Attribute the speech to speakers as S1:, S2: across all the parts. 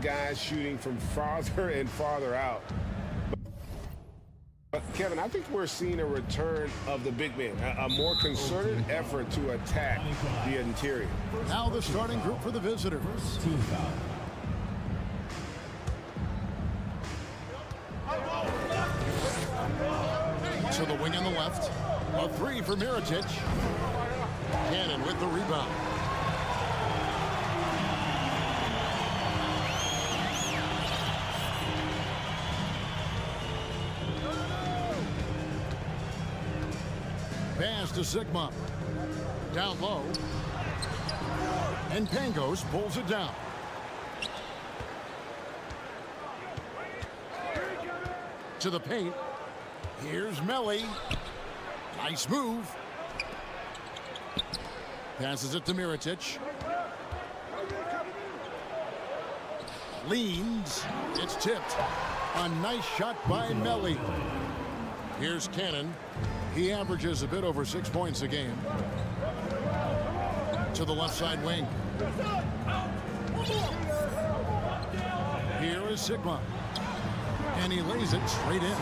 S1: guys shooting from farther and farther out. But Kevin, I think we're seeing a return of the big man, a more concerted effort to attack the interior.
S2: Now the starting group for the visitors. To the wing on the left. A three for Mirotic. Cannon with the rebound. Pass to Sigma. Down low. And Pangos pulls it down. To the paint. Here's Melly. Nice move. Passes it to Mirotic. Leans. It's tipped. A nice shot by Melly. Here's Cannon. He averages a bit over 6 points a game. To the left side wing. Here is Sigma. And he lays it straight in.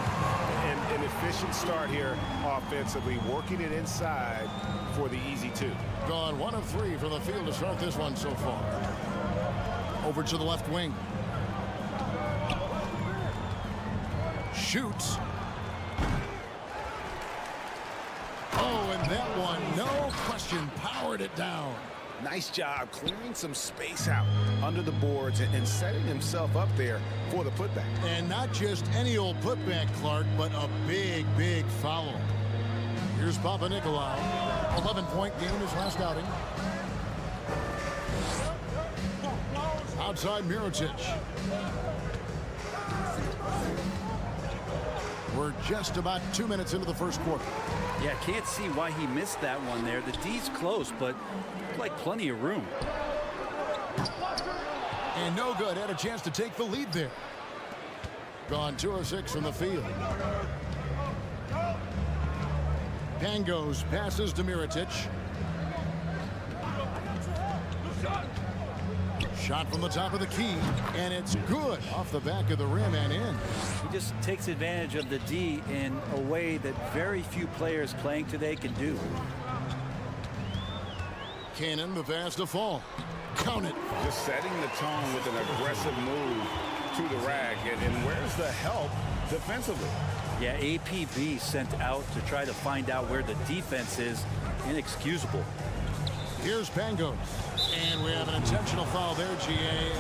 S1: An efficient start here offensively, working it inside for the easy two.
S2: Gone 1 of 3 from the field to start this one so far. Over to the left wing. Shoots. Oh, and that one, no question, powered it down.
S1: Nice job clearing some space out under the boards and setting himself up there for the putback.
S2: And not just any old putback, Clark, but a big, big foul. Here's Papa Nicolau. 11-point game his last outing. Outside Mirotic. We're just about 2 minutes into the first quarter.
S3: Yeah, can't see why he missed that one there. The D's close, but like plenty of room.
S2: And no good. Had a chance to take the lead there. Gone 2 of 6 from the field. Pangos passes to Mirotic. Shot from the top of the key, and it's good off the back of the rim and in.
S3: He just takes advantage of the D in a way that very few players playing today can do.
S2: Cannon, the pass to fall. Count it.
S1: Just setting the tone with an aggressive move to the rack. And where's the help defensively?
S3: Yeah, APB sent out to try to find out where the defense is. Inexcusable.
S2: Here's Pangos. And we have an intentional foul there, GA.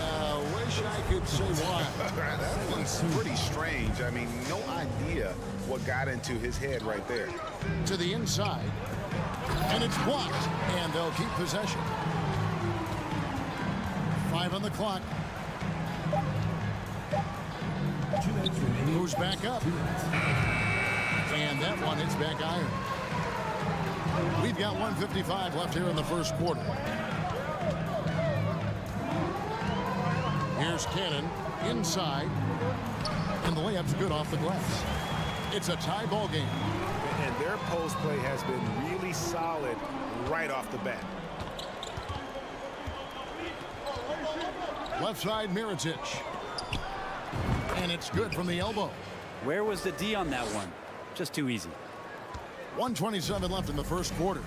S2: Wish I could say why.
S1: That one's pretty strange. I mean, no idea what got into his head right there.
S2: To the inside. And it's blocked. And they'll keep possession. 5 on the clock. Moves back up. And that one hits back iron. We've got 1:55 left here in the first quarter. Here's Cannon inside. And the layup's good off the glass. It's a tie ball game.
S1: And their post play has been really solid right off the bat.
S2: Left side Mirotic. And it's good from the elbow.
S3: Where was the D on that one? Just too easy.
S2: 1:27 left in the first quarter.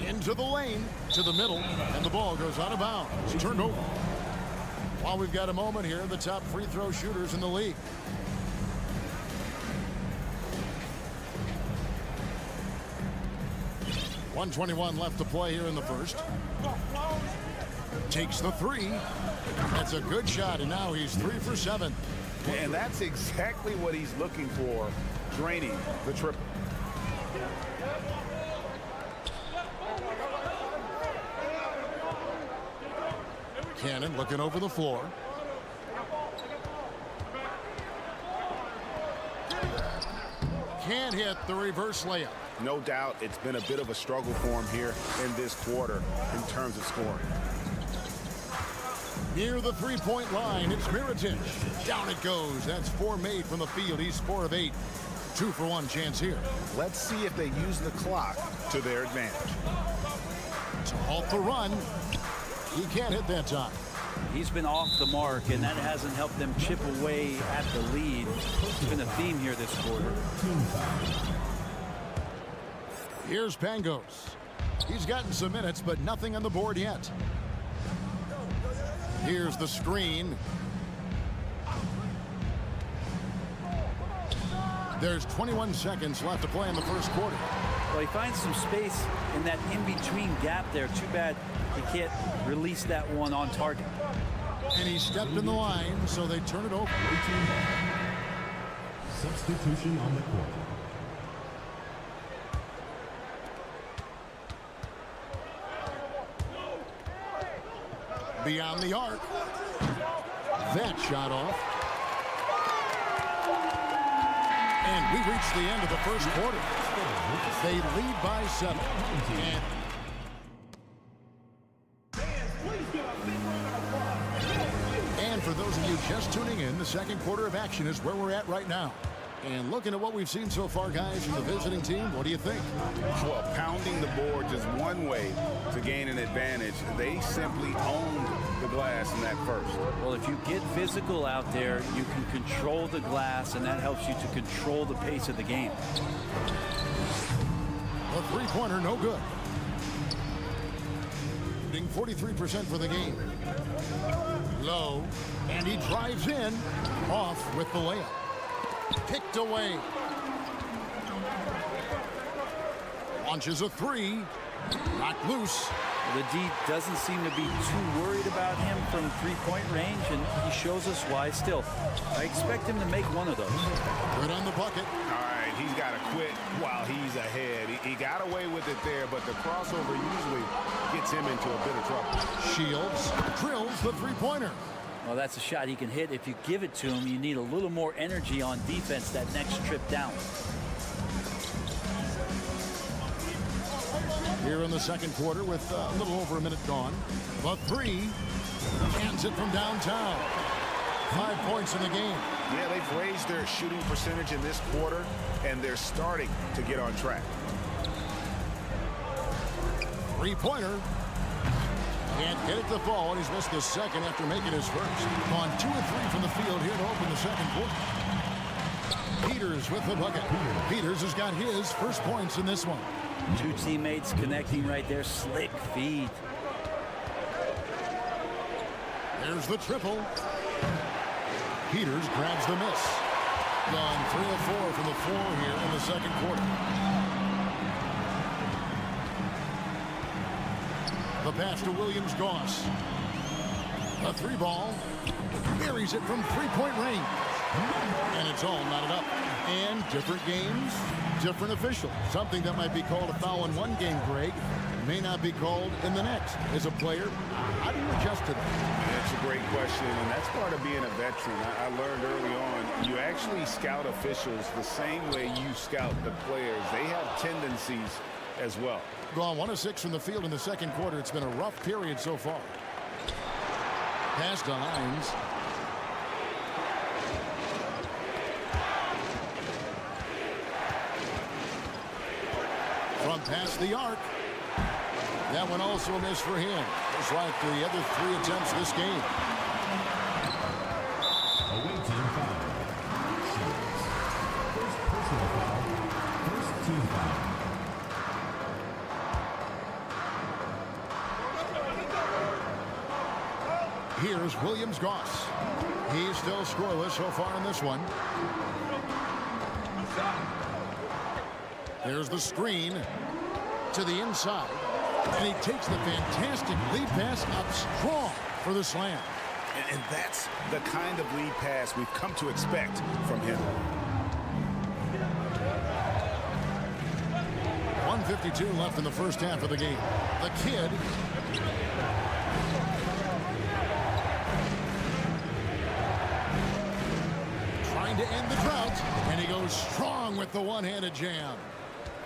S2: Into the lane, to the middle, and the ball goes out of bounds. It's turned over. While we've got a moment here, the top free throw shooters in the league. .121 left to play here in the first. Takes the three. That's a good shot, and now he's 3 for 7.
S1: And that's exactly what he's looking for, draining the triple.
S2: Cannon looking over the floor. Can't hit the reverse layup.
S1: No doubt it's been a bit of a struggle for him here in this quarter in terms of scoring.
S2: Near the three-point line, it's Mirotic. Down it goes. That's 4 made from the field. He's 4 of 8. 2 for 1 chance here.
S1: Let's see if they use the clock to their advantage.
S2: To halt the run. He can't hit that time.
S3: He's been off the mark, and that hasn't helped them chip away at the lead. It's been a theme here this quarter.
S2: Here's Pangos. He's gotten some minutes, but nothing on the board yet. Here's the screen. There's 21 seconds left to play in the first quarter.
S3: Well, he finds some space in that in-between gap there. Too bad he can't release that one on target.
S2: And he stepped in the line, so they turn it over.
S4: Substitution on the court.
S2: Beyond the arc. That shot off. And we reach the end of the first quarter. They lead by 7. And for those of you just tuning in, the second quarter of action is where we're at right now. And looking at what we've seen so far, guys, from the visiting team, what do you think?
S5: Well, pounding the boards is one way to gain an advantage. They simply owned the glass in that first.
S3: Well, if you get physical out there, you can control the glass, and that helps you to control the pace of the game.
S2: A three-pointer, no good. Shooting 43% for the game. Low, and he drives in, off with the layup. Picked away. Launches a three. Knocked loose.
S3: The D doesn't seem to be too worried about him from three-point range, and he shows us why. Still, I expect him to make one of those.
S2: Good on the bucket.
S5: All right, he's got to quit while he's ahead. He got away with it there, but the crossover usually gets him into a bit of trouble.
S2: Shields drills the three-pointer.
S3: Well, that's a shot he can hit. If you give it to him, you need a little more energy on defense that next trip down.
S2: Here in the second quarter with a little over a minute gone. The three. Cans it from downtown. 5 points in the game.
S5: Yeah, they've raised their shooting percentage in this quarter, and they're starting to get on track.
S2: Three-pointer. Can't get it to fall, and he's missed the second after making his first. On 2 of 3 from the field here to open the second quarter. Peters with the bucket. Peters has got his first points in this one.
S3: Two teammates connecting right there. Slick feed.
S2: There's the triple. Peters grabs the miss. Gone 3 of 4 from the floor here in the second quarter. The pass to Williams-Goss. A three ball. Buries it from three-point range. And it's all knotted up. And different games, different official. Something that might be called a foul in one game, Greg, may not be called in the next. As a player, how do you adjust to that?
S5: That's a great question, and that's part of being a veteran. I learned early on, you actually scout officials the same way you scout the players. They have tendencies as well.
S2: Gone 1 of 6 from the field in the second quarter. It's been a rough period so far. Pass to Hines. From past the arc. That one also a miss for him. Just like the other 3 attempts this game.
S4: Away team foul. First personal foul. First team foul.
S2: Here's Williams-Goss. He's still scoreless so far in this one. There's the screen to the inside. And he takes the fantastic lead pass up strong for the slam.
S5: And that's the kind of lead pass we've come to expect from him.
S2: 1:52 left in the first half of the game. The kid. Trying to end the drought. And he goes strong with the one-handed jam.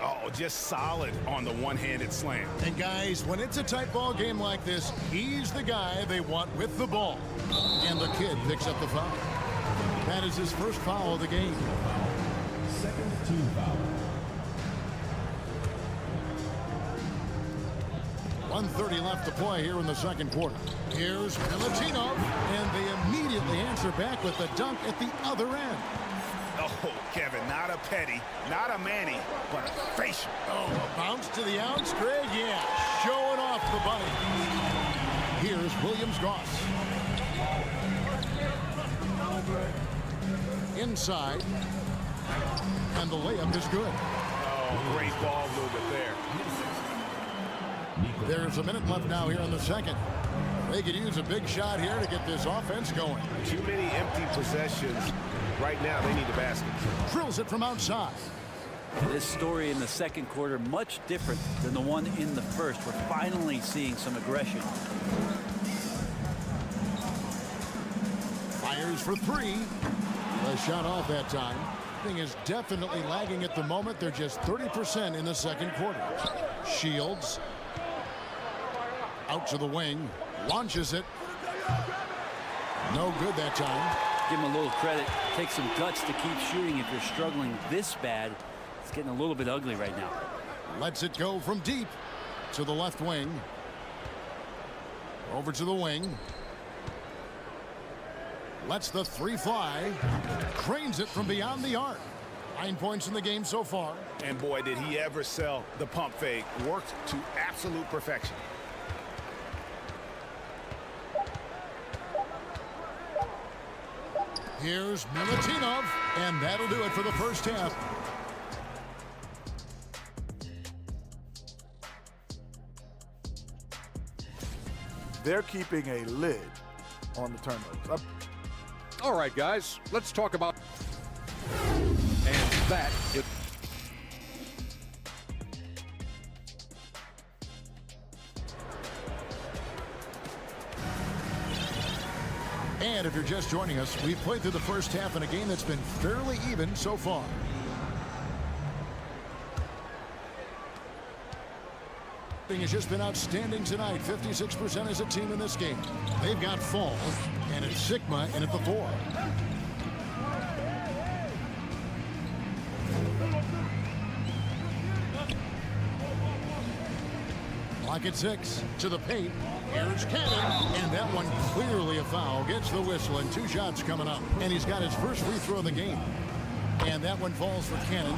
S5: Oh, just solid on the one-handed slam.
S2: And guys, when it's a tight ball game like this, he's the guy they want with the ball. And the kid picks up the foul. That is his first foul of the game.
S4: Second team foul.
S2: 1:30 left to play here in the second quarter. Here's Bjelica, and they immediately answer back with the dunk at the other end.
S5: Oh, Kevin, not a petty, not a Manny, but a facial.
S2: Oh, a bounce to the outs, Craig. Yeah, showing off the bunny. Here's Williams-Goss. Inside. And the layup is good.
S5: Oh, great ball movement there.
S2: There's a minute left now here in the second. They could use a big shot here to get this offense going.
S1: Too many empty possessions. Right now, they need the basket.
S2: Drills it from outside.
S3: This story in the second quarter much different than the one in the first. We're finally seeing some aggression.
S2: Fires for three. A shot off that time. Thing is definitely lagging at the moment. They're just 30% in the second quarter. Shields. Out to the wing. Launches it. No good that time.
S3: Give him a little credit. Take some guts to keep shooting if you're struggling this bad. It's getting a little bit ugly right now.
S2: Lets it go from deep to the left wing. Over to the wing. Lets the three fly. Cranes it from beyond the arc. 9 points in the game so far.
S5: And boy, did he ever sell the pump fake. Worked to absolute perfection.
S2: Here's Milutinov, and that'll do it for the first half.
S6: They're keeping a lid on the turnovers.
S7: All right, guys, let's talk about. And that is.
S2: And if you're just joining us, we've played through the first half in a game that's been fairly even so far. Thing has just been outstanding tonight. 56% as a team in this game. They've got Fall, and it's Sigma in at the 4. Clock at 6 to the paint. Here's Cannon, and that one clearly a foul. Gets the whistle, and 2 shots coming up. And he's got his first free throw of the game. And that one falls for Cannon.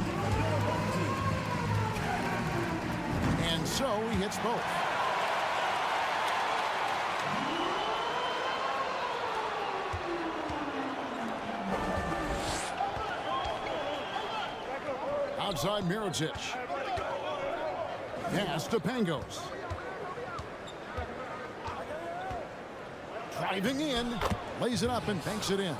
S2: And so he hits both. Outside Mirotic. Pass to Pangos. Driving in, lays it up and banks it in.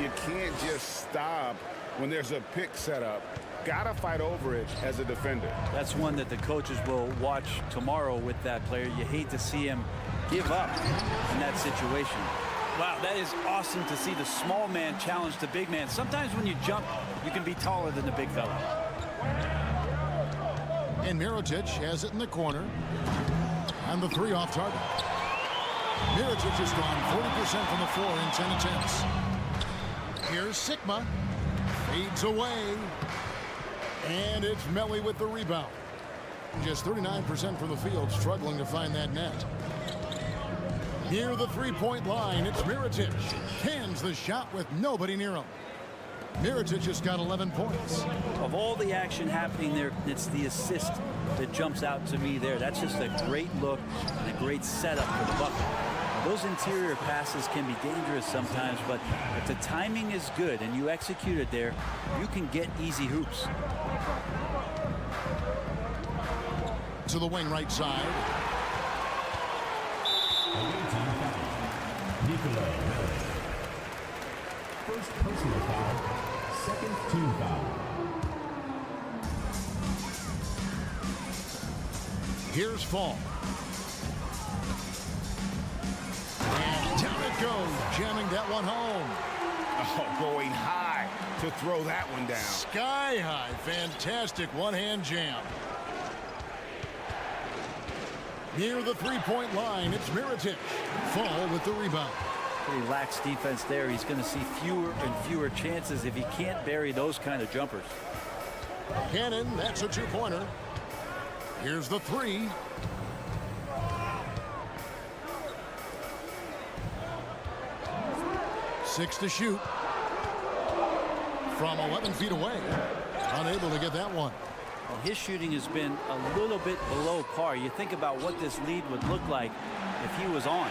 S5: You can't just stop when there's a pick set up. Gotta fight over it as a defender.
S3: That's one that the coaches will watch tomorrow with that player. You hate to see him give up in that situation. Wow, that is awesome to see the small man challenge the big man. Sometimes when you jump, you can be taller than the big fella.
S2: And Mirotic has it in the corner. And the 3 off target. Mirotic has gone 40% from the floor in 10 attempts. Here's Sigma. Fades away. And it's Melly with the rebound. Just 39% from the field, struggling to find that net. Near the three-point line, it's Mirotic. Cans the shot with nobody near him. Mirotic just got 11 points.
S3: Of all the action happening there, it's the assist that jumps out to me there. That's just a great look and a great setup for the bucket. Those interior passes can be dangerous sometimes, but if the timing is good and you execute it there, you can get easy hoops.
S2: To the wing right side.
S4: First personal foul, second team foul.
S2: Here's Fall. And down it goes, jamming that one home.
S5: Oh, going high to throw that one down.
S2: Sky high, fantastic one-hand jam. Near the three-point line, it's Mirotic. Fall with the rebound.
S3: Pretty lax defense there. He's going to see fewer and fewer chances if he can't bury those kind of jumpers.
S2: Cannon, that's a 2-pointer. Here's the 3. 6 to shoot. From 11 feet away. Unable to get that one.
S3: Well, his shooting has been a little bit below par. You think about what this lead would look like if he was on.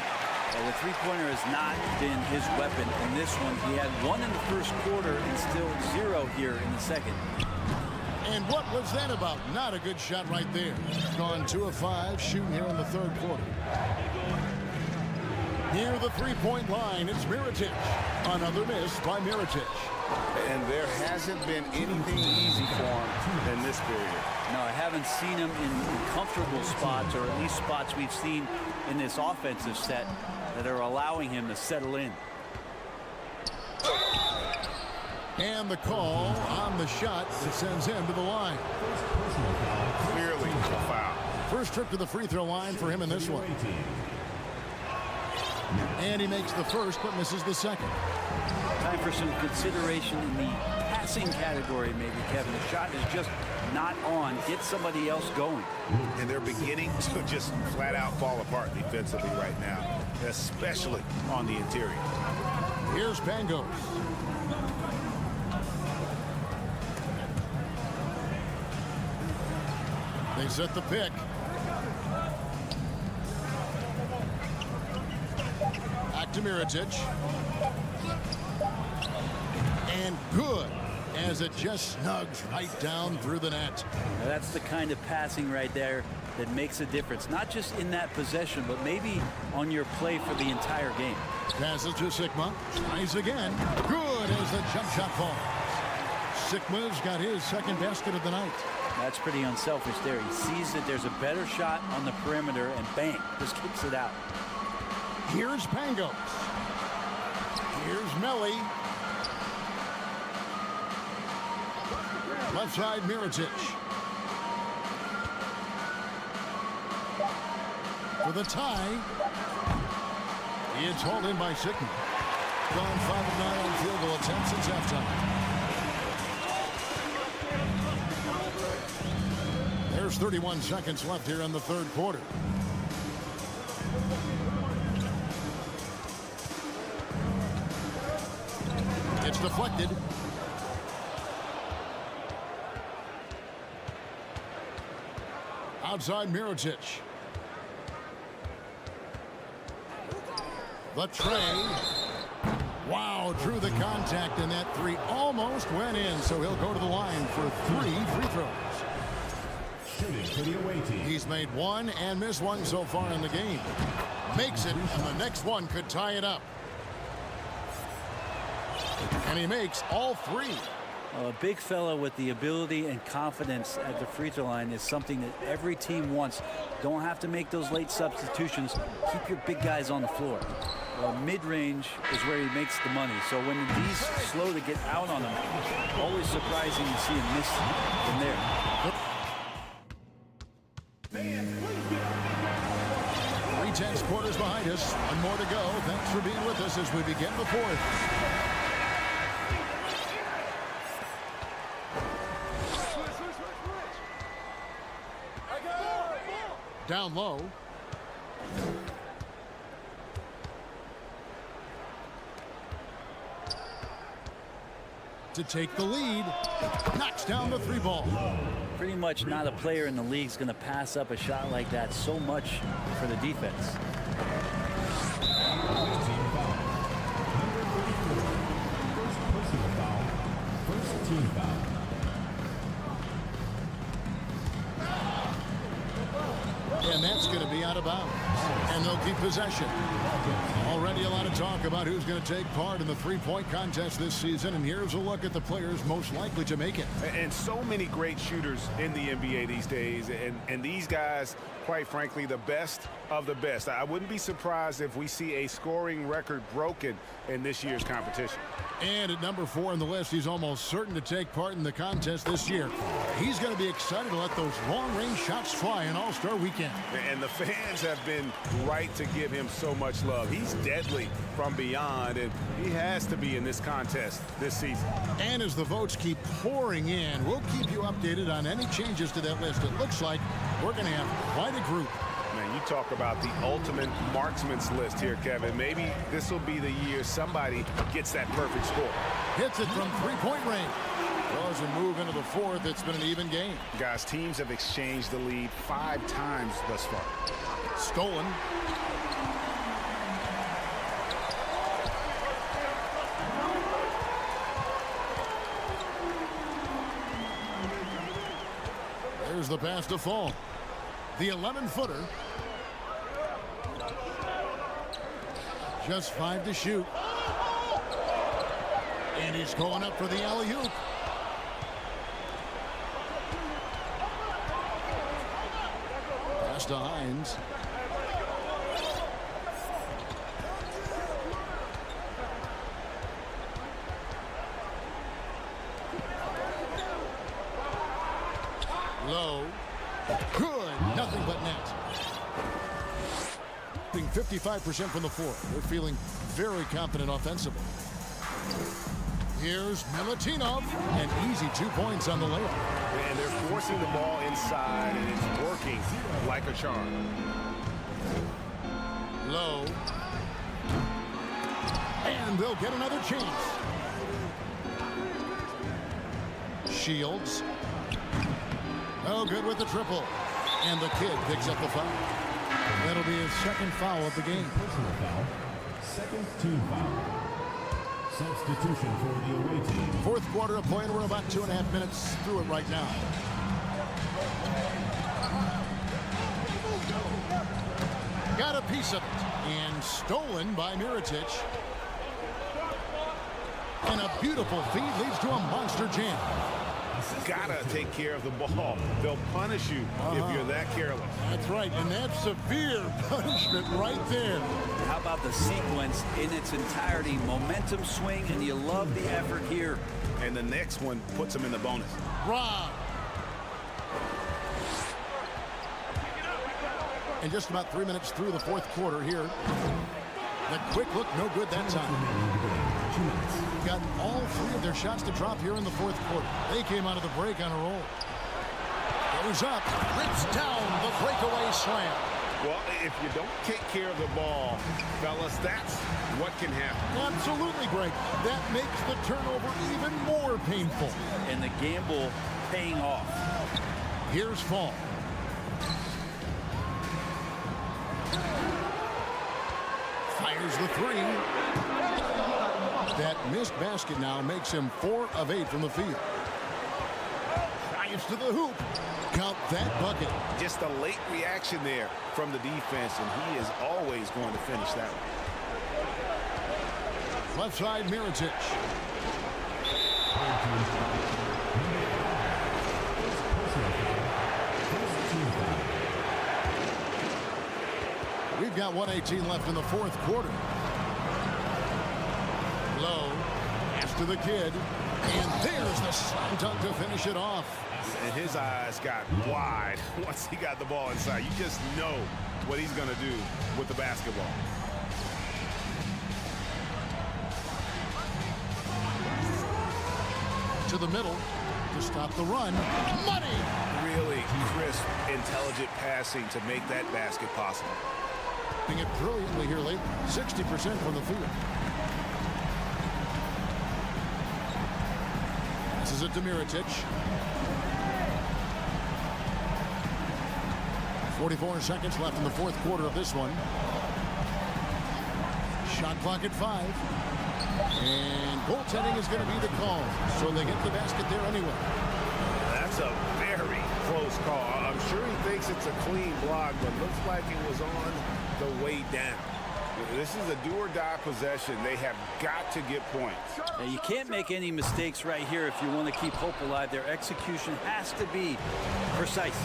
S3: Well, the three-pointer has not been his weapon in this one. He had 1 in the first quarter and still 0 here in the second.
S2: And what was that about? Not a good shot right there. Gone 2 of 5 shooting here in the third quarter. Near the three-point line, it's Mirotic. Another miss by Mirotic.
S5: And there hasn't been anything easy for him in this period.
S3: No, I haven't seen him in comfortable spots, or at least spots we've seen in this offensive set that are allowing him to settle in.
S2: And the call on the shot that sends him to the line.
S5: Clearly a foul.
S2: First trip to the free throw line for him in this one. And he makes the first but misses the second.
S3: Time for some consideration in the passing category, maybe, Kevin. The shot is just not on. Get somebody else going.
S5: And they're beginning to just flat out fall apart defensively right now, especially on the interior.
S2: Here's Pangos. They set the pick. Back to Mirotic. And good, as it just snugs right down through the net.
S3: Now that's the kind of passing right there that makes a difference, not just in that possession, but maybe on your play for the entire game.
S2: Passes to Sigma. Tries again. Good as the jump shot falls. Sigma's got his second basket of the night.
S3: That's pretty unselfish there. He sees that there's a better shot on the perimeter and bang, just kicks it out.
S2: Here's Pangos. Here's Melly. Left side, Mirotic. For the tie. It's hauled in by Sigma. Gone 5 of 9 on field goal attempts since halftime. There's 31 seconds left here in the third quarter. It's deflected. Outside Mirotic. The tray. Wow, drew the contact, and that three almost went in, so he'll go to the line for 3 free throws. He's made 1 and missed 1 so far in the game. Makes it, and the next one could tie it up. And he makes all 3.
S3: Well, a big fella with the ability and confidence at the free throw line is something that every team wants. Don't have to make those late substitutions. Keep your big guys on the floor. Well, mid-range is where he makes the money. So when he's slow to get out on him, always surprising to see him miss from there.
S2: 3/10 quarters behind us. 1 more to go. Thanks for being with us as we begin the fourth. Down low. To take the lead. Knocks down the 3 ball.
S3: Pretty much not a player in the league is going to pass up a shot like that so much for the defense.
S4: First team foul.
S2: And that's going to be out of bounds. And they'll keep possession. Already a lot of talk about who's going to take part in the three-point contest this season. And here's a look at the players most likely to make it.
S5: And so many great shooters in the NBA these days. And these guys, quite frankly, the best of the best. I wouldn't be surprised if we see a scoring record broken in this year's competition.
S2: And at number 4 on the list, he's almost certain to take part in the contest this year. He's going to be excited to let those long-range shots fly in All-Star Weekend.
S5: And the fans have been right to give him so much love. He's deadly from beyond, and he has to be in this contest this season.
S2: And as the votes keep pouring in, we'll keep you updated on any changes to that list. It looks like we're going to have quite a group.
S5: Man, you talk about the ultimate marksman's list here, Kevin. Maybe this will be the year somebody gets that perfect score.
S2: Hits it from three-point range. Well, as we move into the fourth, it's been an even game.
S5: Guys, teams have exchanged the lead 5 times thus far.
S2: Stolen. There's the pass to Fall. The 11-footer. Just 5 to shoot. And he's going up for the alley-oop. Pass to Hines. Low. Good. Nothing but net. 55% from the floor. They're feeling very confident offensively. Here's Milutinov. An easy 2 points on the layup.
S5: And they're forcing the ball inside, and it's working like a charm.
S2: Low. And they'll get another chance. Shields. No good with the triple. And the kid picks up the foul. That'll be his second foul of the game.
S4: Personal foul. Second team foul. Substitution for the away team.
S2: Fourth quarter of play, and we're about 2.5 minutes through it right now. Got a piece of it. And stolen by Mirotic. And a beautiful feed leads to a monster jam.
S5: Gotta take care of the ball. They'll punish you if you're that careless.
S2: That's right, and that's severe punishment right there.
S3: How about the sequence in its entirety? Momentum swing, and you love the effort here.
S5: And the next one puts them in the bonus.
S2: Rob. And just about 3 minutes through the fourth quarter here. The quick look, no good that time. Got all 3 of their shots to drop here in the fourth quarter. They came out of the break on a roll. Goes up, rips down the breakaway slam.
S5: Well, if you don't take care of the ball, fellas, that's what can happen.
S2: Absolutely, Greg. That makes the turnover even more painful.
S3: And the gamble paying off.
S2: Here's Fall. Fires the 3. That missed basket now makes him 4 of 8 from the field. Drives to the hoop. Count that bucket.
S5: Just a late reaction there from the defense, and he is always going to finish that one.
S2: Left side, Mirotic. We've got 1:18 left in the fourth quarter. Low. Pass to the kid. And there's the slam dunk to finish it off.
S5: And his eyes got wide once he got the ball inside. You just know what he's going to do with the basketball.
S2: To the middle to stop the run. Money!
S5: Really crisp, intelligent passing to make that basket possible.
S2: Doing it brilliantly here late. 60% from the field. This is it to Mirotic. 44 seconds left in the fourth quarter of this one. Shot clock at 5. And goaltending is going to be the call. So they get the basket there anyway.
S5: That's a very close call. I'm sure he thinks it's a clean block, but looks like it was on the way down. This is a do-or-die possession. They have got to get points.
S3: Now, you can't make any mistakes right here if you want to keep hope alive. Their execution has to be precise.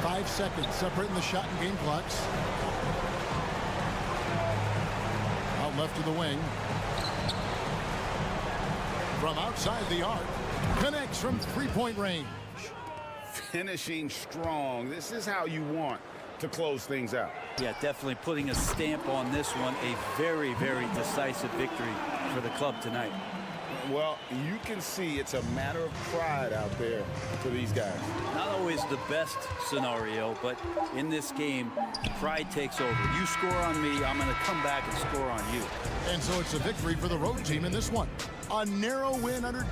S2: 5 seconds separating the shot and game clocks. Out left to the wing. From outside the arc. Connects from three-point range.
S5: Finishing strong. This is how you want to close things out.
S3: Yeah, definitely putting a stamp on this one. A very, very decisive victory for the club tonight.
S1: Well, you can see it's a matter of pride out there for these guys.
S3: Not always the best scenario, but in this game, pride takes over. You score on me, I'm going to come back and score on you.
S2: And so it's a victory for the road team in this one. A narrow win under...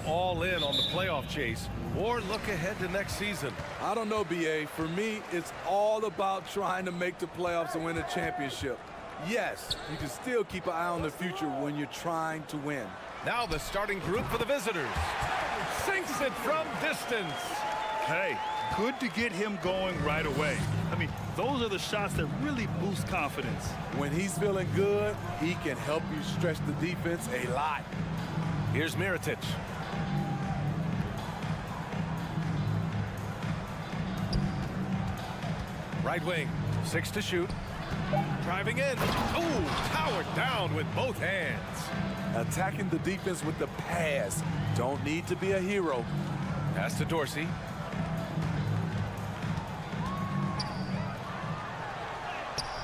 S8: all in on the playoff chase or look ahead to next season?
S9: I don't know, BA. For me, it's all about trying to make the playoffs and win a championship. Yes, you can still keep an eye on the future when you're trying to win.
S8: Now the starting group for the visitors. Sinks it from distance.
S10: Hey, good to get him going right away. I mean, those are the shots that really boost confidence.
S9: When he's feeling good, he can help you stretch the defense a lot.
S8: Here's Mirotic. Right wing, 6 to shoot. Driving in. Oh, powered down with both hands.
S9: Attacking the defense with the pass. Don't need to be a hero.
S8: Pass to Dorsey.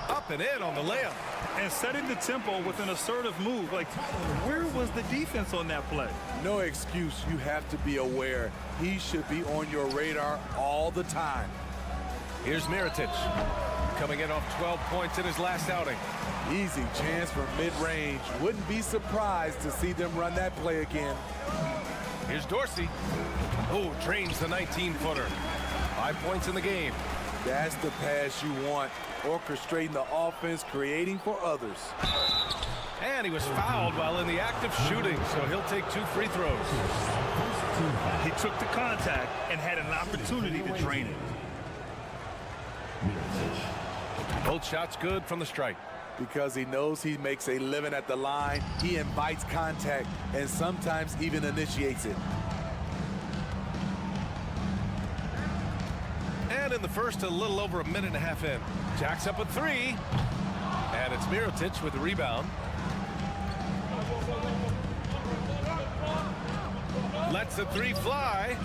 S8: Up and in on the layup.
S10: And setting the tempo with an assertive move. Like, where was the defense on that play?
S9: No excuse. You have to be aware. He should be on your radar all the time.
S8: Here's Mirotic. Coming in off 12 points in his last outing.
S9: Easy chance from mid-range. Wouldn't be surprised to see them run that play again.
S8: Here's Dorsey. Oh, drains the 19-footer. 5 points in the game.
S9: That's the pass you want. Orchestrating the offense, creating for others.
S8: And he was fouled while in the act of shooting, so he'll take 2 free throws.
S10: He took the contact and had an opportunity to drain it.
S8: Both shots good from the stripe.
S9: Because he knows he makes a living at the line, he invites contact and sometimes even initiates it.
S8: And in the first, a little over a minute and a half in. Jacks up a 3. And it's Mirotic with the rebound. Lets the 3 fly.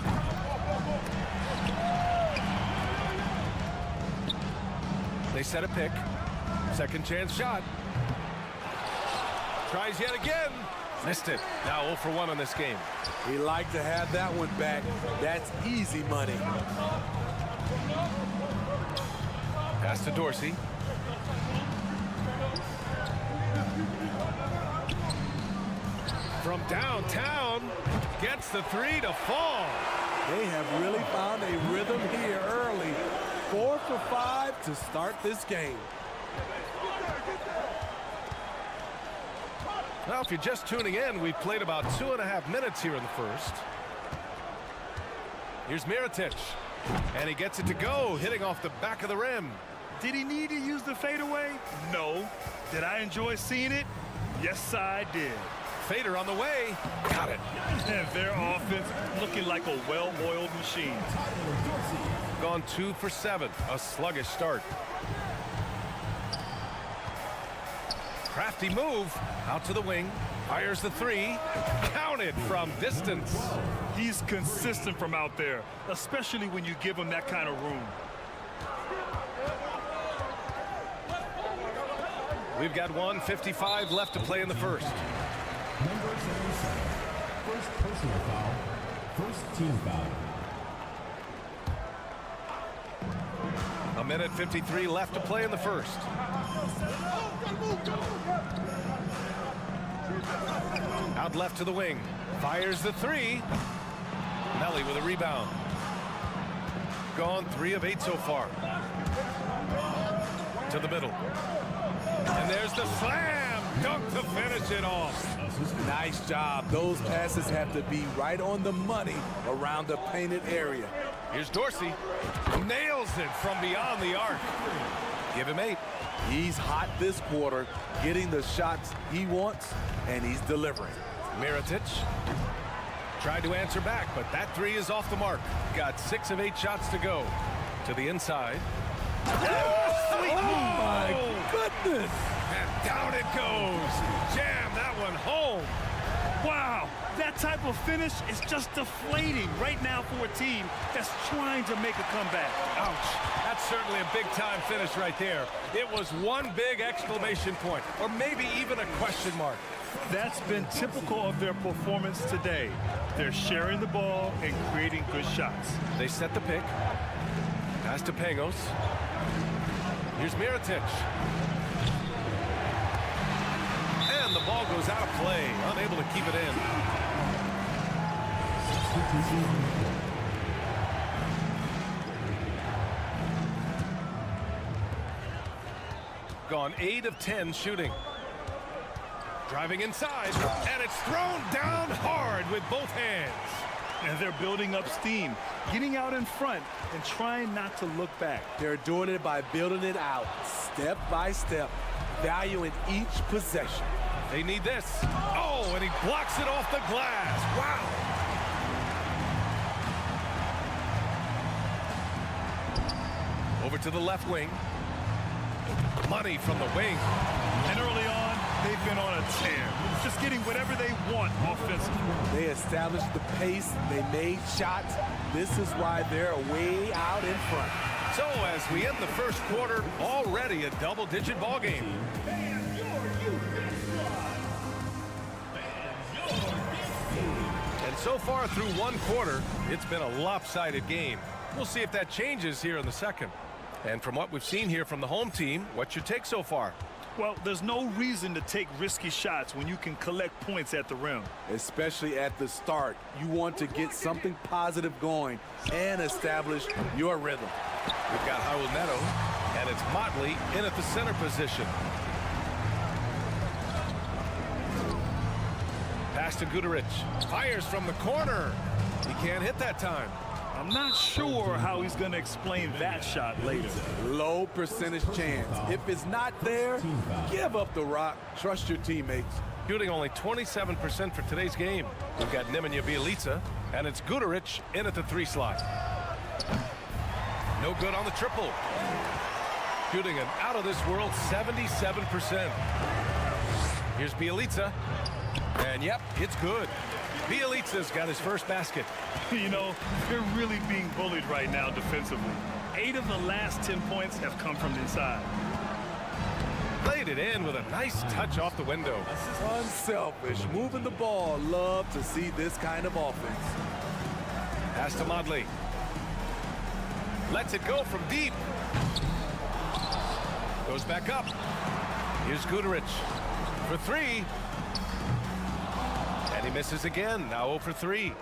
S8: They set a pick. Second chance shot. Tries yet again. Missed it. Now 0 for 1 on this game.
S9: He liked to have that one back. That's easy money.
S8: Pass to Dorsey. From downtown, gets the 3 to fall.
S9: They have really found a rhythm here early. 4 for 5 to start this game.
S8: Well, if you're just tuning in, we've played about 2.5 minutes here in the first. Here's Mirotic. And he gets it to go, hitting off the back of the rim.
S10: Did he need to use the fadeaway? No. Did I enjoy seeing it? Yes, I did.
S8: Fader on the way. Got it.
S10: And their offense looking like a well-oiled machine.
S8: Gone 2 for 7. A sluggish start. Crafty move. Out to the wing. Fires the 3. Counted from distance.
S10: He's consistent from out there, especially when you give him that kind of room.
S8: We've got 1:55 left to play in the first.
S4: Number 77. First personal foul. First team foul.
S8: A minute 53 left to play in the first. Out left to the wing. Fires the 3. Melly with a rebound. Gone 3 of 8 so far. To the middle. And there's the slam dunk to finish it off.
S9: Nice job. Those passes have to be right on the money around the painted area.
S8: Here's Dorsey. Nails it from beyond the arc. Give him 8.
S9: He's hot this quarter, getting the shots he wants, and he's delivering.
S8: Mirotic tried to answer back, but that 3 is off the mark. Got 6 of 8 shots to go. To the inside.
S10: Sweet move.
S9: My goodness.
S8: And down it goes. Jam that one home.
S10: Wow, that type of finish is just deflating right now for a team that's trying to make a comeback.
S8: Ouch. That's certainly a big-time finish right there. It was one big exclamation point, or maybe even a question mark.
S10: That's been typical of their performance today. They're sharing the ball and creating good shots.
S8: They set the pick. Pass to Pangos. Here's Mirotic. And the ball goes out of play, unable to keep it in. Gone 8 of 10 shooting. Driving inside, and it's thrown down hard with both hands.
S10: And they're building up steam, getting out in front and trying not to look back.
S9: They're doing it by building it out, step by step, valuing each possession.
S8: They need this. Oh, and he blocks it off the glass. Wow. Over to the left wing. Money from the wing.
S10: And early on, they've been on a tear, just getting whatever they want offensively.
S9: They established the pace. They made shots. This is why they're way out in front.
S8: So as we end the first quarter, already a double-digit ball game. And so far through one quarter, it's been a lopsided game. We'll see if that changes here in the second. And from what we've seen here from the home team, what's your take so far?
S10: Well, there's no reason to take risky shots when you can collect points at the rim.
S9: Especially at the start. You want to get something positive going and establish your rhythm.
S8: We've got Raul Neto, and it's Motley in at the center position. Pass to Guduric. Fires from the corner. He can't hit that time.
S10: I'm not sure how he's going to explain that shot later.
S9: Low percentage chance. If it's not there, give up the rock. Trust your teammates.
S8: Shooting only 27% for today's game. We've got Nemanja Bjelica, and it's Guduric in at the 3 slot. No good on the triple. Shooting an out-of-this-world 77%. Here's Bjelica, and yep, it's good. Bjelica's got his first basket.
S10: You know, they're really being bullied right now defensively. 8 of the last 10 points have come from the inside.
S8: Played it in with a nice touch off the window.
S9: Unselfish, moving the ball. Love to see this kind of offense.
S8: Pass to Motley. Lets it go from deep. Goes back up. Here's Guduric for 3. And he misses again. Now 0 for 3.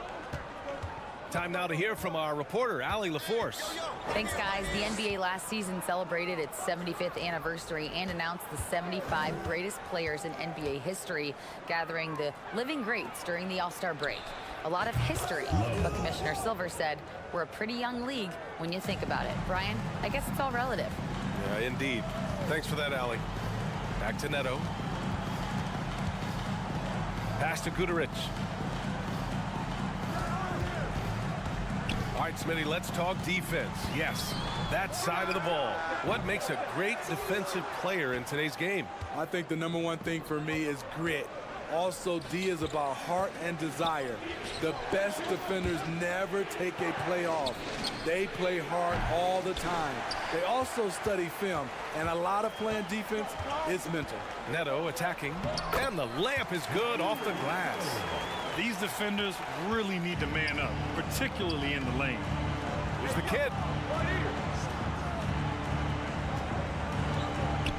S8: Time now to hear from our reporter, Allie LaForce.
S11: Thanks, guys. The NBA last season celebrated its 75th anniversary and announced the 75 greatest players in NBA history, gathering the living greats during the All-Star break. A lot of history, but Commissioner Silver said we're a pretty young league when you think about it. Brian, I guess it's all relative.
S8: Yeah, indeed. Thanks for that, Allie. Back to Neto. Pass to Guduric. All right, Smitty, let's talk defense. Yes, that side of the ball. What makes a great defensive player in today's game?
S9: I think the number one thing for me is grit. Also, D is about heart and desire. The best defenders never take a play off. They play hard all the time. They also study film, and a lot of playing defense is mental.
S8: Neto attacking, and the layup is good off the glass.
S10: These defenders really need to man up, particularly in the lane.
S8: Here's the kid.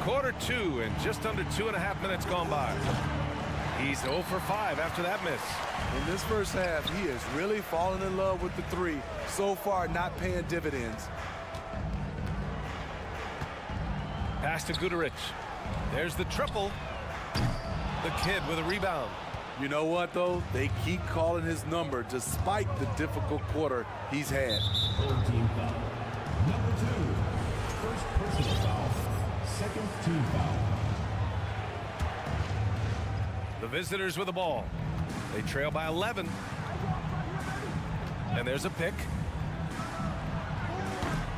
S8: Quarter 2 and just under 2.5 minutes gone by. He's 0 for 5 after that miss.
S9: In this first half, he is really falling in love with the 3. So far, not paying dividends.
S8: Pass to Guduric. There's the triple. The kid with a rebound.
S9: You know what, though? They keep calling his number despite the difficult quarter he's had.
S4: Team foul. Number 2. First personal foul. Second team foul.
S8: The visitors with the ball. They trail by 11. And there's a pick.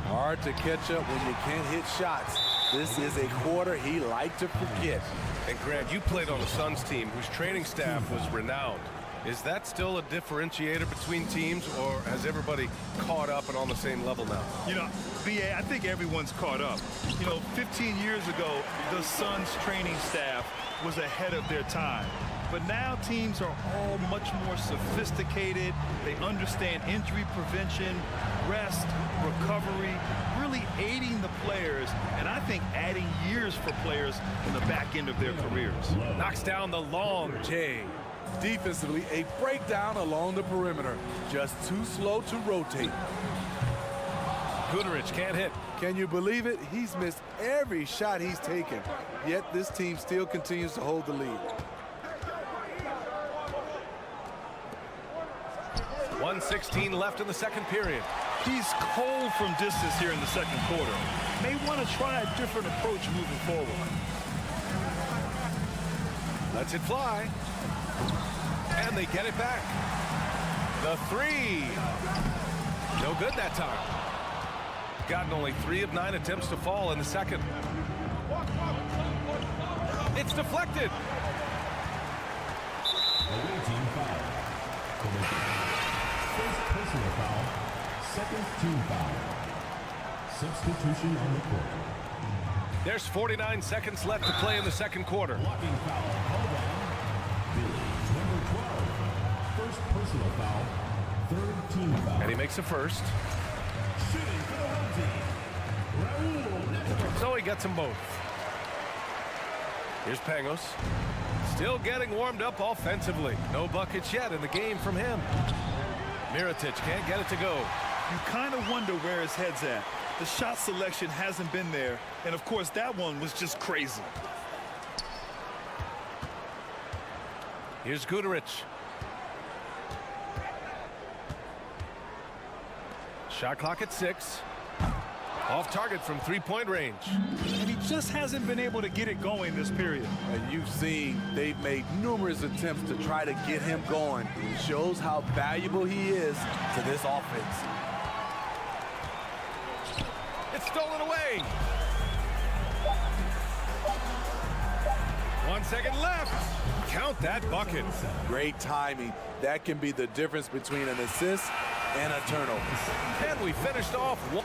S9: Hard to catch up when you can't hit shots. This is a quarter he liked to forget.
S8: And Grant, you played on the Suns team whose training staff was renowned. Is that still a differentiator between teams, or has everybody caught up and on the same level now?
S10: You know, BA, I think everyone's caught up. You know, 15 years ago, the Suns training staff was ahead of their time. But now teams are all much more sophisticated. They understand injury prevention, rest, recovery, really aiding the players, and I think adding years for players in the back end of their careers.
S8: Knocks down the long J.
S9: Defensively, a breakdown along the perimeter. Just too slow to rotate.
S8: Guterich can't hit.
S9: Can you believe it? He's missed every shot he's taken. Yet this team still continues to hold the lead.
S8: 1:16 left in the second period.
S10: He's cold from distance here in the second quarter. May want to try a different approach moving forward.
S8: Lets it fly. And they get it back. The three. No good that time. Gotten only 3 of 9 attempts to fall in the second. It's deflected.
S4: Away team foul. First personal foul. Second team foul. Substitution on the court.
S8: There's 49 seconds left to play in the second quarter.
S4: Blocking foul. Hold on. Billy, number 12. First personal foul. Third team foul.
S8: And he makes a first.
S4: Shooting for the home team. Raul.
S8: So he gets them both. Here's Pangos. Still getting warmed up offensively. No buckets yet in the game from him. Mirotic can't get it to go.
S10: You kind of wonder where his head's at. The shot selection hasn't been there. And, of course, that one was just crazy.
S8: Here's Guterich. Shot clock at 6. Off target from three-point range.
S10: And he just hasn't been able to get it going this period.
S9: And you've seen they've made numerous attempts to try to get him going. It shows how valuable he is to this offense.
S8: It's stolen away. 1 second left. Count that bucket.
S9: Great timing. That can be the difference between an assist and a turnover.
S8: And we finished off one.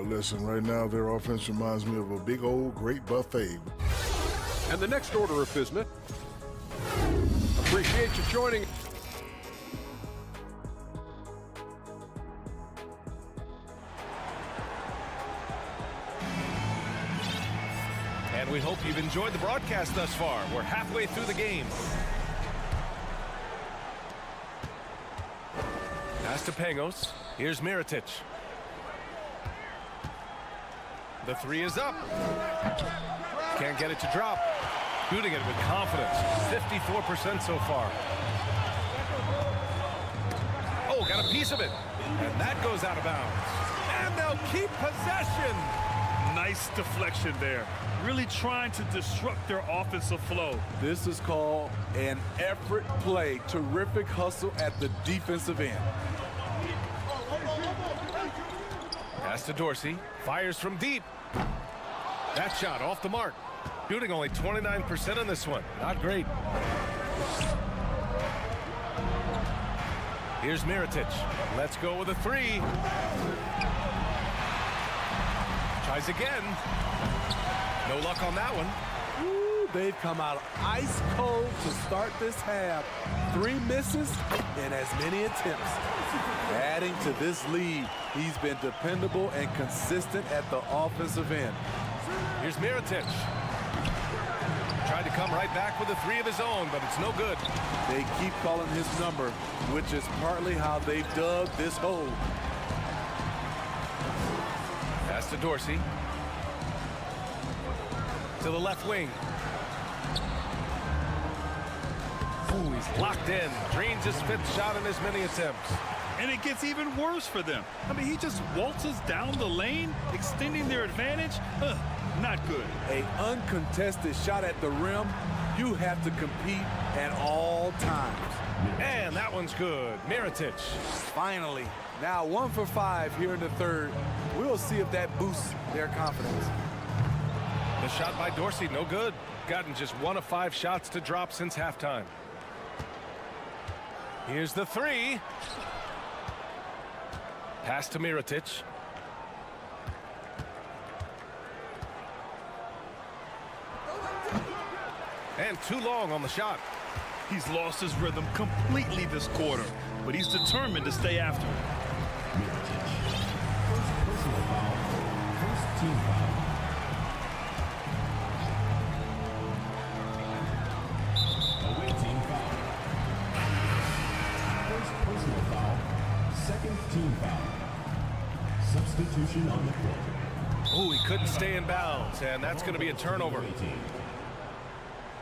S12: Listen, right now their offense reminds me of a big old great buffet.
S7: And the next order of business. Appreciate you joining.
S8: And we hope you've enjoyed the broadcast thus far. We're halfway through the game. Pass to Pangos. Here's Mirotic. The three is up. Can't get it to drop. Shooting it with confidence. 54% so far. Oh, got a piece of it. And that goes out of bounds. And they'll keep possession.
S10: Nice deflection there. Really trying to disrupt their offensive flow.
S9: This is called an effort play. Terrific hustle at the defensive end.
S8: Pass to Dorsey. Fires from deep. That shot off the mark. Shooting only 29% on this one. Not great. Here's Mirotic. Let's go with a three. Tries again. No luck on that one.
S9: Ooh, they've come out ice cold to start this half. 3 misses and as many attempts. Adding to this lead, he's been dependable and consistent at the offensive end.
S8: Here's Mirotic. Tried to come right back with a three of his own, but it's no good.
S9: They keep calling his number, which is partly how they've dug this hole.
S8: Pass to Dorsey. To the left wing. Ooh, he's locked in. Drains his 5th shot in as many attempts.
S10: And it gets even worse for them. I mean, he just waltzes down the lane, extending their advantage. Not good.
S9: An uncontested shot at the rim. You have to compete at all times.
S8: And that one's good. Mirotic.
S9: Finally. Now 1 for 5 here in the third. We'll see if that boosts their confidence.
S8: The shot by Dorsey, no good. Gotten just 1 of 5 shots to drop since halftime. Here's the three. Pass to Mirotic. And too long on the shot.
S10: He's lost his rhythm completely this quarter, but he's determined to stay after it.
S4: First personal foul. First team substitution on the court.
S8: Oh, he couldn't stay in bounds, and that's going to be a turnover.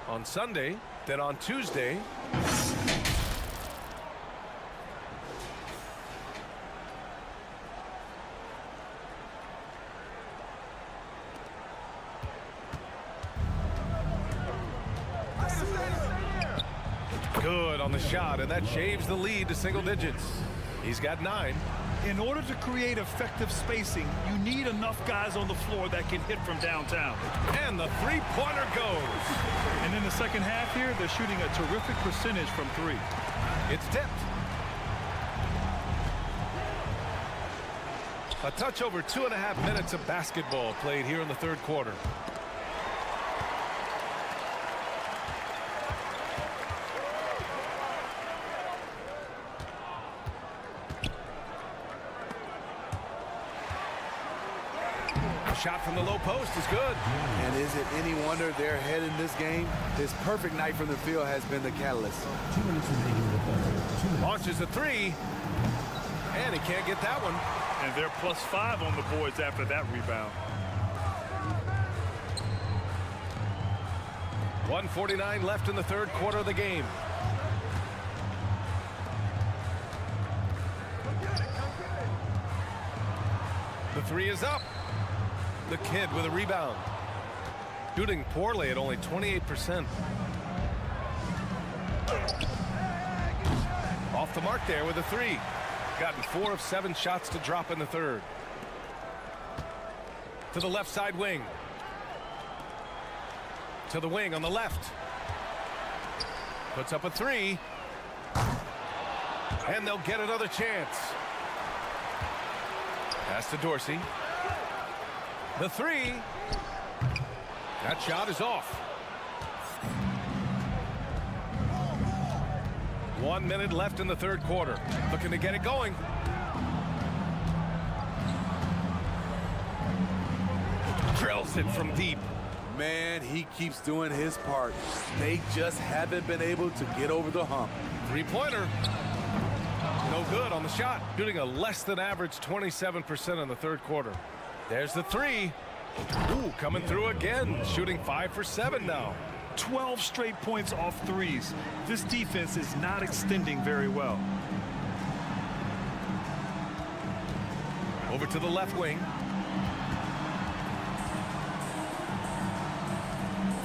S8: On Sunday, then on Tuesday. Good on the shot, and that shaves the lead to single digits. He's got 9.
S10: In order to create effective spacing, you need enough guys on the floor that can hit from downtown.
S8: And the three-pointer goes.
S10: And in the second half here, they're shooting a terrific percentage from 3.
S8: It's tipped. A touch over 2.5 minutes of basketball played here in the third quarter. Shot from the low post is good.
S9: And is it any wonder they're ahead in this game? His perfect night from the field has been the catalyst.
S4: 2 minutes remaining in the third.
S8: Launches a 3. And he can't get that one.
S10: And they're +5 on the boards after that rebound.
S8: 1:49 left in the third quarter of the game. The 3 is up. The kid with a rebound. Shooting poorly at only 28%. Off the mark there with a 3. Gotten 4 of 7 shots to drop in the third. To the left side wing. To the wing on the left. Puts up a 3. And they'll get another chance. Pass to Dorsey. The 3. That shot is off. 1 minute left in the third quarter. Looking to get it going. Drills it from deep.
S9: Man, he keeps doing his part. They just haven't been able to get over the hump.
S8: Three-pointer. No good on the shot. Shooting a less than average 27% in the third quarter. There's the 3. Ooh, coming through again. Shooting 5 for 7 now.
S10: 12 straight points off 3s. This defense is not extending very well.
S8: Over to the left wing.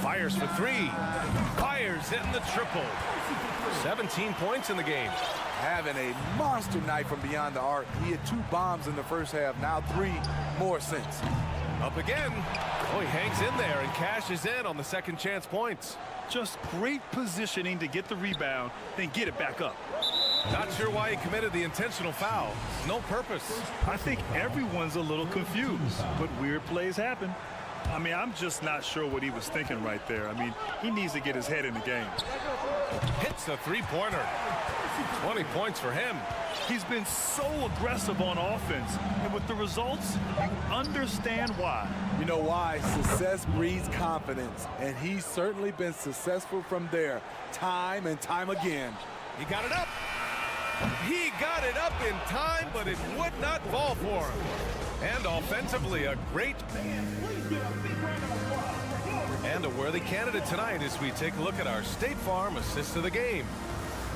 S8: Fires for 3. Fires hitting the triple. 17 points in the game.
S9: Having a monster night from beyond the arc. He had 2 bombs in the first half, now 3 more since.
S8: Up again. Oh, he hangs in there and cashes in on the second chance points.
S10: Just great positioning to get the rebound, then get it back up.
S8: Not sure why he committed the intentional foul. No purpose.
S10: I think everyone's a little confused, but weird plays happen. I mean, I'm just not sure what he was thinking right there. I mean, he needs to get his head in the game.
S8: Hits the three-pointer. 20 points for him.
S10: He's been so aggressive on offense, and with the results, you understand why.
S9: You know why? Success breeds confidence, and he's certainly been successful from there, time and time again.
S8: He got it up. He got it up in time, but it would not fall for him. And offensively, a great and a worthy candidate tonight as we take a look at our State Farm assist of the game.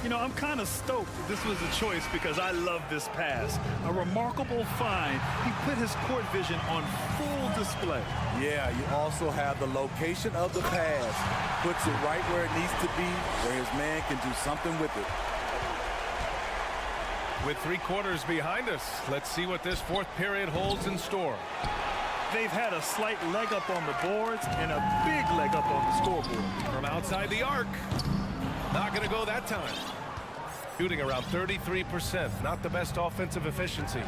S10: You know, I'm kind of stoked this was a choice because I love this pass. A remarkable find. He put his court vision on full display.
S9: Yeah, you also have the location of the pass. Puts it right where it needs to be, where his man can do something with it.
S8: With 3 quarters behind us, let's see what this fourth period holds in store.
S10: They've had a slight leg up on the boards and a big leg up on the scoreboard.
S8: From outside the arc. Not going to go that time. Shooting around 33%. Not the best offensive efficiency.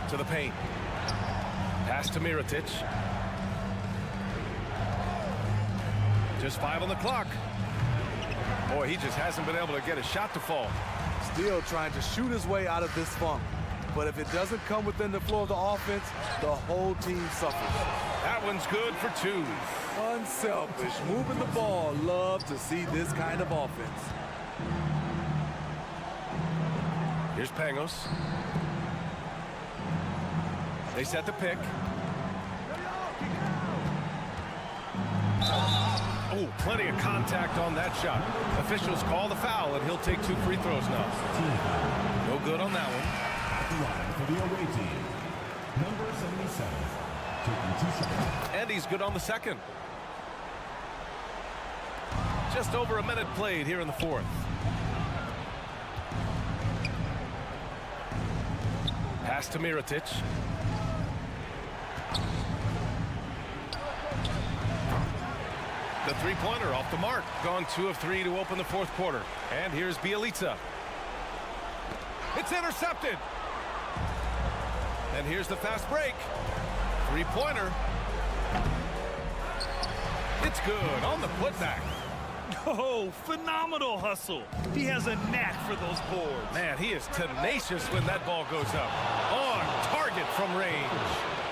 S8: To the paint. Pass to Mirotic. Just 5 on the clock. Boy, he just hasn't been able to get a shot to fall.
S9: Still trying to shoot his way out of this funk. But if it doesn't come within the flow of the offense, the whole team suffers.
S8: That one's good for 2.
S9: Unselfish, moving the ball. Love to see this kind of offense.
S8: Here's Pangos. They set the pick. Oh, plenty of contact on that shot. Officials call the foul, and he'll take 2 free throws now. No good on that one.
S4: For the away team, number 77, taking 2 shots.
S8: And he's good on the second. Just over a minute played here in the fourth. Pass to Mirotic. The three-pointer off the mark. Gone 2 of 3 to open the fourth quarter. And here's Bjelica. It's intercepted. And here's the fast break. Three-pointer. It's good on the putback.
S10: Oh, phenomenal hustle. He has a knack for those boards.
S8: Man, he is tenacious when that ball goes up. On target from range.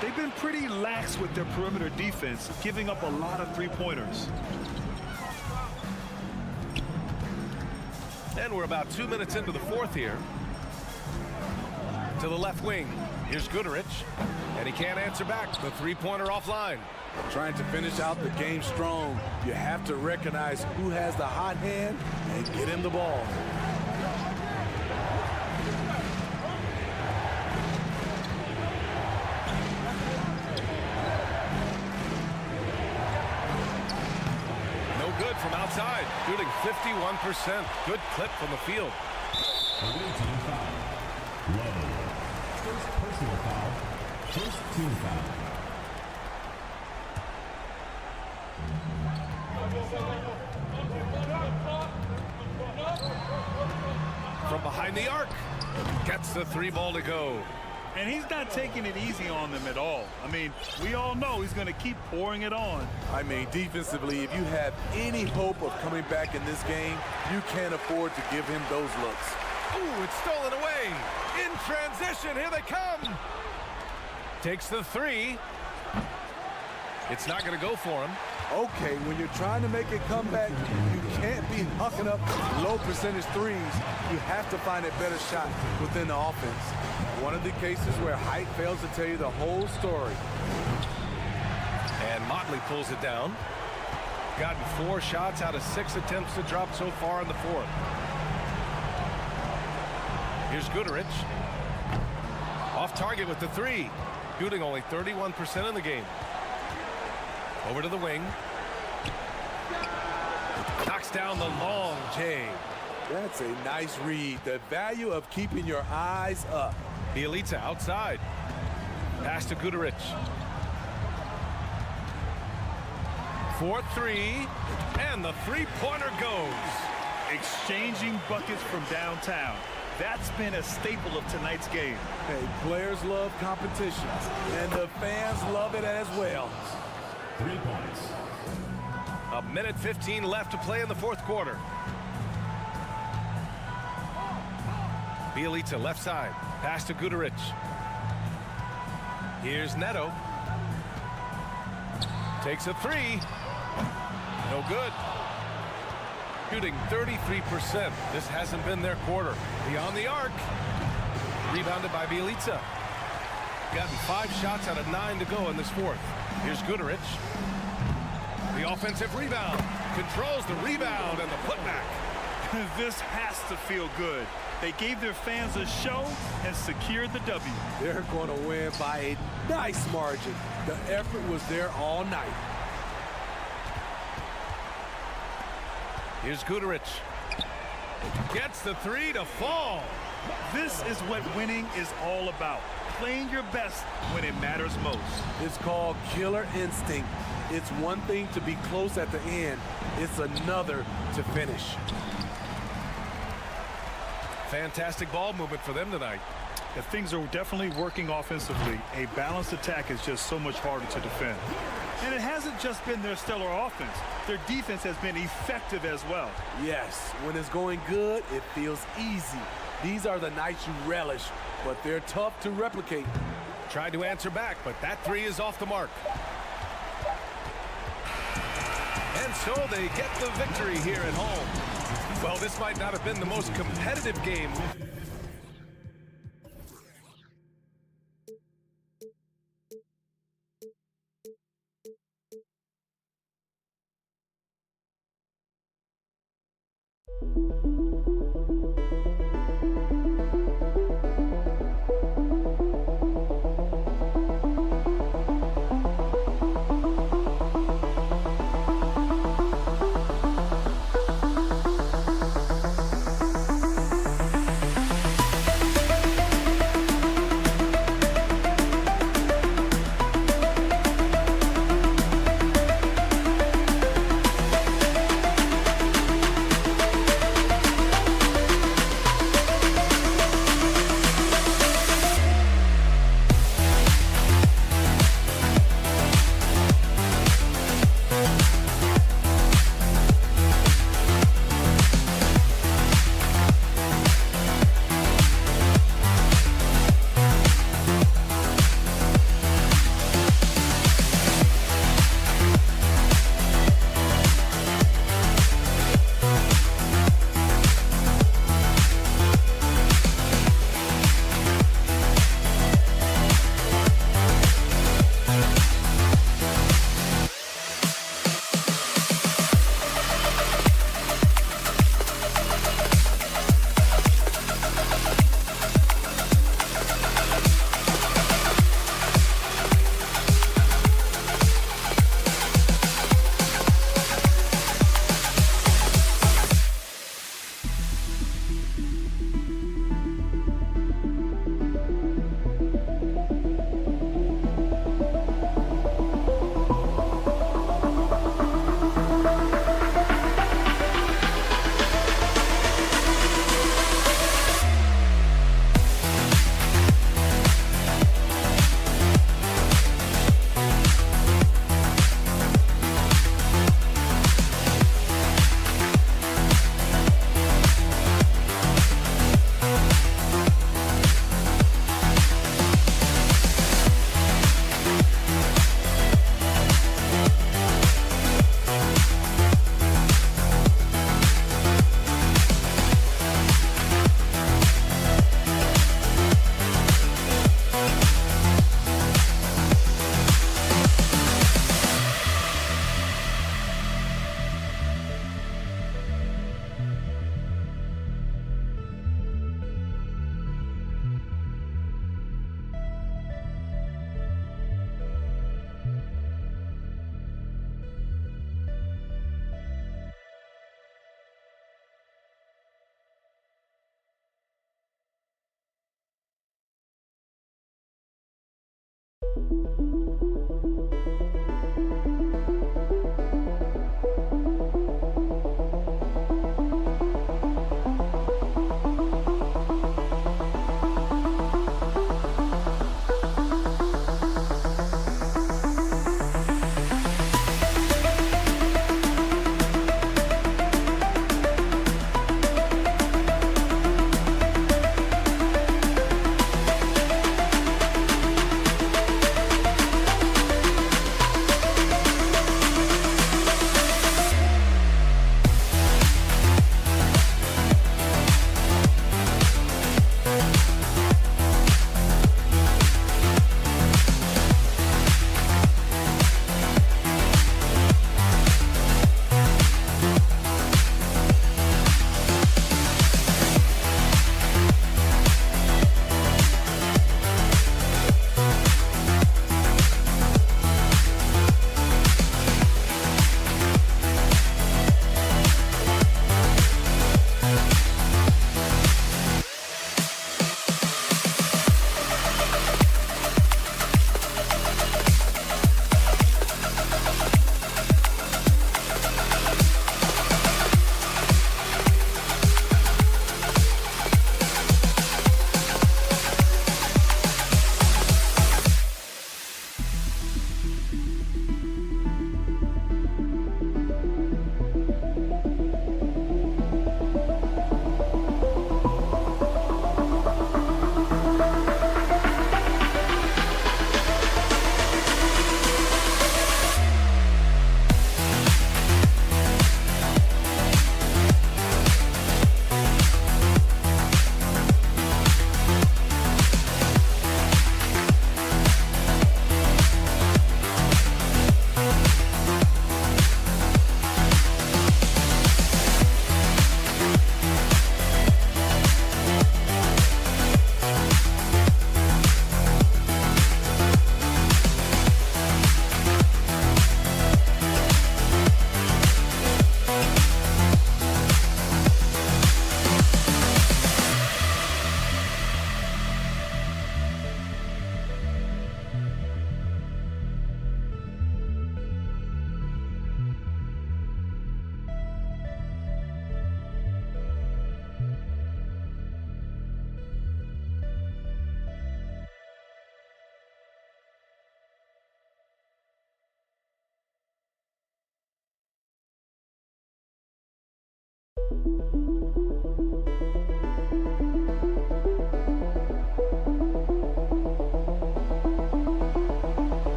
S10: They've been pretty lax with their perimeter defense, giving up a lot of three-pointers.
S8: And we're about 2 minutes into the fourth here. To the left wing. Here's Goodrich. And he can't answer back. The three-pointer offline.
S9: Trying to finish out the game strong, you have to recognize who has the hot hand and get him the ball.
S8: No good from outside. Shooting 51%. Good clip from the field.
S4: Away team foul. Low. First personal foul. First team foul.
S8: From behind the arc. Gets the 3 ball to go.
S10: And he's not taking it easy on them at all. I mean, we all know he's going to keep pouring it on.
S9: I mean, defensively, if you have any hope of coming back in this game, you can't afford to give him those looks.
S8: Ooh, it's stolen away. In transition, here they come. Takes the 3. It's not going to go for him.
S9: Okay, when you're trying to make a comeback, you can't be hucking up low percentage threes. You have to find a better shot within the offense. One of the cases where height fails to tell you the whole story.
S8: And Motley pulls it down. Gotten 4 shots out of 6 attempts to drop so far in the fourth. Here's Goodrich. Off target with the 3. Shooting only 31% in the game. Over to the wing. Knocks down the long J.
S9: That's a nice read. The value of keeping your eyes up.
S8: Bjelica outside. Pass to Goodrich. 4-3. And the three-pointer goes.
S10: Exchanging buckets from downtown. That's been a staple of tonight's game.
S9: Hey, players love competition, and the fans love it as well.
S4: 3 points.
S8: A minute 15 left to play in the fourth quarter. Bjelica left side. Pass to Goodrich. Here's Neto. Takes a 3. No good. Shooting 33%. This hasn't been their quarter. Beyond the arc. Rebounded by Bjelica. Gotten 5 shots out of 9 to go in this fourth. Here's Goodrich. The offensive rebound. Controls the rebound and the putback.
S10: This has to feel good. They gave their fans a show and secured the W.
S9: They're going to win by a nice margin. The effort was there all night.
S8: Here's Goodrich. Gets the 3 to fall.
S10: This is what winning is all about. Playing your best when it matters most.
S9: It's called killer instinct. It's one thing to be close at the end. It's another to finish.
S8: Fantastic ball movement for them tonight.
S10: If things are definitely working offensively, a balanced attack is just so much harder to defend. And it hasn't just been their stellar offense. Their defense has been effective as well.
S9: Yes, when it's going good, it feels easy. These are the nights you relish, but they're tough to replicate.
S8: Tried to answer back, but that 3 is off the mark. And so they get the victory here at home. Well, this might not have been the most competitive game.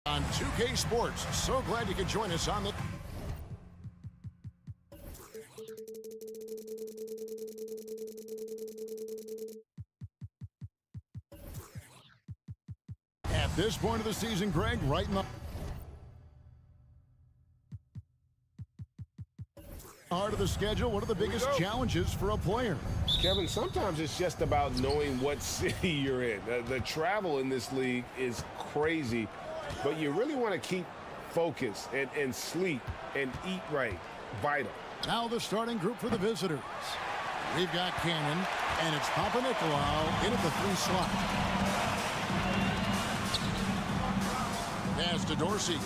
S2: On 2K Sports, so glad you could join us on the... At this point of the season, Greg, right in the heart of the schedule, what are the biggest challenges for a player?
S1: Kevin, sometimes it's just about knowing what city you're in. The travel in this league is crazy, but you really want to keep focus and sleep and eat right. Vital.
S2: Now the starting group for the visitors. We've got Cannon, and it's Papa Nicolau in at the 3 slot. Pass to Dorsey.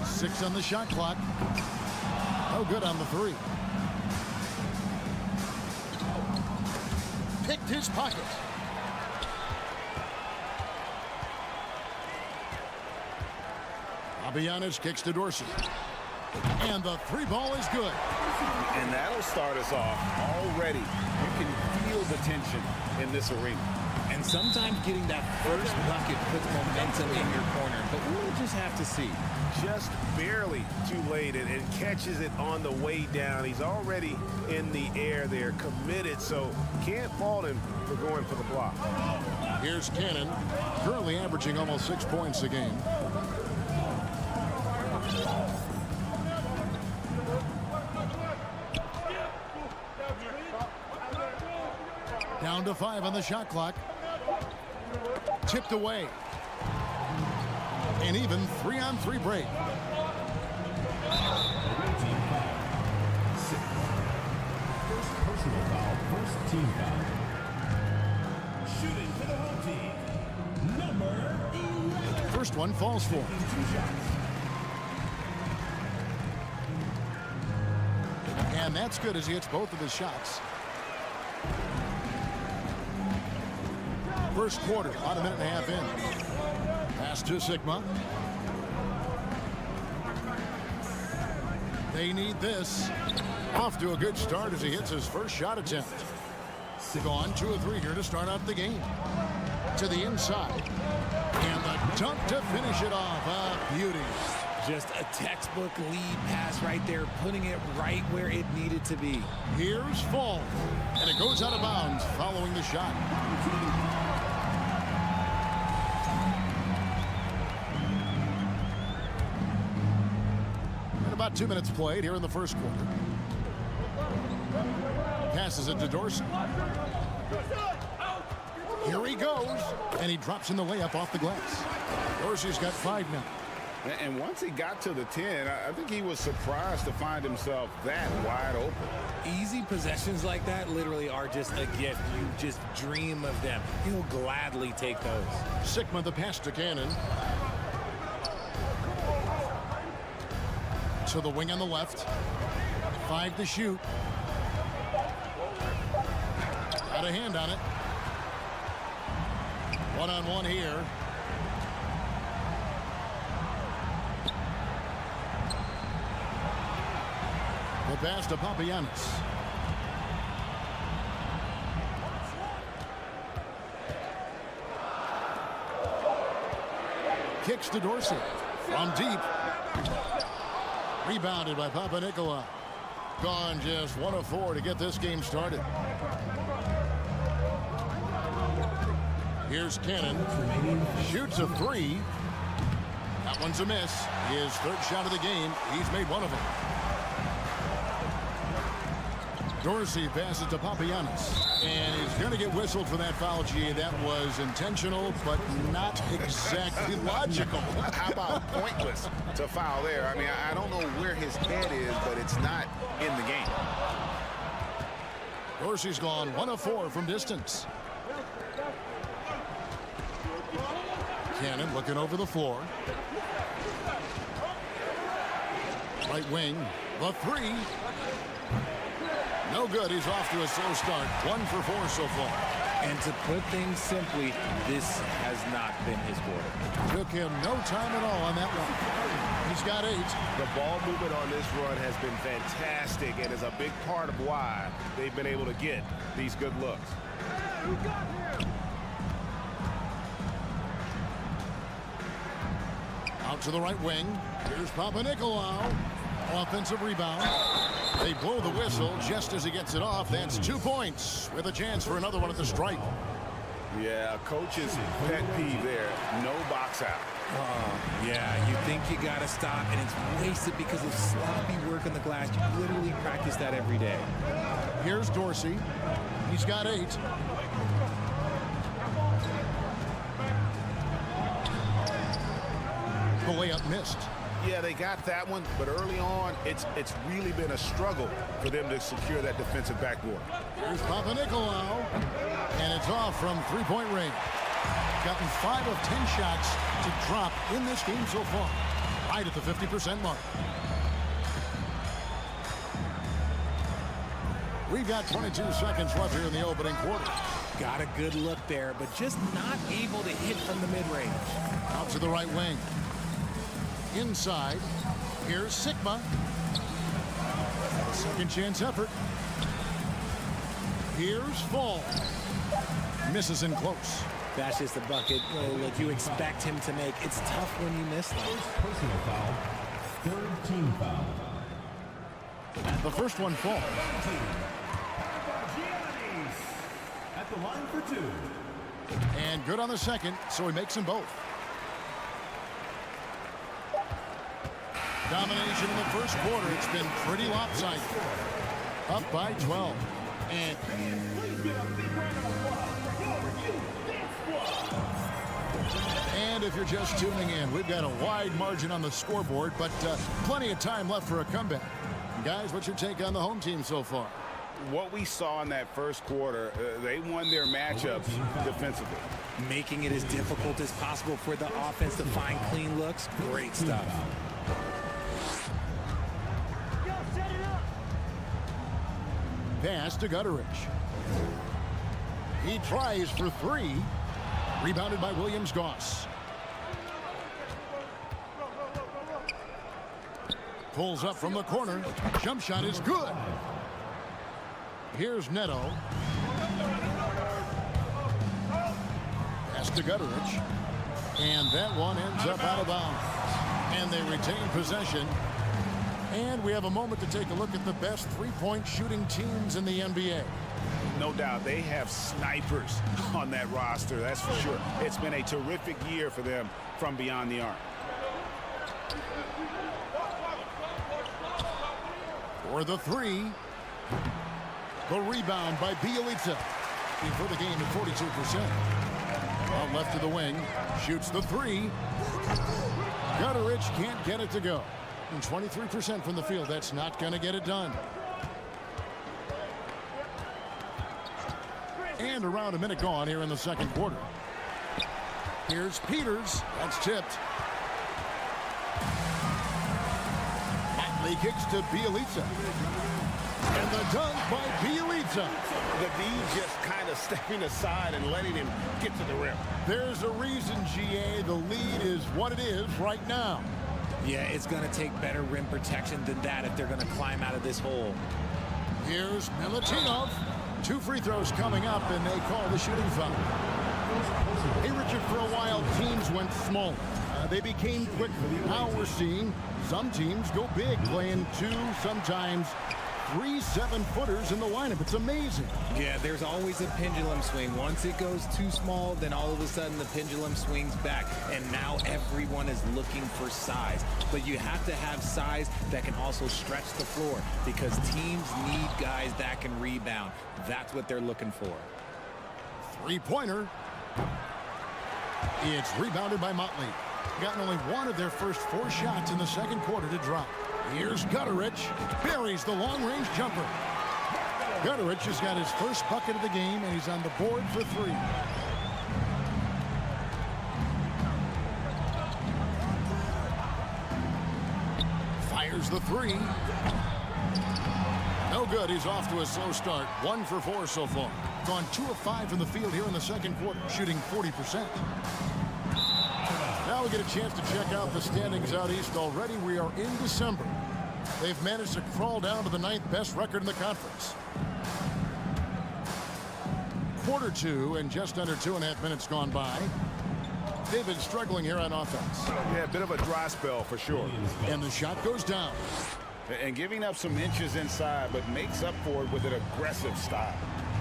S2: Six on the shot clock. No good on the 3. Picked his pocket. Fabianis kicks to Dorsey. And the 3 ball is good.
S5: And that'll start us off already. You can feel the tension in this arena.
S13: And sometimes getting that first bucket puts momentum in your corner, but we'll just have to see.
S5: Just barely too late and catches it on the way down. He's already in the air there, committed, so can't fault him for going for the block.
S2: Here's Cannon, currently averaging almost 6 points a game. Down to 5 on the shot clock. Tipped away. An even 3-on-3 break.
S4: First personal foul, first team foul. Shooting for the home team, number 11.
S2: First one falls for.
S4: 2 shots.
S2: And that's good as he hits both of his shots. First quarter, about a minute and a half in. Pass to Sigma. They need this. Off to a good start as he hits his first shot attempt. Gone 2 of 3 here to start out the game. to the inside. And the dunk to finish it off. A beauty.
S13: Just a textbook lead pass right there, putting it right where it needed to be.
S2: Here's Fall. And it goes out of bounds following the shot. And about 2 minutes played here in the first quarter. Passes it to Dorsey. Here he goes. And he drops in the layup off the glass. Dorsey's got 5 now.
S5: And once he got to the 10, I think he was surprised to find himself that wide open.
S13: Easy possessions like that literally are just a gift. You just dream of them. He'll gladly take those.
S2: Sigma the pass to Cannon. To the wing on the left. 5 to shoot. Got a hand on it. One-on-one here. The pass to Papagiannis. Kicks to Dorsey. From deep. Rebounded by Papanikolaou. Gone just 1 of 4 to get this game started. Here's Cannon. Shoots a 3. That one's a miss. His 3rd shot of the game. He's made 1 of them. Dorsey passes to Papagiannis. And he's going to get whistled for that foul, G. That was intentional, but not exactly logical.
S5: How about pointless to foul there? I mean, I don't know where his head is, but it's not in the game.
S2: Dorsey's gone 1 of 4 from distance. Cannon looking over the floor. Right wing. The 3. No good. He's off to a slow start. 1 for 4 so far.
S13: And to put things simply, this has not been his quarter.
S2: Took him no time at all on that one. He's got 8.
S1: The ball movement on this run has been fantastic and is a big part of why they've been able to get these good looks.
S2: Out to the right wing. Here's Papanikolaou. Offensive rebound. They blow the whistle just as he gets it off. That's 2 points with a chance for another one at the stripe.
S5: Yeah, coach's pet peeve there. No box out.
S13: Yeah, you think you got to stop, and it's wasted because of sloppy work on the glass. You literally practice that every day.
S2: Here's Dorsey. He's got 8. The layup missed.
S5: Yeah, they got that one, but early on, it's really been a struggle for them to secure that defensive backboard.
S2: Here's Papanikolaou, and it's off from 3-point range. Gotten 5 of 10 shots to drop in this game so far, right at the 50% mark. We've got 22 seconds left here in the opening quarter.
S13: Got a good look there, but just not able to hit from the mid-range.
S2: Out to the right wing. Inside, here's Sigma. Second chance effort. Here's Fall. Misses in close.
S13: That's just a bucket like you expect him to make. It's tough when you miss them.
S4: Personal foul. 3rd team foul.
S2: The first one Fall.
S4: At the line for 2.
S2: And good on the second, so he makes them both. Domination in the first quarter. It's been pretty lopsided. Up by 12. And if you're just tuning in, we've got a wide margin on the scoreboard, but plenty of time left for a comeback. Guys, what's your take on the home team so far?
S5: What we saw in that first quarter, they won their matchups defensively.
S13: Making it as difficult as possible for the offense to find clean looks. Great stuff.
S2: Pass to Gutteridge. He tries for 3. Rebounded by Williams-Goss. Pulls up from the corner. Jump shot is good. Here's Neto. Pass to Gutterich. And that one ends up out of bounds. And they retain possession. And we have a moment to take a look at the best three-point shooting teams in the NBA.
S5: No doubt they have snipers on that roster, that's for sure. It's been a terrific year for them from beyond the arc.
S2: For the three. The rebound by Bjelica. For the game at 42%. Out left to the wing. Shoots the three. Gutterich can't get it to go. And 23% from the field. That's not going to get it done. And around a minute gone here in the second quarter. Here's Peters. That's tipped. Motley kicks to Bjelica. And the dunk by Bjelica.
S1: The D just kind of stepping aside and letting him get to the rim.
S2: There's a reason, GA, the lead is what it is right now.
S13: Yeah, it's going to take better rim protection than that if they're going to climb out of this hole.
S2: Here's Milutinov. 2 free throws coming up, and they call the shooting foul. Hey, Richard, for a while, teams went small. They became quick. Now we're seeing some teams go big, playing 2, sometimes 3 7-footers in the lineup. It's amazing.
S13: Yeah, there's always a pendulum swing. Once it goes too small, then all of a sudden the pendulum swings back, and now everyone is looking for size. But you have to have size that can also stretch the floor, because teams need guys that can rebound. That's what they're looking for.
S2: Three-pointer. It's rebounded by Motley. Gotten only one of their first 4 shots in the second quarter to drop. Here's Gutterich. Buries the long-range jumper. Gutterich has got his first bucket of the game, and he's on the board for 3. Fires the 3. No good. He's off to a slow start. 1 for 4 so far. Gone 2 of 5 from the field here in the second quarter, shooting 40%. Now we get a chance to check out the standings out east. Already we are in December. They've managed to crawl down to the 9th best record in the conference. Quarter 2 and just under 2.5 minutes gone by. They've been struggling here on offense.
S5: Yeah, a bit of a dry spell for sure.
S2: And the shot goes down.
S5: And giving up some inches inside, but makes up for it with an aggressive style.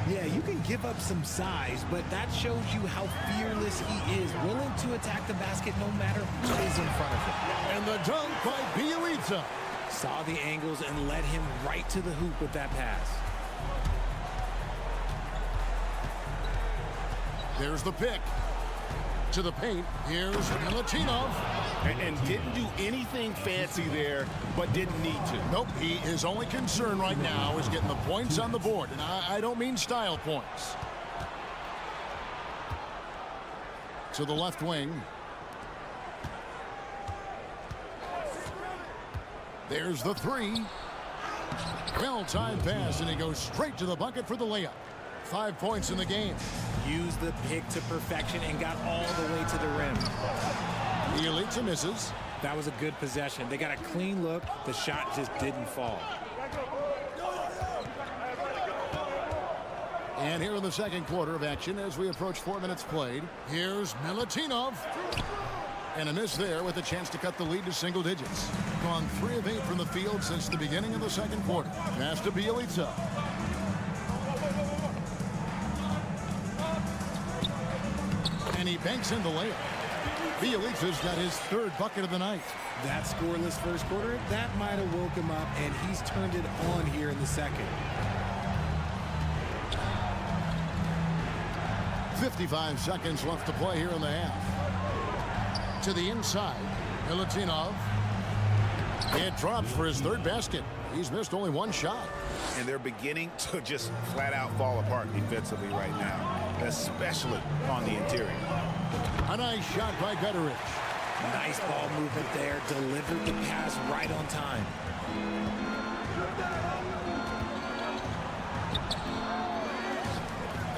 S13: Yeah, you can give up some size, but that shows you how fearless he is, willing to attack the basket no matter what is in front of him.
S2: And the dunk by Bjelica.
S13: Saw the angles and led him right to the hoop with that pass.
S2: There's the pick. To the paint. Here's Milutinov.
S1: And didn't do anything fancy there, but didn't need to.
S2: Nope. His only concern right now is getting the points on the board. And I don't mean style points. To the left wing. There's the 3. Well-timed pass, and he goes straight to the bucket for the layup. 5 points in the game.
S13: Used the pick to perfection and got all the way to the rim.
S2: Bjelica misses.
S13: That was a good possession. They got a clean look. The shot just didn't fall.
S2: And here in the second quarter of action as we approach 4 minutes played. Here's Milutinov. And a miss there with a chance to cut the lead to single digits. Gone 3 of 8 from the field since the beginning of the second quarter. Pass to Bjelica. And he banks in the layup. Bjelica's got his 3rd bucket of the night.
S13: That scoreless first quarter, that might have woke him up, and he's turned it on here in the second.
S2: 55 seconds left to play here in the half. To the inside, Milutinov. It drops for his 3rd basket. He's missed only 1 shot.
S5: And they're beginning to just flat out fall apart defensively right now, especially on the interior.
S2: A nice shot by Gutterich.
S13: Nice ball movement there. Delivered the pass right on time.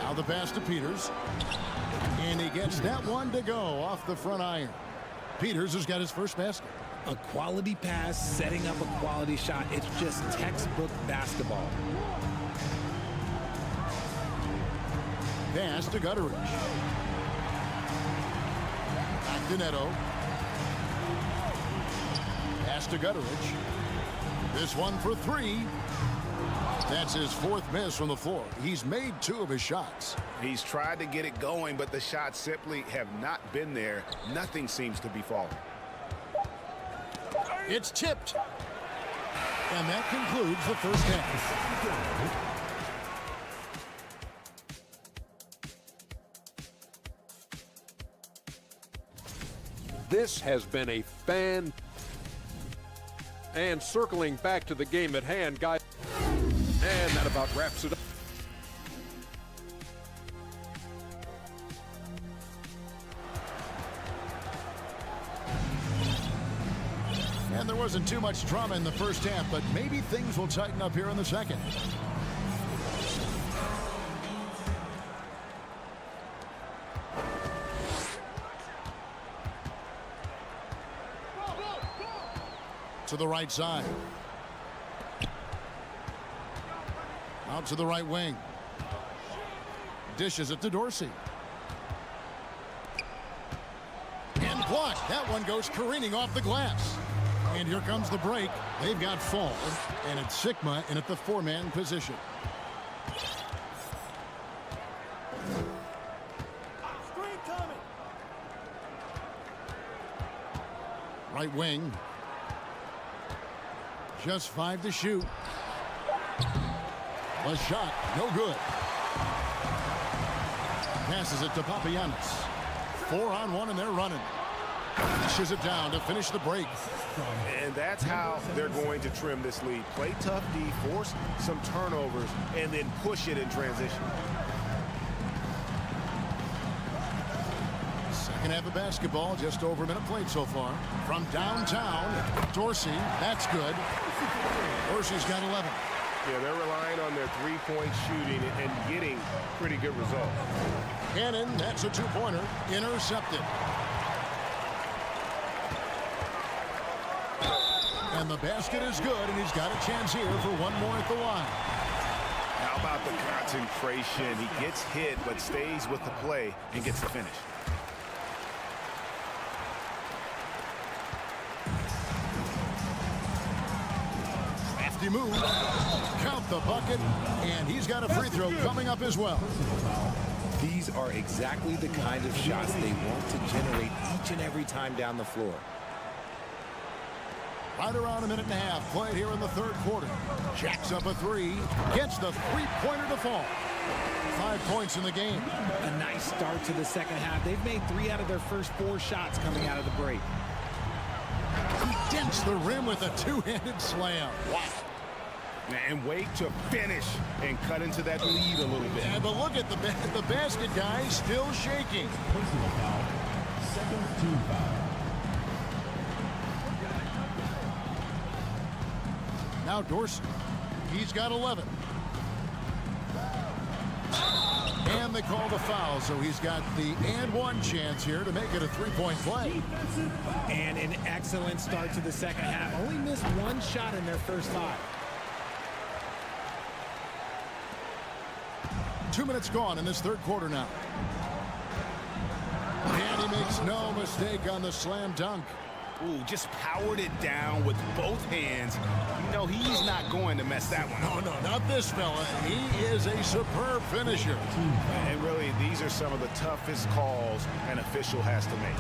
S2: Now the pass to Peters. And he gets that one to go off the front iron. Peters has got his first basket.
S13: A quality pass, setting up a quality shot. It's just textbook basketball.
S2: Pass to Gutterich. Bogdanetto. Pass to Gutteridge. This one for three. That's his fourth miss from the floor. He's made 2 of his shots.
S5: He's tried to get it going, but the shots simply have not been there. Nothing seems to be falling.
S2: It's tipped. And that concludes the first half.
S7: This has been a fan. And circling back to the game at hand, guys. And that about wraps it up.
S2: And there wasn't too much drama in the first half, but maybe things will tighten up here in the second. To the right side. Out to the right wing. Dishes it to Dorsey. And blocked. That one goes careening off the glass. And here comes the break. They've got Fall, and it's Sigma in at the 4-man position. Right wing. Just 5 to shoot. A shot, no good. Passes it to Papagiannis. 4-on-1, and they're running. Pushes it down to finish the break.
S5: And that's how they're going to trim this lead. Play tough D, force some turnovers, and then push it in transition.
S2: Second half of basketball, just over a minute played so far. From downtown, Dorsey, that's good. Dorsey's got 11.
S5: Yeah, they're relying on their three-point shooting and getting pretty good results.
S2: Cannon, that's a 2-pointer, intercepted. And the basket is good, and he's got a chance here for one more at the line.
S5: How about the concentration? He gets hit, but stays with the play and gets the finish.
S2: Crafty move. Count the bucket, and he's got a free throw coming up as well.
S13: These are exactly the kind of shots they want to generate each and every time down the floor.
S2: Right around a minute and a half played here in the third quarter. Jacks up a 3, gets the 3-pointer to fall. 5 points in the game.
S13: A nice start to the second half. They've made 3 out of their first 4 shots coming out of the break.
S2: He dents the rim with a 2-handed slam. Wow.
S5: And wait to finish and cut into that lead a little bit.
S2: Yeah, but look at the basket guy still shaking.
S4: Personal foul. Second team foul.
S2: Now Dorsey. He's got 11. And they call the foul, so he's got the and-one chance here to make it a 3-point play.
S13: And an excellent start to the second half. Only missed 1 shot in their first 5.
S2: 2 minutes gone in this third quarter now. And he makes no mistake on the slam dunk.
S5: Ooh, just powered it down with both hands. You know he's not going to mess that one up.
S2: No, not this fella. He is a superb finisher.
S5: And really, these are some of the toughest calls an official has to make.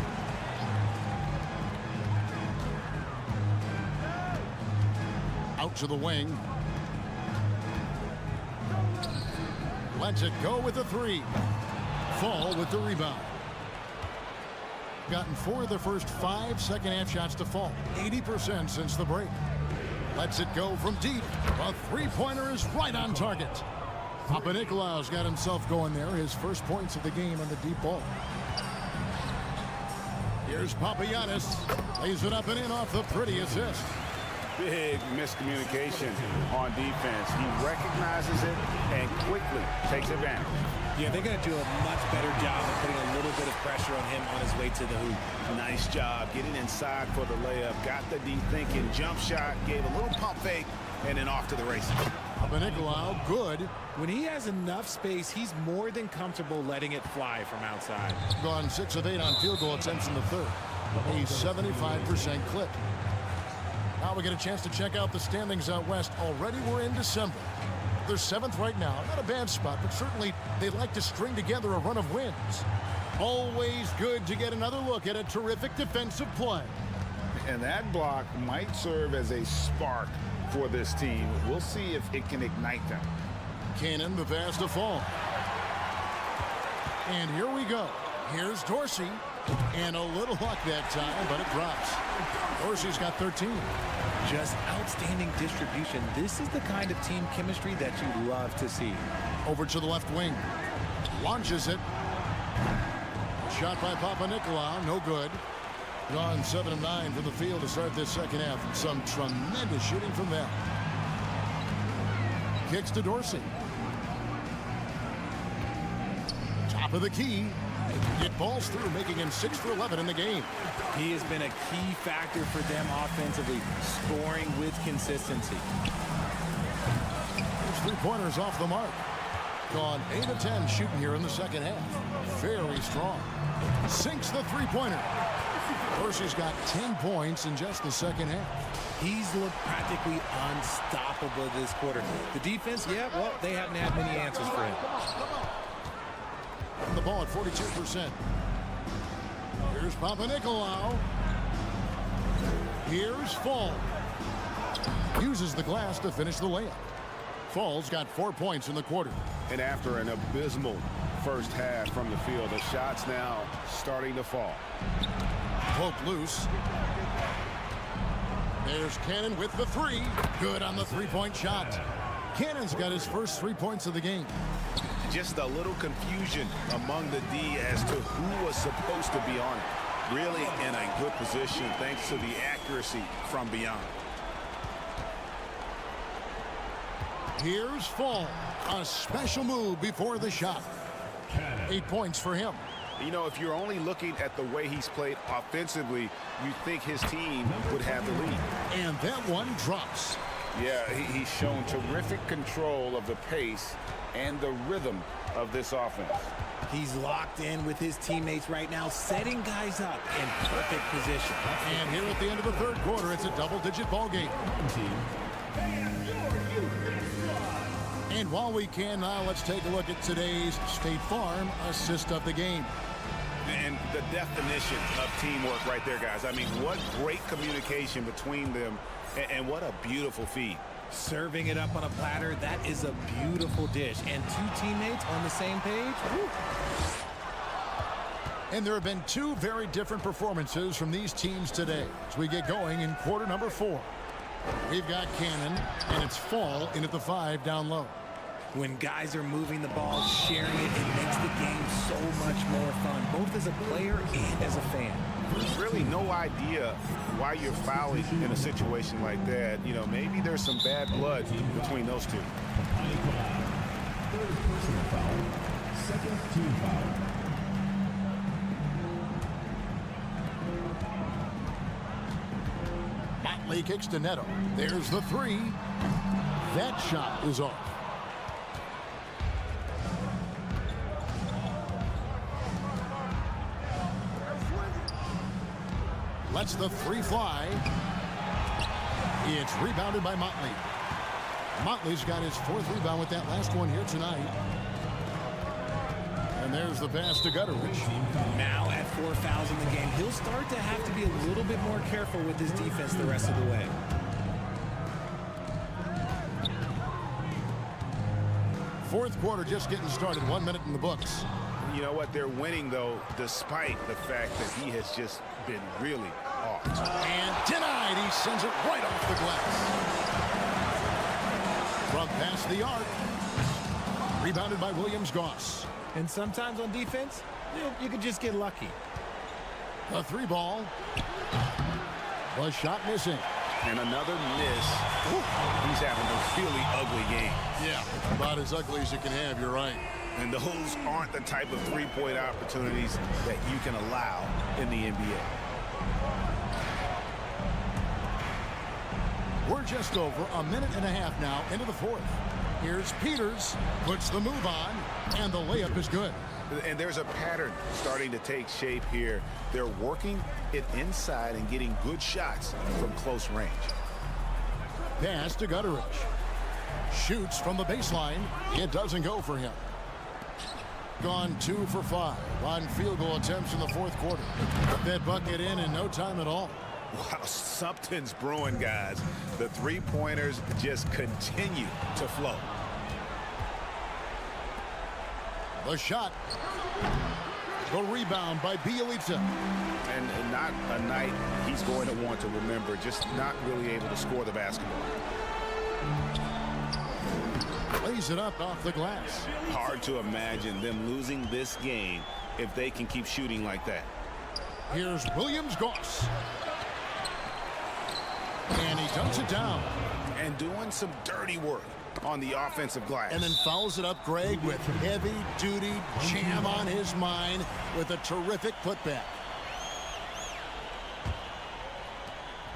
S2: Out to the wing. Lets it go with the 3. Fall with the rebound. Gotten 4 of the first 5 second-half shots to fall. 80% since the break. Lets it go from deep. A 3-pointer is right on target. Papanicolaou's got himself going there. His first points of the game on the deep ball. Here's Papagiannis. Lays it up and in off the pretty assist.
S5: Big miscommunication on defense. He recognizes it and quickly takes advantage.
S13: Yeah, they're going to do a much better job of putting a little bit of pressure on him on his way to the hoop.
S5: Nice job getting inside for the layup. Got the D thinking. Jump shot. Gave a little pump fake. And then off to the races.
S12: Nicolau, good.
S13: When he has enough space, he's more than comfortable letting it fly from outside.
S12: Gone 6 of 8 on field goal attempts in the third. A 75% clip. Now we get a chance to check out the standings out west. Already we're in December. They're 7th right now. Not a bad spot, but certainly they'd like to string together a run of wins. Always good to get another look at a terrific defensive play.
S5: And that block might serve as a spark for this team. We'll see if it can ignite them.
S12: Cannon, the pass to Fall. And here we go. Here's Dorsey. And a little luck that time, but it drops. Dorsey's got 13.
S13: Just outstanding distribution. This is the kind of team chemistry that you love to see.
S12: Over to the left wing. Launches it. Shot by Nicolau, no good. Gone 7 of 9 from the field to start this second half. Some tremendous shooting from them. Kicks to Dorsey. Top of the key. It falls through, making him 6 for 11 in the game.
S13: He has been a key factor for them offensively, scoring with consistency.
S12: There's 3-pointers off the mark. Gone 8 of 10 shooting here in the second half. Very strong. Sinks the 3-pointer. Dorsey's got 10 points in just the second half.
S13: He's looked practically unstoppable this quarter. The defense, yeah, well, they haven't had many answers for him.
S12: And the ball at 42%. Here's Nicolau. Here's Fall. Uses the glass to finish the layup. Fall's got 4 points in the quarter.
S5: And after an abysmal first half from the field, the shots now starting to fall.
S12: Poke loose. There's Cannon with the 3. Good on the 3-point shot. Cannon's got his first 3 points of the game.
S5: Just a little confusion among the D as to who was supposed to be on it. Really in a good position thanks to the accuracy from beyond.
S12: Here's Fall. A special move before the shot. 8 points for him.
S5: You know, if you're only looking at the way he's played offensively, you think his team would have the lead.
S12: And that one drops.
S5: Yeah, he's shown terrific control of the pace and the rhythm of this offense.
S13: He's locked in with his teammates right now, setting guys up in perfect position.
S12: And here at the end of the third quarter, it's a double-digit ball game. And while we can now, let's take a look at today's State Farm assist of the game.
S5: And the definition of teamwork right there, guys. I mean, what great communication between them, and what a beautiful feed.
S13: Serving it up on a platter, that is a beautiful dish. And 2 teammates on the same page. Woo.
S12: And there have been 2 very different performances from these teams today as we get going in quarter number 4. We've got Cannon, and it's Fall in at the 5 down low.
S13: When guys are moving the ball, sharing it, it makes the game so much more fun, both as a player and as a fan.
S5: There's really no idea why you're fouling in a situation like that. You know, maybe there's some bad blood between those two.
S4: Third personal foul. Second team foul.
S12: Motley kicks to Neto. There's the 3. That shot is off. Lets the 3 fly. It's rebounded by Motley. Motley's got his 4th rebound with that last one here tonight. And there's the pass to Gutteridge.
S13: Now at 4 fouls in the game, he'll start to have to be a little bit more careful with his defense the rest of the way.
S12: Fourth quarter just getting started. 1 minute in the books.
S5: You know what? They're winning, though, despite the fact that he has just been really off.
S12: And denied. He sends it right off the glass. From past the arc. Rebounded by Williams-Goss.
S13: And sometimes on defense, you could just get lucky.
S12: The 3 ball. The shot missing.
S5: And another miss. Ooh, he's having a really ugly game.
S12: Yeah, about as ugly as you can have, you're right.
S5: And those aren't the type of three-point opportunities that you can allow in the NBA.
S12: We're just over a minute and a half now into the fourth. Here's Peters, puts the move on, and the layup is good.
S5: And there's a pattern starting to take shape here. They're working it inside and getting good shots from close range.
S12: Pass to Gutteridge. Shoots from the baseline. It doesn't go for him. Gone 2 for 5 on field goal attempts in the fourth quarter. Put that bucket in no time at all.
S5: Wow, something's brewing, guys. The three-pointers just continue to flow.
S12: The shot. The rebound by Bjelica.
S5: And not a night he's going to want to remember, just not really able to score the basketball.
S12: Lays it up off the glass.
S5: Hard to imagine them losing this game if they can keep shooting like that.
S12: Here's Williams-Goss. And he dunks it down.
S5: And doing some dirty work on the offensive glass.
S12: And then fouls it up, Greg, with heavy-duty jam on his mind with a terrific putback.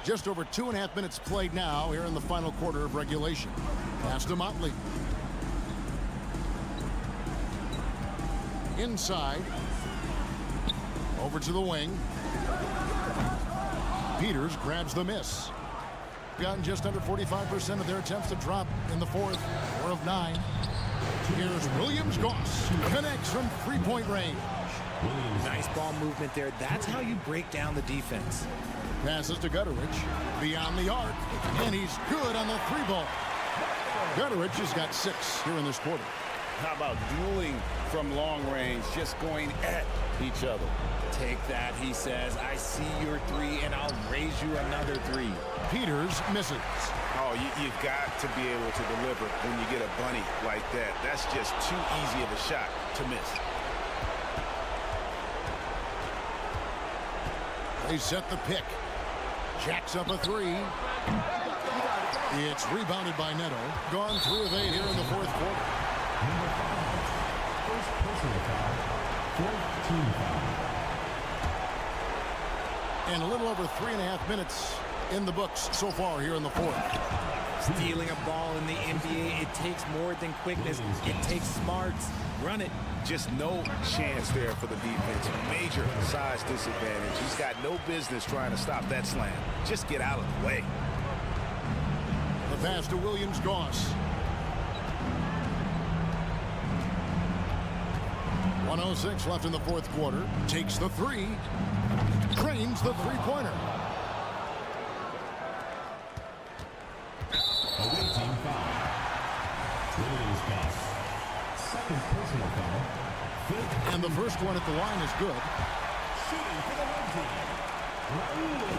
S12: Just over 2.5 minutes played now here in the final quarter of regulation. Pass to Motley. Inside. Over to the wing. Peters grabs the miss. Gotten just under 45% of their attempts to drop in the fourth. 4 of 9. Here's Williams-Goss. Connects from three-point range.
S13: Nice ball movement there. That's how you break down the defense.
S12: Passes to Gutteridge. Beyond the arc. And he's good on the three ball. Gutteridge has got 6 here in this quarter.
S5: How about dueling from long range, just going at each other?
S13: Take that, he says. I see your 3, and I'll raise you another 3.
S12: Peters misses.
S5: Oh, you've got to be able to deliver when you get a bunny like that. That's just too easy of a shot to miss.
S12: They set the pick. Jacks up a 3. It's rebounded by Neto. Gone 3 of 8 here in the fourth quarter.
S4: Number 5. First personal foul. Fourth team foul.
S12: And a little over 3.5 minutes in the books so far here in the fourth.
S13: Stealing a ball in the NBA, it takes more than quickness. It takes smarts. Run it.
S5: Just no chance there for the defense. Major size disadvantage. He's got no business trying to stop that slam. Just get out of the way.
S12: The pass to Williams-Goss. 1:06 left in the fourth quarter. Takes the 3. Drains the three-pointer.
S4: Away team foul. Williams-Goss. Second personal foul.
S12: And the first one at the line is good.
S4: Shooting for the red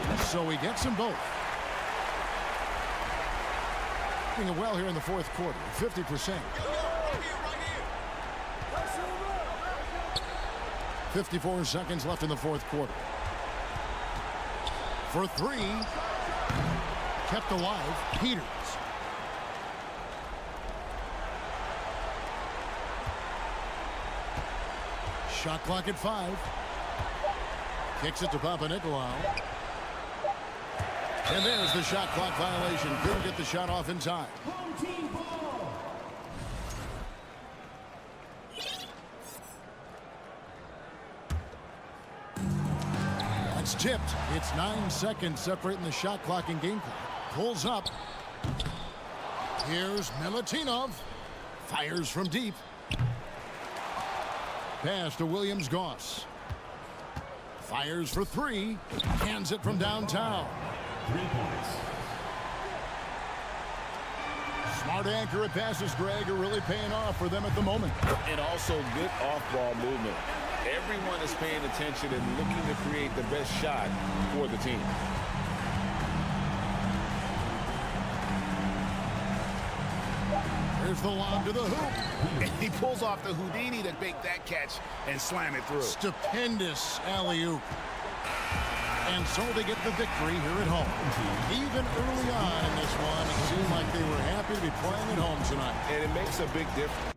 S4: team.
S12: So he gets them both. Doing well here in the fourth quarter. 50%. 54 seconds left in the fourth quarter. For 3. Kept alive. Peters. Shot clock at 5. Kicks it to Papanikolaou. And there's the shot clock violation. Couldn't get the shot off in time. It's tipped. It's 9 seconds separating the shot clock and game clock. Pulls up. Here's Milutinov. Fires from deep. Pass to Williams-Goss. Fires for 3. Hands it from downtown.
S4: 3 points.
S12: Smart, accurate passes, Greg, are really paying off for them at the moment.
S1: And also good off-ball movement. Everyone is paying attention and looking to create the best shot for the team.
S12: Here's the lob to the hoop.
S5: And he pulls off the Houdini to make that catch and slam it through.
S12: Stupendous alley-oop. And so they get the victory here at home. Even early on in this one, it seemed like they were happy to be playing at home tonight.
S1: And it makes a big difference.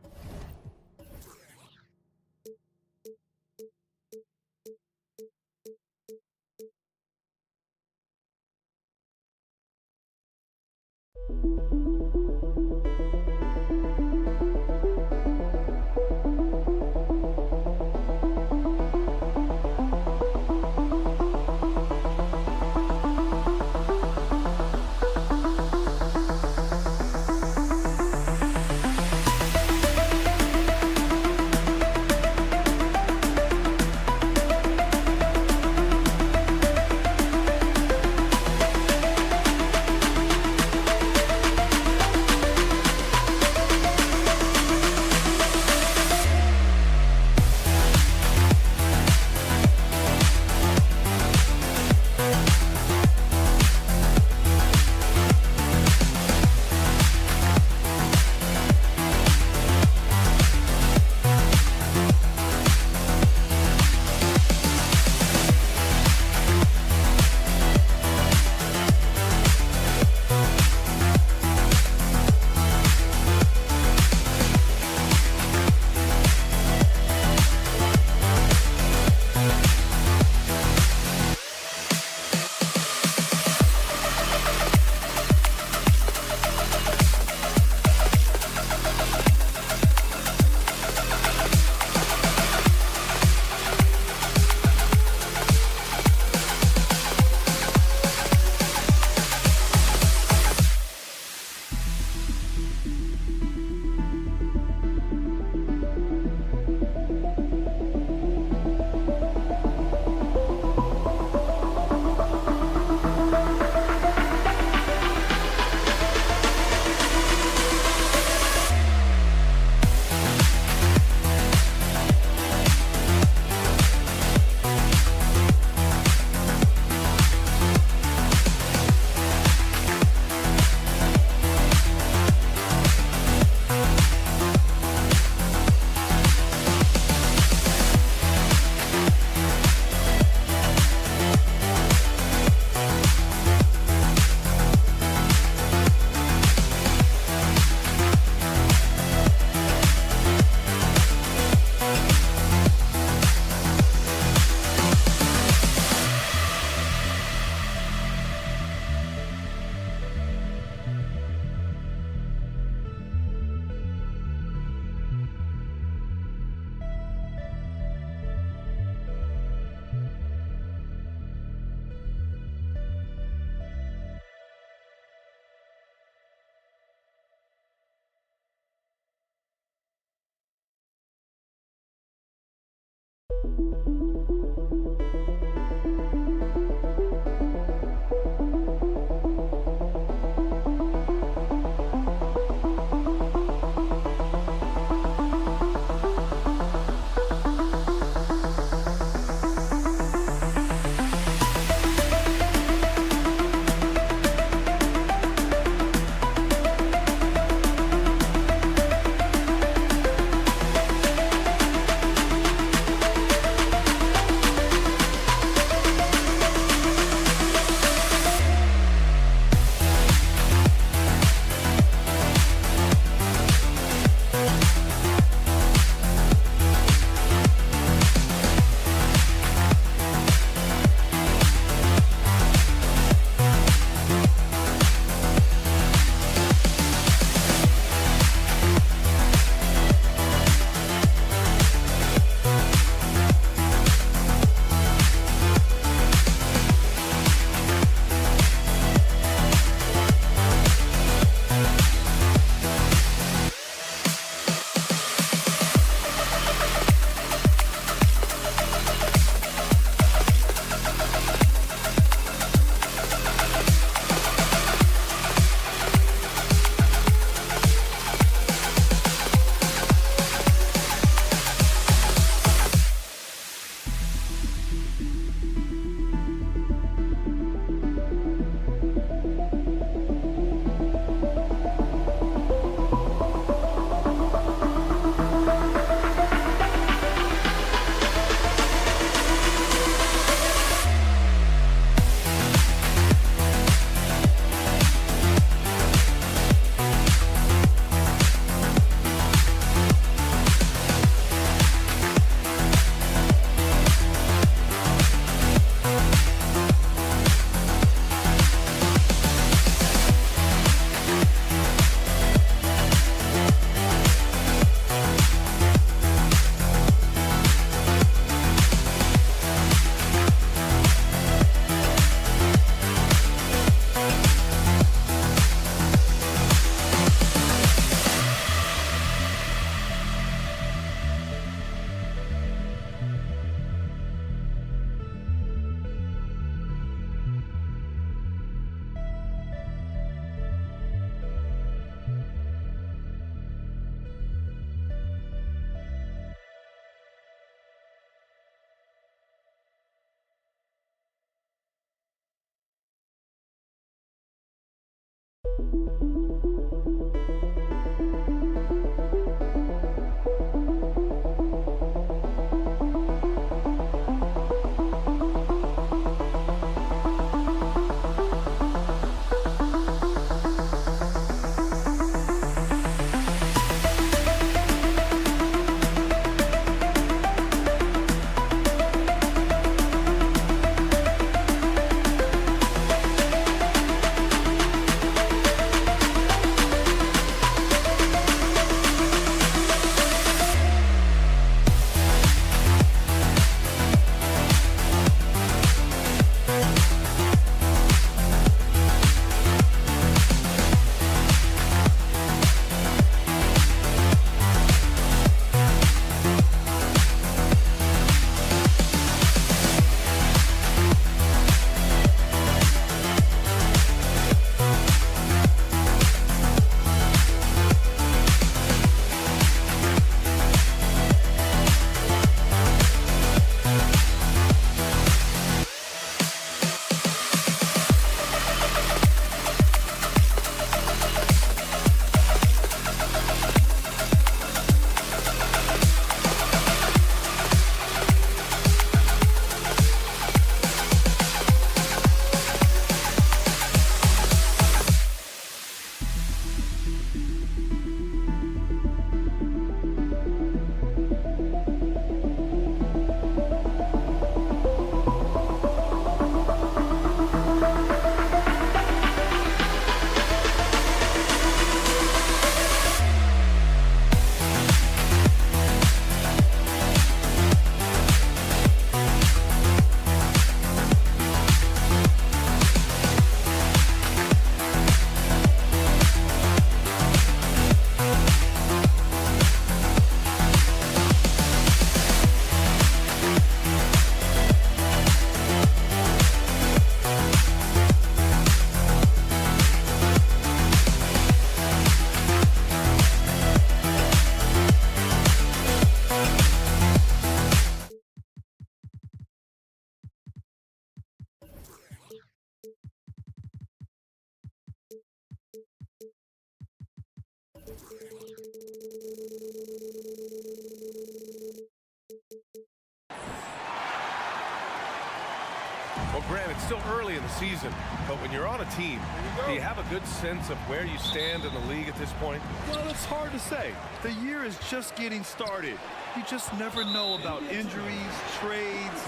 S8: it's still early in the season, but when you're on a team, do you have a good sense of where you stand in the league at this point?
S10: Well, it's hard to say. The year is just getting started. You just never know about injuries, trades,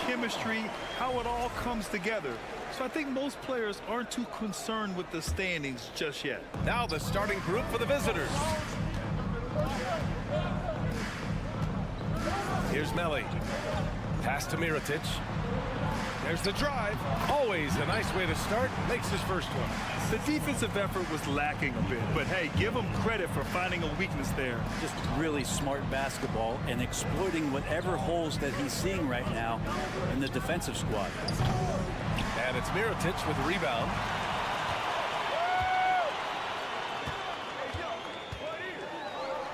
S10: chemistry, how it all comes together. So I think most players aren't too concerned with the standings just yet.
S8: Now the starting group for the visitors. Here's Melli. Pass to Mirotic. There's the drive. Always a nice way to start. Makes his first one.
S10: The defensive effort was lacking a bit, but hey, give him credit for finding a weakness there.
S3: Just really smart basketball and exploiting whatever holes that he's seeing right now in the defensive squad.
S8: And it's Mirotic with the rebound.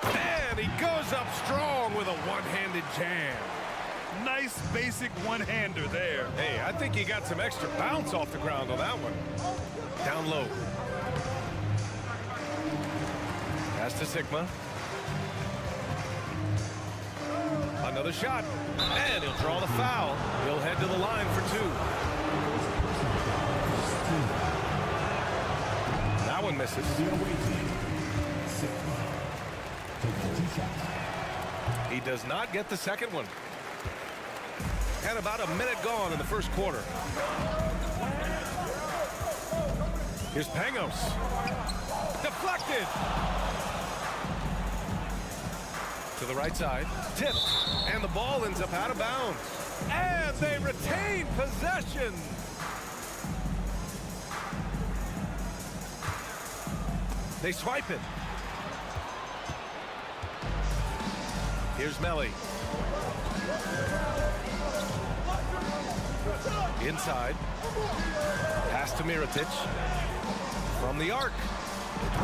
S8: And he goes up strong with a one-handed jam.
S10: Nice basic one-hander there.
S8: Hey, I think he got some extra bounce off the ground on that one. Down low. Pass to Sigma. Another shot. And he'll draw the foul. He'll head to the line for two. That one misses. He does not get the second one. And about a minute gone in the first quarter. Here's Pangos. Deflected. To the right side. Tipped. And the ball ends up out of bounds. And they retain possession. They swipe it. Here's Melli. Inside. Pass to Mirotic. From the arc.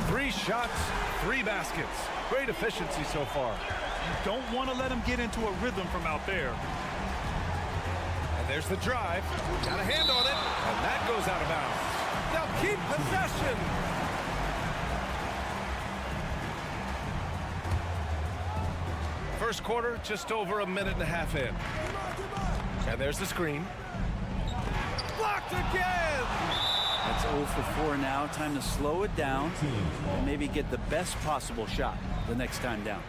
S8: 3 shots, 3 baskets. Great efficiency so far.
S10: You don't want to let him get into a rhythm from out there.
S8: And there's the drive. Got a hand on it. And that goes out of bounds. They'll keep possession. First quarter, just over a minute and a half in. And there's the screen. Blocked again!
S3: That's 0 for 4 now. Time to slow it down and maybe get the best possible shot the next time down.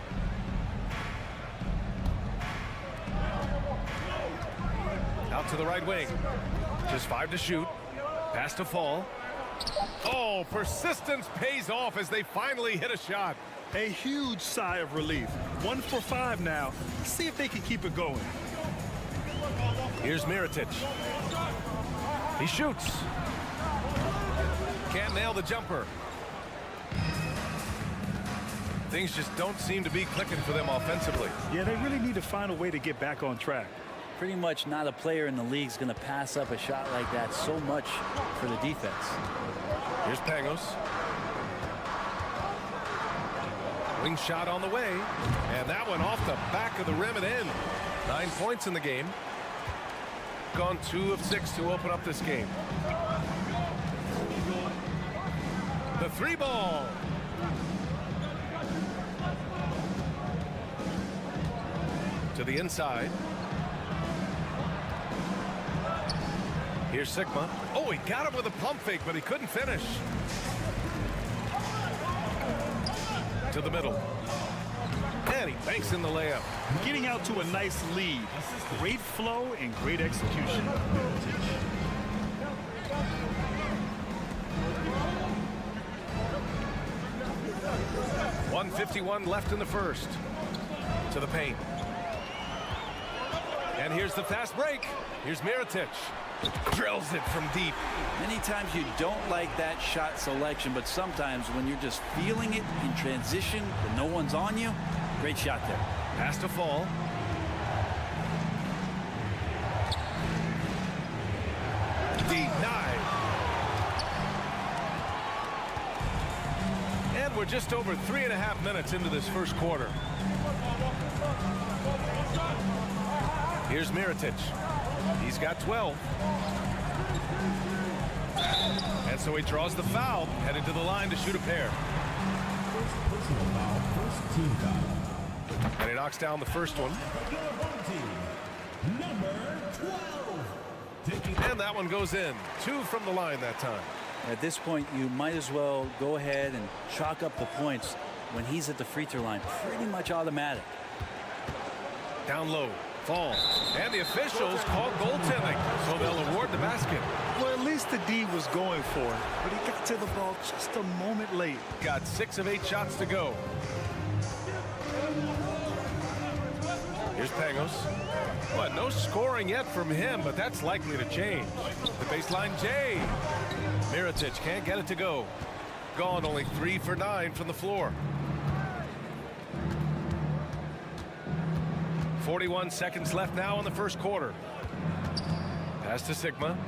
S8: Out to the right wing. Just 5 to shoot. Pass to Fall. Oh, persistence pays off as they finally hit a shot.
S10: A huge sigh of relief. 1 for 5 now. See if they can keep it going.
S8: Here's Mirotic. He shoots. Can't nail the jumper. Things just don't seem to be clicking for them offensively.
S10: Yeah, they really need to find a way to get back on track.
S3: Pretty much not a player in the league is going to pass up a shot like that so much for the defense.
S8: Here's Pangos. Wing shot on the way. And that one off the back of the rim and in. 9 points in the game. Gone 2 of 6 to open up this game. The 3 ball. To the inside. Here's Sigma. Oh, he got him with a pump fake, but he couldn't finish. To the middle. And he banks in the layup.
S10: Getting out to a nice lead. Great flow and great execution.
S8: 1:51 left in the first. To the paint. And here's the fast break. Here's Mirotic. Drills it from deep.
S3: Many times you don't like that shot selection, but sometimes when you're just feeling it in transition and no one's on you, great shot there.
S8: Pass to Fall. Denied. And we're just over 3.5 minutes into this first quarter. Here's Mirotic. He's got 12. And so he draws the foul, headed to the line to shoot a pair.
S4: Personal foul, first team foul.
S8: And he knocks down the first one.
S4: Number 12.
S8: And that one goes in. 2 from the line that time.
S3: At this point, you might as well go ahead and chalk up the points when he's at the free throw line. Pretty much automatic.
S8: Down low. Fall. And the officials call goaltending, so they'll award the basket.
S10: Well, at least the D was going for it, but he got to the ball just a moment late.
S8: Got 6 of 8 shots to go. Here's Pangos. Well, no scoring yet from him, but that's likely to change. The baseline J. Mirotic can't get it to go. Gone only 3 for 9 from the floor. 41 seconds left now in the first quarter. Pass to Sigma.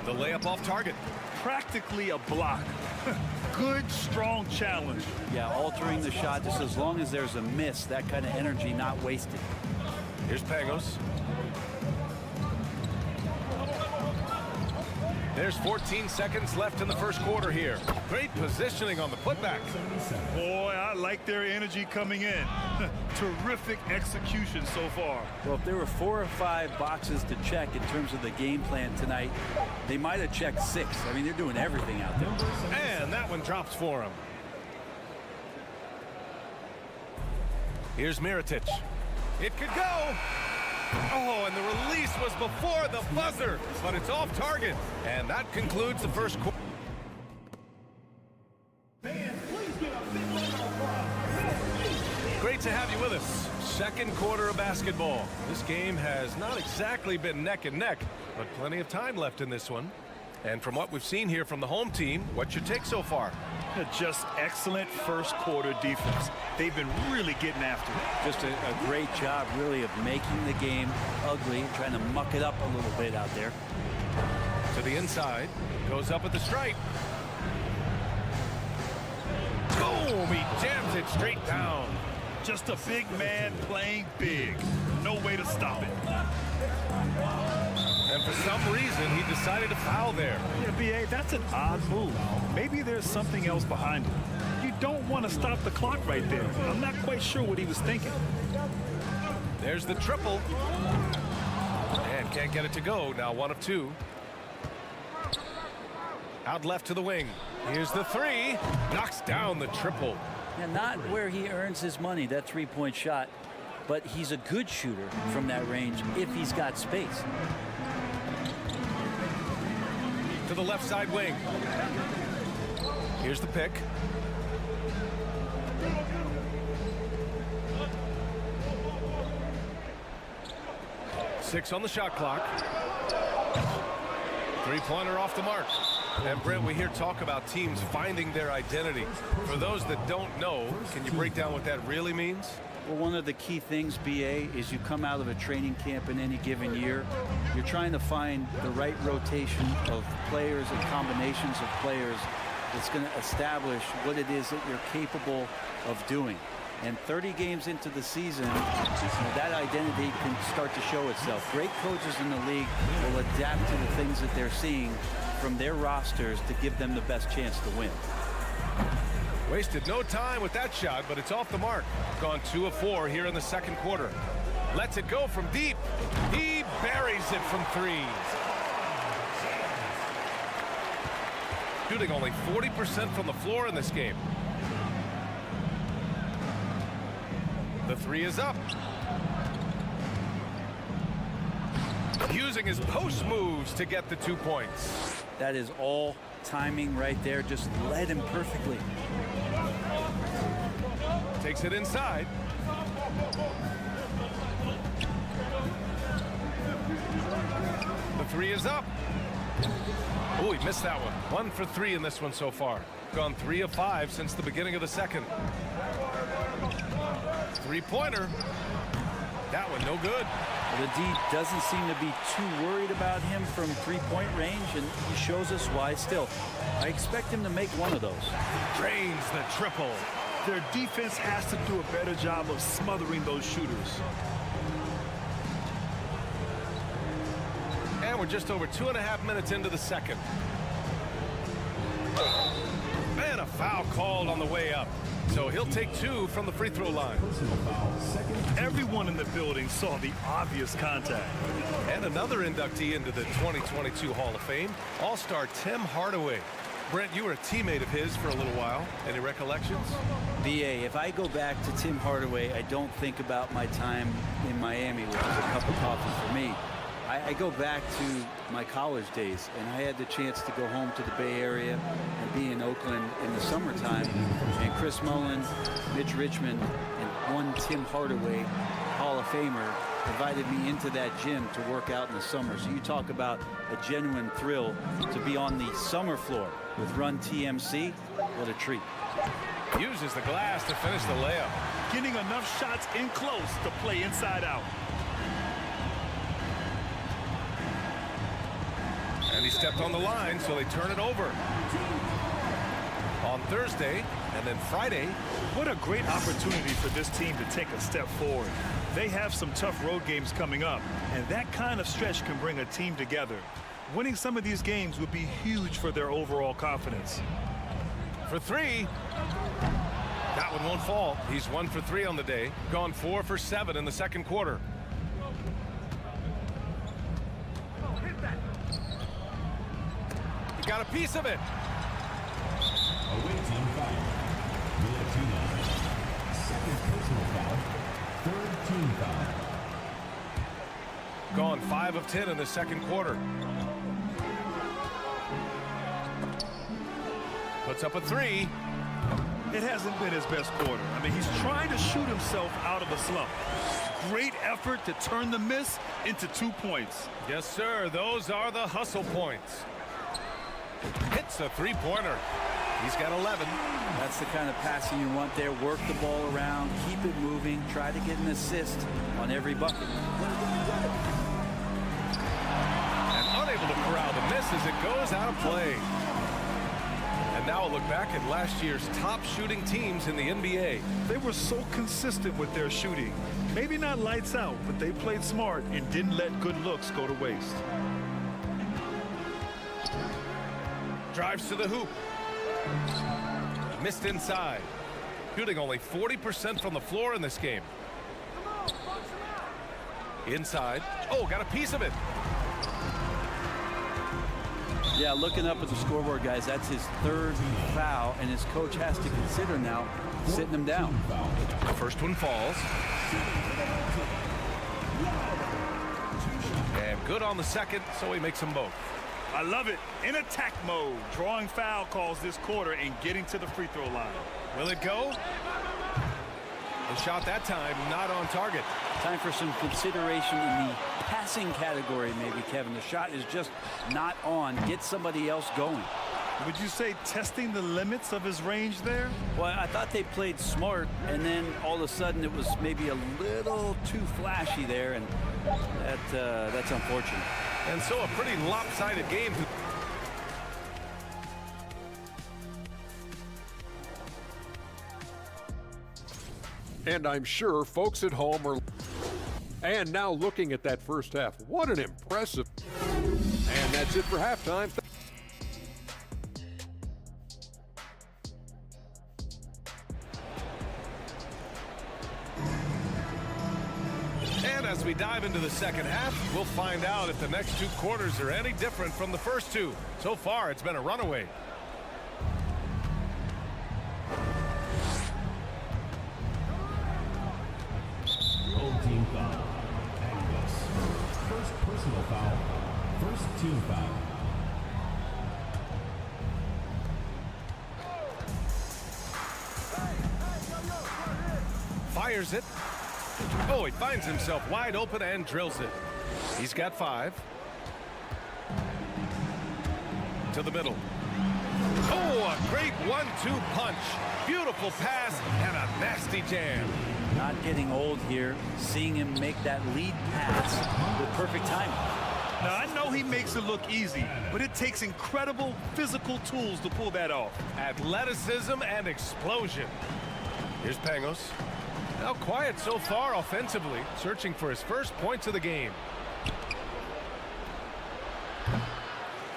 S8: The layup off target.
S10: Practically a block. Good, strong challenge.
S3: Yeah, altering the shot just as long as there's a miss. That kind of energy not wasted.
S8: Here's Pangos. There's 14 seconds left in the first quarter here. Great positioning on the putback.
S10: Boy, I like their energy coming in. Terrific execution so far.
S3: Well, if there were 4 or 5 boxes to check in terms of the game plan tonight, they might have checked 6. I mean, they're doing everything out there.
S8: And that one drops for him. Here's Mirotic. It could go. Oh, and the release was before the buzzer, but it's off target. And that concludes the first quarter. Great to have you with us. Second quarter of basketball. This game has not exactly been neck and neck, but plenty of time left in this one. And from what we've seen here from the home team, what's your take so far?
S10: Just excellent first quarter defense. They've been really getting after it.
S3: Just a great job, really, of making the game ugly, trying to muck it up a little bit out there.
S8: To the inside, goes up at the stripe. Boom! He jams it straight down.
S10: Just a big man playing big. No way to stop it.
S8: And for some reason, he decided to foul there.
S10: Yeah, B.A., that's an odd move. Maybe there's something else behind it. You don't want to stop the clock right there. I'm not quite sure what he was thinking.
S8: There's the triple. And can't get it to go. Now 1 of 2. Out left to the wing. Here's the 3. Knocks down the triple.
S3: And not where he earns his money, that three-point shot. But he's a good shooter from that range if he's got space.
S8: To the left side wing. Here's the pick. Six on the shot clock. Three-pointer off the mark. And Brent, we hear talk about teams finding their identity. For those that don't know, can you break down what that really means?
S3: Well, one of the key things, BA, is you come out of a training camp in any given year. You're trying to find the right rotation of players and combinations of players that's going to establish what it is that you're capable of doing. And 30 games into the season, that identity can start to show itself. Great coaches in the league will adapt to the things that they're seeing from their rosters to give them the best chance to win.
S8: Wasted no time with that shot, but it's off the mark. Gone 2 of 4 here in the second quarter. Lets it go from deep. He buries it from 3. Shooting only 40% from the floor in this game. The 3 is up. Using his post moves to get the 2 points.
S3: That is all timing right there. Just led him perfectly.
S8: Takes it inside. The 3 is up. Oh, he missed that one. 1 for 3 in this one so far. Gone 3 of 5 since the beginning of the second. Three-pointer. That one no good.
S3: The D doesn't seem to be too worried about him from three-point range, and he shows us why still. I expect him to make one of those.
S8: Drains the triple.
S10: Their defense has to do a better job of smothering those shooters.
S8: And we're just over 2.5 minutes into the second. And a foul called on the way up. So he'll take 2 from the free throw line.
S10: Everyone in the building saw the obvious contact.
S8: And another inductee into the 2022 Hall of Fame, All-Star Tim Hardaway. Brent, you were a teammate of his for a little while. Any recollections?
S3: BA, if I go back to Tim Hardaway, I don't think about my time in Miami, which was a cup of coffee for me. I go back to my college days, and I had the chance to go home to the Bay Area and be in Oakland in the summertime. And Chris Mullin, Mitch Richmond, and one Tim Hardaway, Hall of Famer, invited me into that gym to work out in the summer. So you talk about a genuine thrill to be on the summer floor with Run TMC. What a treat.
S8: Uses the glass to finish the layup.
S10: Getting enough shots in close to play inside out.
S8: And he stepped on the line, so they turn it over. On Thursday and then Friday.
S10: What a great opportunity for this team to take a step forward. They have some tough road games coming up, and that kind of stretch can bring a team together. Winning some of these games would be huge for their overall confidence.
S8: For 3. That one won't fall. He's 1 for 3 on the day. Gone 4 for 7 in the second quarter. He got a piece of it.
S4: Away team foul. Bjelica. Second personal foul. Third team foul.
S8: Gone 5 of 10 in the second quarter. Puts up a 3.
S10: It hasn't been his best quarter. I mean, he's trying to shoot himself out of a slump. Great effort to turn the miss into 2 points.
S8: Yes, sir. Those are the hustle points. Hits a 3-pointer. He's got 11.
S3: That's the kind of passing you want there. Work the ball around, keep it moving, try to get an assist on every bucket.
S8: And unable to corral the miss as it goes out of play. And now we'll look back at last year's top shooting teams in the NBA.
S10: They were so consistent with their shooting. Maybe not lights out, but they played smart and didn't let good looks go to waste.
S8: Drives to the hoop. Missed inside. Shooting only 40% from the floor in this game. Inside. Oh, got a piece of it.
S3: Yeah, looking up at the scoreboard, guys, that's his 3rd foul, and his coach has to consider now sitting him down.
S8: The first one falls. And good on the second, so he makes them both.
S10: I love it. In attack mode, drawing foul calls this quarter and getting to the free throw line.
S8: Will it go? The shot that time not on target.
S3: Time for some consideration in the passing category, maybe, Kevin. The shot is just not on. Get somebody else going.
S10: Would you say testing the limits of his range there?
S3: Well, I thought they played smart, and then all of a sudden it was maybe a little too flashy there, and that's unfortunate.
S8: And so a pretty lopsided game.
S7: And I'm sure folks at home are... And now looking at that first half, what an impressive... And that's it for halftime.
S8: And as we dive into the second half, we'll find out if the next 2 quarters are any different from the first 2. So far, it's been a runaway.
S4: Old team foul. Angus. First personal foul. First team foul.
S8: Fires it. Oh, he finds himself wide open and drills it. He's got 5. To the middle. Oh, a great 1-2 punch. Beautiful pass and a nasty jam.
S3: Not getting old here. Seeing him make that lead pass with perfect timing.
S10: Now, I know he makes it look easy, but it takes incredible physical tools to pull that off.
S8: Athleticism and explosion. Here's Pangos. Now quiet so far offensively, searching for his first points of the game.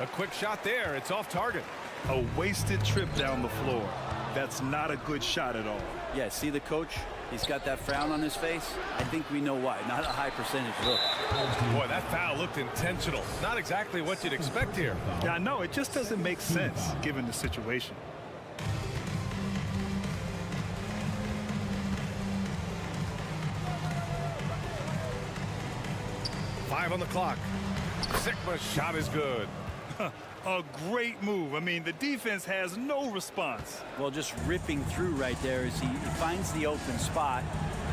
S8: A quick shot there. It's off target.
S10: A wasted trip down the floor. that's not a good shot at all.
S3: Yeah, see the coach? He's got that frown on his face. I think we know why. Not a high percentage look.
S8: Boy, that foul looked intentional. Not exactly what you'd expect here.
S10: Yeah, I know. It just doesn't make sense given the situation.
S8: Five on the clock. Sigma's shot is good.
S10: A great move. I mean, the defense has no response.
S3: Well, just ripping through right there as he finds the open spot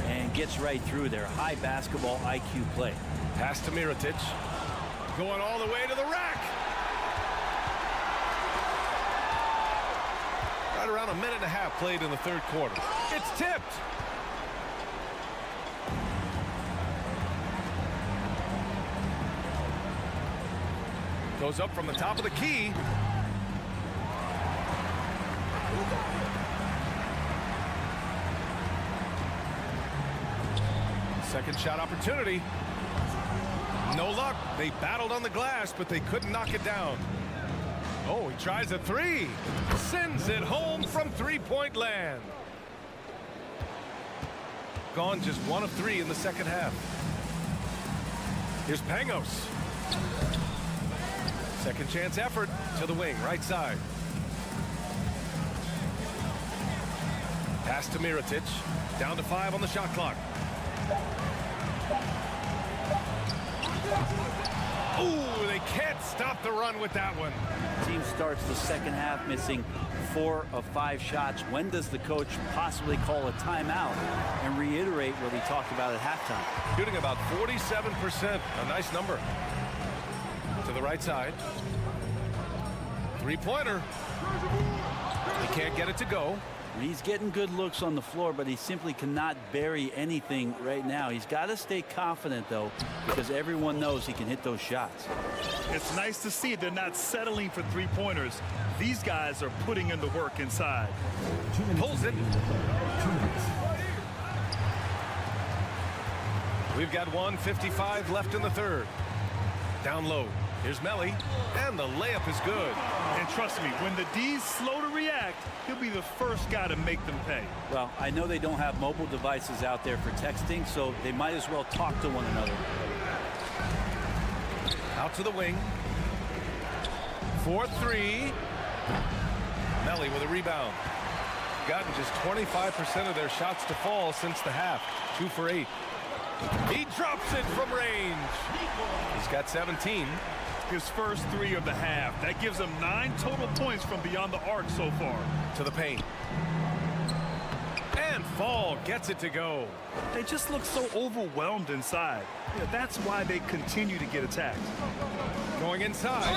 S3: and gets right through there. High basketball IQ play.
S8: Pass to Mirotic. Going all the way to the rack. Right around a minute and a half played in the third quarter. It's tipped. Goes up from the top of the key. Second shot opportunity. No luck. They battled on the glass, but they couldn't knock it down. Oh, he tries a three. Sends it home from three-point land. Gone just 1 of 3 in the second half. Here's Pangos. Second chance effort to the wing, right side. Pass to Mirotic. Down to 5 on the shot clock. Ooh, they can't stop the run with that one.
S3: Team starts the second half missing 4 of 5 shots. When does the coach possibly call a timeout and reiterate what he talked about at halftime?
S8: Shooting about 47%. A nice number. To the right side. Three-pointer. He can't get it to go.
S3: He's getting good looks on the floor, but he simply cannot bury anything right now. He's got to stay confident, though, because everyone knows he can hit those shots.
S10: It's nice to see they're not settling for three-pointers. These guys are putting in the work inside.
S8: Pulls it. We've got 1:55 left in the third. Down low. Here's Melly, and the layup is good.
S10: And trust me, when the D's slow to react, he'll be the first guy to make them pay.
S3: Well, I know they don't have mobile devices out there for texting, so they might as well talk to one another.
S8: Out to the wing. 4-3. Melly with a rebound. Gotten just 25% of their shots to fall since the half. 2 for 8. He drops it from range. He's got 17.
S10: His first 3 of the half. That gives him 9 total points from beyond the arc so far.
S8: To the paint. And Fall gets it to go.
S10: They just look so overwhelmed inside. Yeah, that's why they continue to get attacked.
S8: Going inside.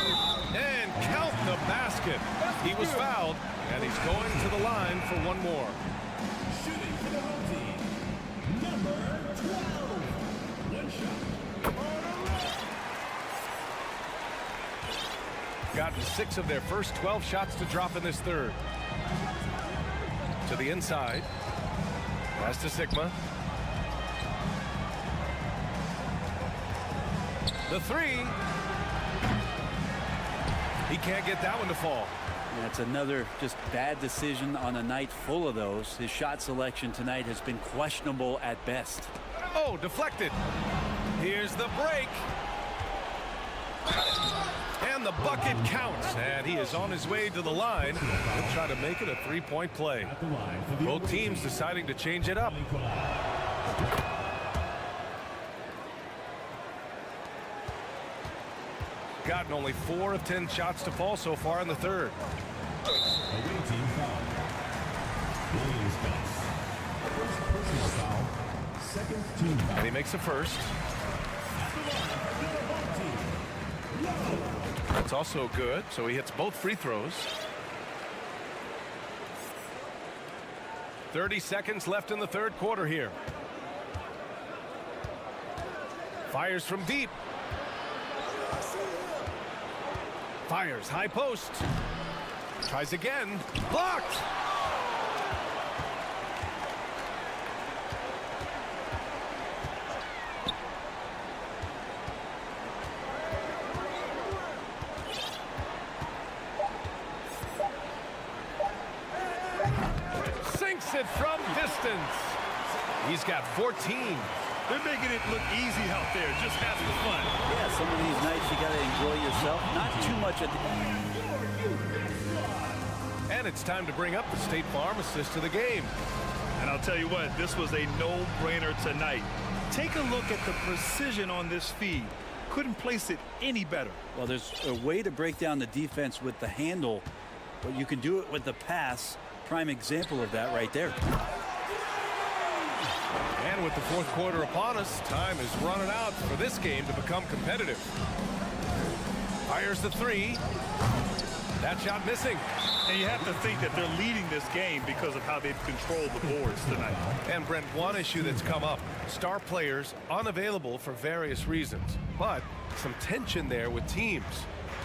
S8: And count the basket. He was fouled. And he's going to the line for one more.
S4: Shooting for the home team, number 12. One shot.
S8: Gotten 6 of their first 12 shots to drop in this third. To the inside. Pass to Sigma. The 3. He can't get that one to fall.
S3: That's another just bad decision on a night full of those. His shot selection tonight has been questionable at best.
S8: Oh, deflected. Here's the break. And the bucket counts. And he is on his way to the line. He'll try to make it a 3-point play. Both teams deciding to change it up. Gotten only 4 of 10 shots to fall so far in the third.
S4: Away team foul. Olympiacos. First personal foul. Second team foul.
S8: And he makes a first. That's also good, so he hits both free throws. 30 seconds left in the third quarter here. Fires from deep. Fires high post. Tries again. Blocked. He's got 14.
S10: They're making it look easy out there, just having fun.
S3: Yeah, some of these nights you got to enjoy yourself. Not too much at the...
S8: And it's time to bring up the State Farm assist to the game.
S10: And I'll tell you what, this was a no-brainer tonight. Take a look at the precision on this feed. Couldn't place it any better.
S3: Well, there's a way to break down the defense with the handle, but you can do it with the pass. Prime example of that right there.
S8: And with the fourth quarter upon us, time is running out for this game to become competitive. Fires the three. That shot missing.
S10: And you have to think that they're leading this game because of how they've controlled the boards tonight.
S8: And Brent, one issue that's come up, star players unavailable for various reasons, but some tension there with teams.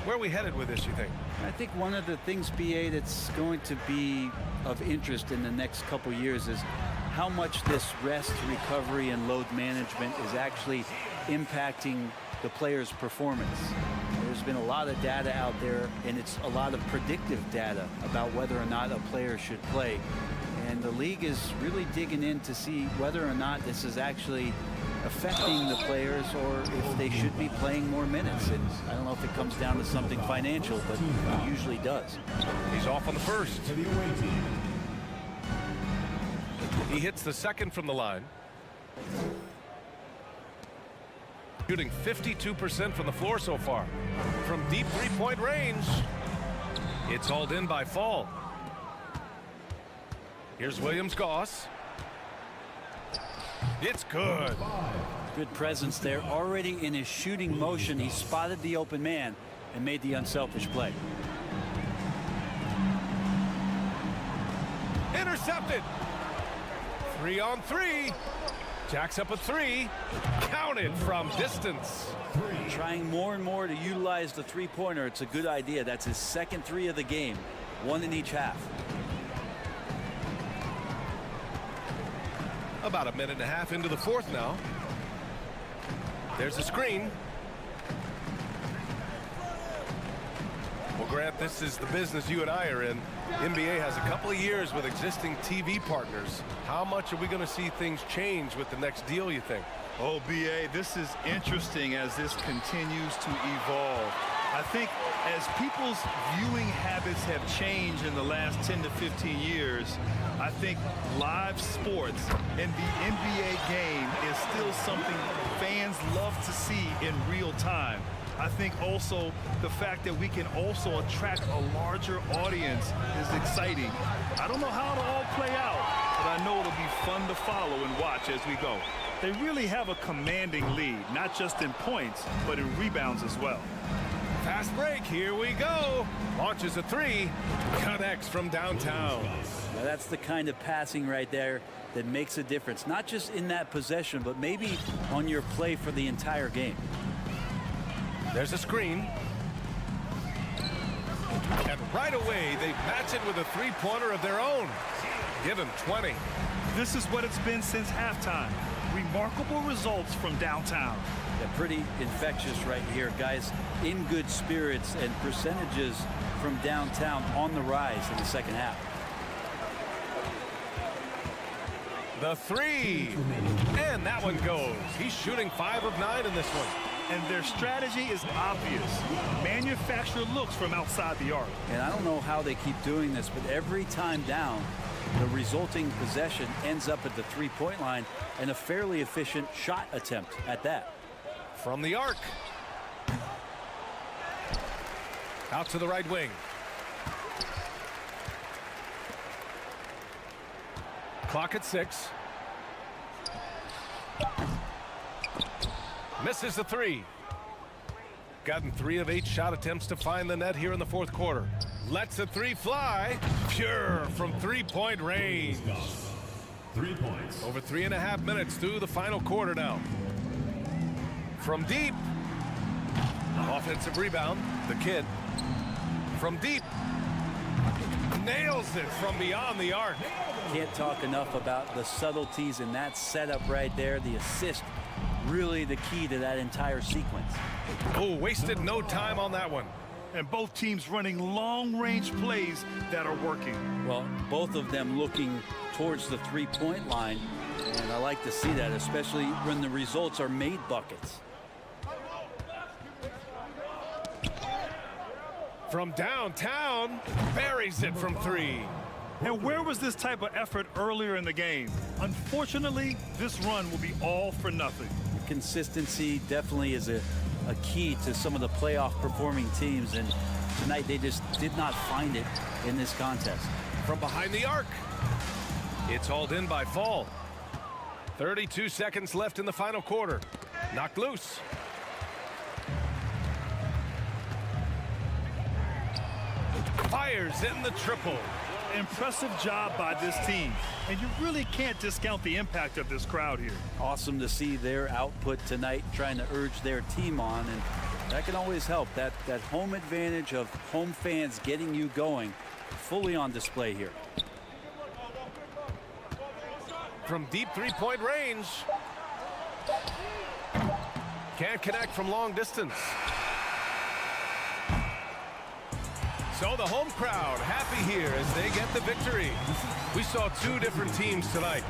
S8: Where are we headed with this, you think?
S3: I think one of the things, BA, that's going to be of interest in the next couple years is how much this rest, recovery, and load management is actually impacting the player's performance. There's been a lot of data out there, and it's a lot of predictive data about whether or not a player should play. And the league is really digging in to see whether or not this is actually affecting the players or if they should be playing more minutes. And I don't know if it comes down to something financial, but it usually does.
S8: He's off on the first. He hits the second from the line. Shooting 52% from the floor so far. From deep three-point range. It's hauled in by Fall. Here's Williams-Goss. It's good.
S3: Good presence there. Already in his shooting motion, he spotted the open man and made the unselfish play.
S8: Intercepted. 3 on 3. Jacks up a 3. Counted from distance.
S3: Trying more and more to utilize the three-pointer. It's a good idea. That's his second 3 of the game. 1 in each half.
S8: About a minute and a half into the fourth now. There's a screen. Well, Grant, this is the business you and I are in. NBA has a couple of years with existing TV partners. How much are we going to see things change with the next deal, you think?
S10: Oh, BA, this is interesting as this continues to evolve. I think as people's viewing habits have changed in the last 10 to 15 years, I think live sports and the NBA game is still something fans love to see in real time. I think also the fact that we can also attract a larger audience is exciting. I don't know how it'll all play out, but I know it'll be fun to follow and watch as we go. They really have a commanding lead, not just in points, but in rebounds as well.
S8: Fast break, here we go. Launches a 3, connects from downtown.
S3: Now that's the kind of passing right there that makes a difference, not just in that possession, but maybe on your play for the entire game.
S8: There's a screen. And right away, they match it with a three-pointer of their own. Give him 20.
S10: This is what it's been since halftime. Remarkable results from downtown.
S3: Yeah, pretty infectious right here, guys. In good spirits and percentages from downtown on the rise in the second half.
S8: The 3. And that one goes. He's shooting 5 of 9 in this one.
S10: And their strategy is obvious. Manufacture looks from outside the arc.
S3: And I don't know how they keep doing this, but every time down, the resulting possession ends up at the three-point line and a fairly efficient shot attempt at that.
S8: From the arc. Out to the right wing. Clock at 6. Misses the 3. Gotten 3 of 8 shot attempts to find the net here in the fourth quarter. Lets the 3 fly. Pure from three-point range.
S4: 3 points.
S8: Over 3.5 minutes through the final quarter now. From deep. Offensive rebound. The kid. From deep. Nails it from beyond the arc.
S3: Can't talk enough about the subtleties in that setup right there. The assist, really the key to that entire sequence.
S8: Oh, wasted no time on that one.
S10: And both teams running long-range plays that are working.
S3: Well, both of them looking towards the three-point line. And I like to see that, especially when the results are made buckets.
S8: From downtown, buries it from three.
S10: And where was this type of effort earlier in the game? Unfortunately, this run will be all for nothing.
S3: Consistency definitely is a key to some of the playoff performing teams, and tonight they just did not find it in this contest.
S8: From behind the arc, it's hauled in by Fall. 32 seconds left in the final quarter. Knocked loose. Fires in the triple.
S10: Impressive job by this team, and you really can't discount the impact of this crowd here.
S3: Awesome to see their output tonight, trying to urge their team on, and that can always help. That home advantage of home fans getting you going, fully on display here.
S8: From deep three-point range. Can't connect from long distance. So the home crowd happy here as they get the victory. We saw two different teams tonight.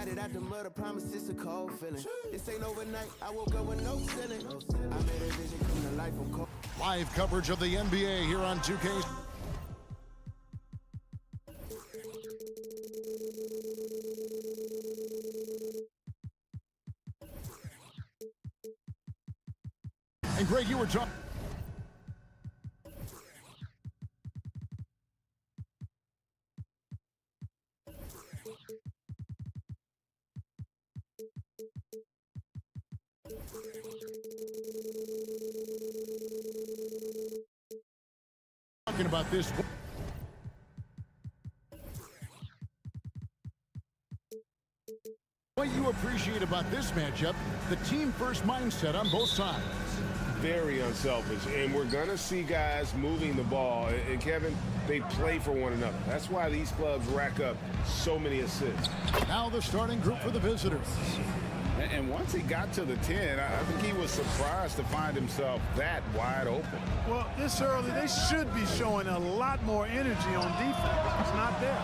S14: it out the mud, I promise it's a cold feeling. This ain't overnight, I woke up with no ceiling. I made a vision come to life, I'm cold.
S12: Live coverage of the NBA here on 2K. And Greg, you were talking. Talking about this. What you appreciate about this matchup, the team first mindset on both sides.
S1: Very unselfish, and we're going to see guys moving the ball. And Kevin, they play for one another. That's why these clubs rack up so many assists.
S12: Now the starting group for the visitors.
S5: And once he got to the 10, I think he was surprised to find himself that wide open.
S15: Well, this early, they should be showing a lot more energy on defense. It's not there.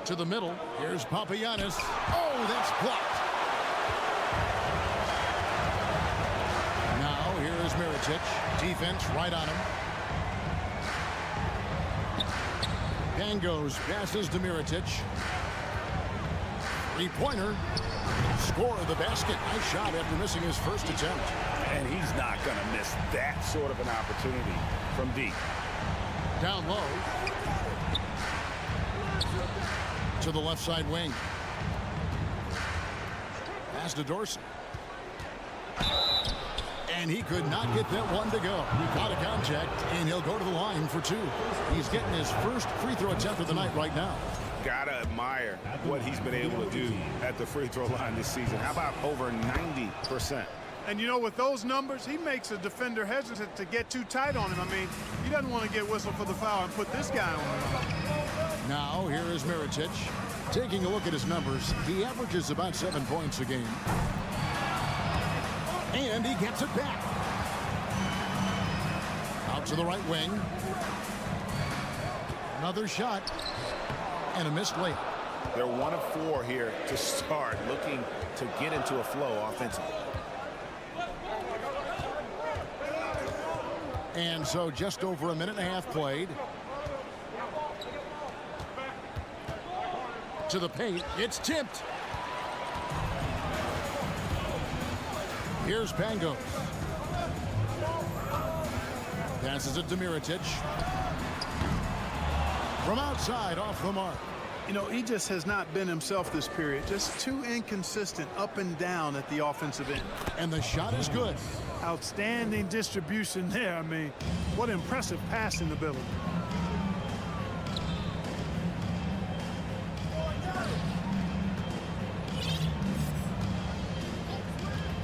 S12: To the middle. Here's Papagiannis. Oh, that's blocked. Now here is Mirotic. Defense right on him. Pangos passes to Mirotic. Three-pointer. Score the basket. Nice shot after missing his first attempt.
S5: And he's not going to miss that sort of an opportunity from deep.
S12: Down low. To the left side wing. Pass to Dorsey. And he could not get that one to go. Out of contact, and he'll go to the line for two. He's getting his first free throw attempt of the night right now.
S5: Gotta admire what he's been able to do at the free throw line this season. How about over 90%?
S15: And you know, with those numbers, he makes a defender hesitant to get too tight on him. I mean, he doesn't want to get whistled for the foul and put this guy on.
S12: Now here is Mirotic. Taking a look at his numbers, he averages about 7 points a game. And he gets it back. Out to the right wing. Another shot. And a missed layup.
S5: They're 1 of 4 here to start, looking to get into a flow offensively.
S12: And so just over a minute and a half played. To the paint. It's tipped. Here's Pangos. Passes it to Mirotic. From outside, off the mark.
S15: You know, he just has not been himself this period. Just too inconsistent up and down at the offensive end.
S12: And the shot is good.
S15: Outstanding distribution there. I mean, what impressive passing ability.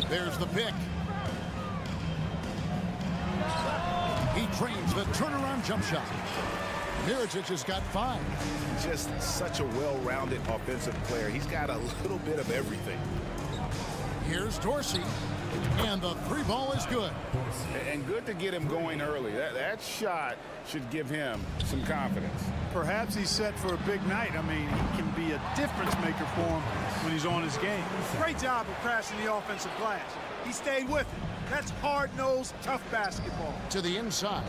S12: There's the pick. He trains the turnaround jump shot. Mirotic has got 5.
S5: Just such a well-rounded offensive player. He's got a little bit of everything.
S12: Here's Dorsey. And the 3 ball is good.
S5: And good to get him going early. That shot should give him some confidence.
S15: Perhaps he's set for a big night. I mean, he can be a difference maker for him when he's on his game. Great job of crashing the offensive glass. He stayed with it. That's hard-nosed, tough basketball.
S12: To the inside.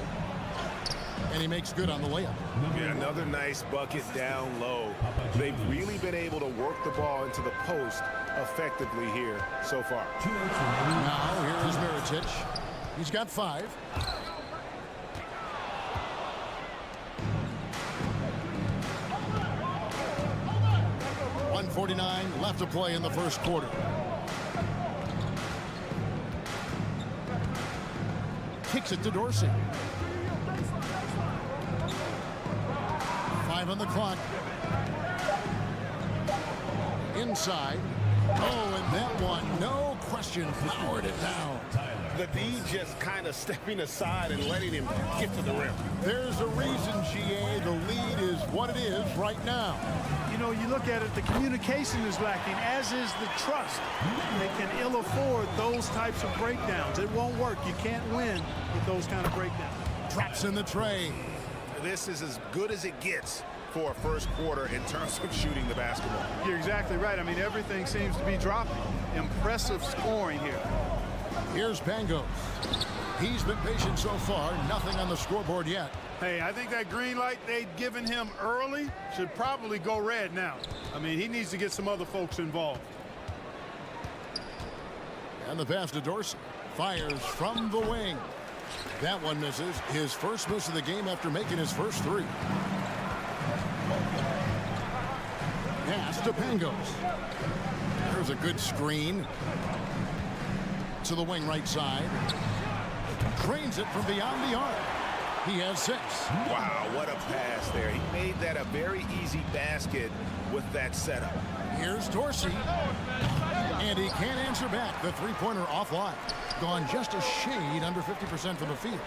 S12: And he makes good on the layup.
S5: Yeah, another nice bucket down low. They've really been able to work the ball into the post effectively here so far.
S12: Now here is Mirotic. He's got 5. .149 left to play in the first quarter. Kicks it to Dorsey. 5 on the clock. Inside. Oh, and that one, no question, powered it down.
S5: The D just kind of stepping aside and letting him get to the rim.
S12: There's a reason, GA, the lead is what it is right now.
S15: You know, you look at it, the communication is lacking, as is the trust. They can ill afford those types of breakdowns. It won't work. You can't win with those kind of breakdowns.
S12: Drops in the tray.
S5: this is as good as it gets for a first quarter in terms of shooting the basketball.
S15: You're exactly right. I mean, everything seems to be dropping. Impressive scoring here.
S12: Here's Pangos. He's been patient so far. Nothing on the scoreboard yet.
S15: Hey, I think that green light they'd given him early should probably go red now. I mean, he needs to get some other folks involved.
S12: And the pass to Dorsey. Fires from the wing. That one misses. His first miss of the game after making his first three. Pass to Pangos. There's a good screen. To the wing right side. Drains it from beyond the arc. He has 6.
S5: Wow, what a pass there. He made that a very easy basket with that setup.
S12: Here's Dorsey. And he can't answer back. The three-pointer offline. Gone just a shade under 50% from the field.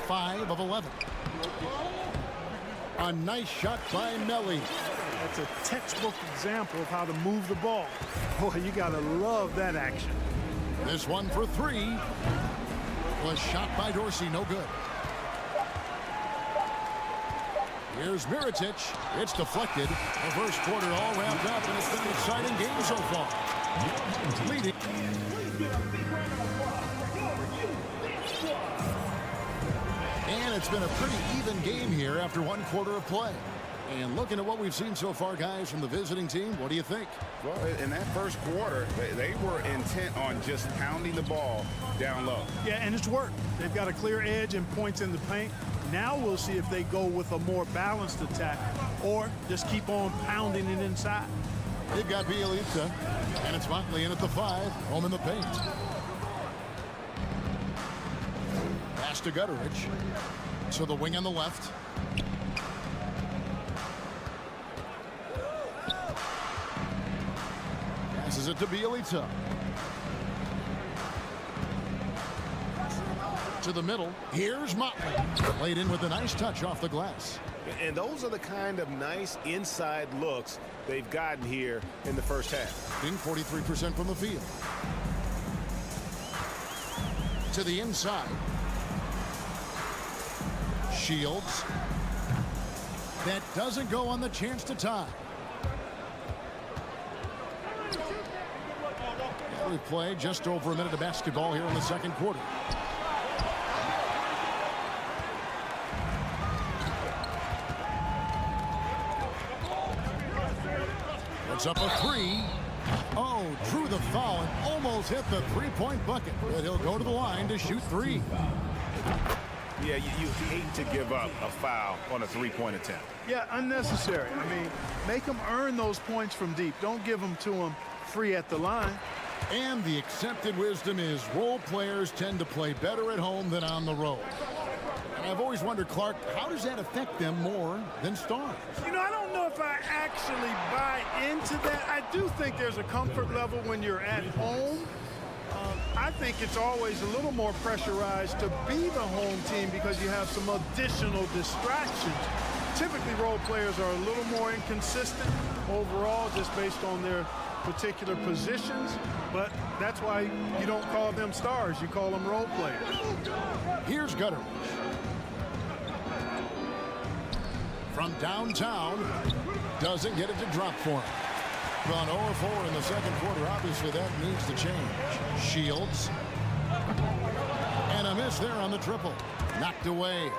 S12: 5 of 11. A nice shot by Melly.
S15: That's a textbook example of how to move the ball. Boy, you got to love that action.
S12: This one for 3 was shot by Dorsey. No good. Here's Mirotic. It's deflected. The first quarter all wrapped up, and it's been an exciting game so far. Leading. And it's been a pretty even game here after one quarter of play. And looking at what we've seen so far, guys, from the visiting team, what do you think?
S5: Well, in that first quarter, they were intent on just pounding the ball down low.
S15: Yeah, and it's worked. They've got a clear edge and points in the paint. Now we'll see if they go with a more balanced attack or just keep on pounding it inside.
S12: They've got Bjelica, and it's Motley in at the 5, home in the paint. Pass to Gutteridge. To the wing on the left. Passes it to Bjelica. To the middle. Here's Motley. Laid in with a nice touch off the glass.
S5: And those are the kind of nice inside looks they've gotten here in the first half.
S12: Being 43% from the field. To the inside. Shields. That doesn't go on the chance to tie. We play just over a minute of basketball here in the second quarter. It's up a 3. Oh, drew the foul and almost hit the three-point bucket. But he'll go to the line to shoot 3.
S5: Yeah, you hate to give up a foul on a three-point attempt.
S15: Yeah, unnecessary. I mean, make them earn those points from deep. Don't give them to them free at the line.
S12: And the accepted wisdom is role players tend to play better at home than on the road. And I've always wondered, Clark, how does that affect them more than stars?
S15: You know, I don't know if I actually buy into that. I do think there's a comfort level when you're at home. I think it's always a little more pressurized to be the home team because you have some additional distractions. Typically, role players are a little more inconsistent overall just based on their particular positions, but that's why you don't call them stars. You call them role players.
S12: Here's Gutteridge. From downtown, doesn't get it to drop for him. Gone 0-4 in the second quarter. Obviously, that needs to change. Shields. And a miss there on the triple. Knocked away.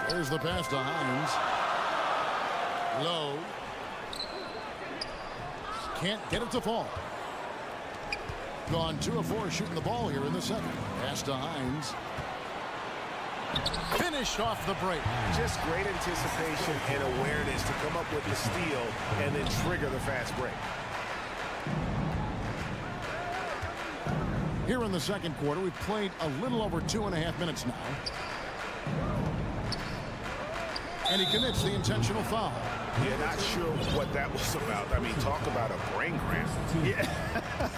S12: There's the pass to Hines. Low. Can't get it to fall. Gone 2 of 4 shooting the ball here in the second. Pass to Hines. Finished off the break.
S5: Just great anticipation and awareness to come up with the steal and then trigger the fast break.
S12: Here in the second quarter, we've played a little over 2.5 minutes now. And he commits the intentional foul.
S5: Yeah, not sure what that was about. I mean, talk about a brain cramp.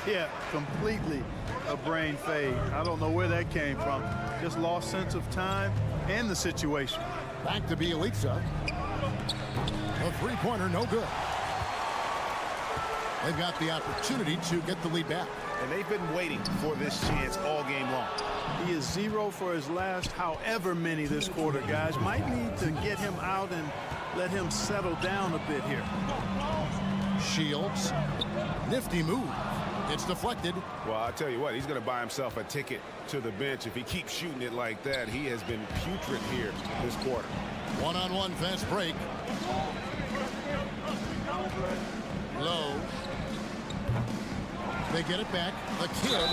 S15: Yeah, completely a brain fade. I don't know where that came from. Just lost sense of time and the situation.
S12: Back to Bjelica. A three-pointer, no good. They've got the opportunity to get the lead back.
S5: And they've been waiting for this chance all game long.
S15: He is 0 for his last however many this quarter, guys. Might need to get him out and let him settle down a bit here.
S12: Shields. Nifty move. It's deflected.
S5: Well, I'll tell you what, he's going to buy himself a ticket to the bench. If he keeps shooting it like that, he has been putrid here this quarter.
S12: One-on-one fast break. Low. They get it back. The kid.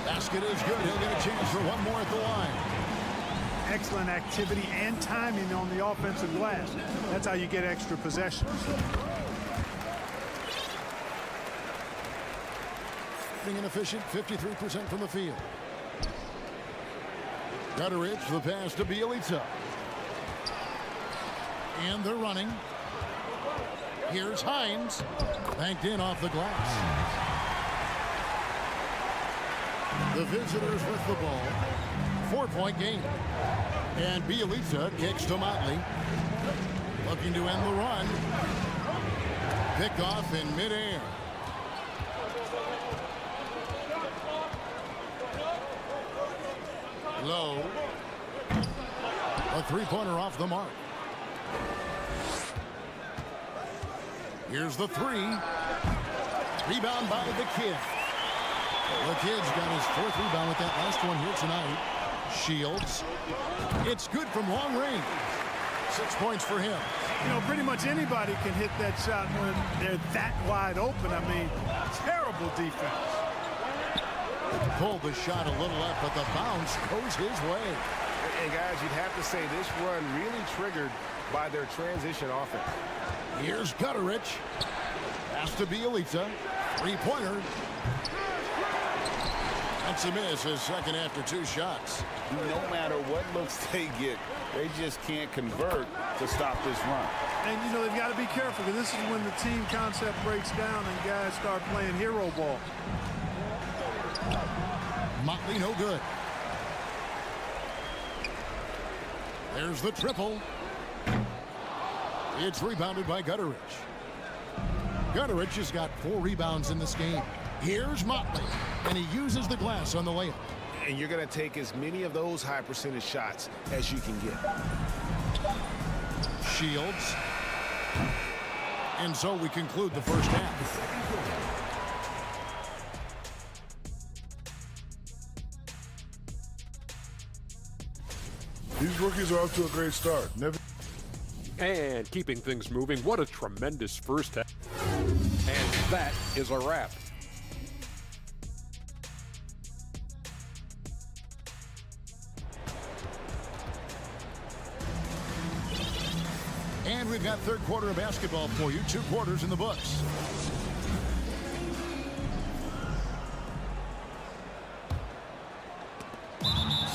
S12: Basket is good. He'll get a chance for one more at the line.
S15: Excellent activity and timing on the offensive glass. That's how you get extra possessions.
S12: Inefficient, 53% from the field. Gutteridge, the pass to Bjelica. And they're running. Here's Hines. Banked in off the glass. The visitors with the ball. 4-point game. And Bjelica kicks to Motley. Looking to end the run. Picked off in midair. Low. A three-pointer off the mark. Here's the three. Rebound by the kid. The kid's got his 4th rebound with that last one here tonight. Shields. It's good from long range. 6 points for him.
S15: You know, pretty much anybody can hit that shot when they're that wide open. I mean, terrible defense.
S12: Pulled the shot a little up, but the bounce goes his way.
S5: And guys, you'd have to say this run really triggered by their transition offense.
S12: Here's Gutteridge. Pass to Bjelica. Three-pointer. That's a miss, his second after 2 shots.
S5: No matter what looks they get, they just can't convert to stop this run.
S15: And, you know, they've got to be careful because this is when the team concept breaks down and guys start playing hero ball.
S12: Motley no good. There's the triple. It's rebounded by Gutteridge. Gutteridge has got 4 rebounds in this game. Here's Motley, and he uses the glass on the layup.
S5: And you're going to take as many of those high percentage shots as you can get.
S12: Shields. And so we conclude the first half.
S16: These rookies are off to a great start.
S7: And keeping things moving, what a tremendous first half. And that is a wrap.
S12: And we've got third quarter of basketball for you. 2 quarters in the books.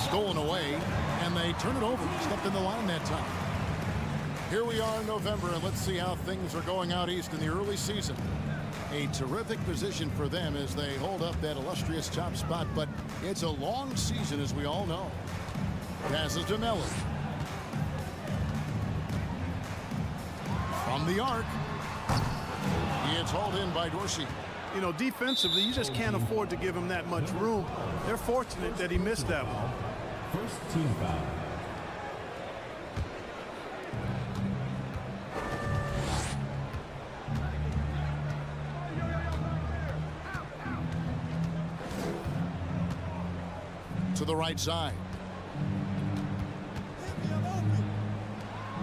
S12: Stolen away, and they turn it over. Stepped in the line that time. Here we are in November, and let's see how things are going out east in the early season. A terrific position for them as they hold up that illustrious top spot, but it's a long season, as we all know. Passes to Milan. From the arc. It's hauled in by Dorsey.
S15: You know, defensively, you just can't afford to give him that much room. They're fortunate that he missed that one.
S4: First team foul.
S12: To the right side.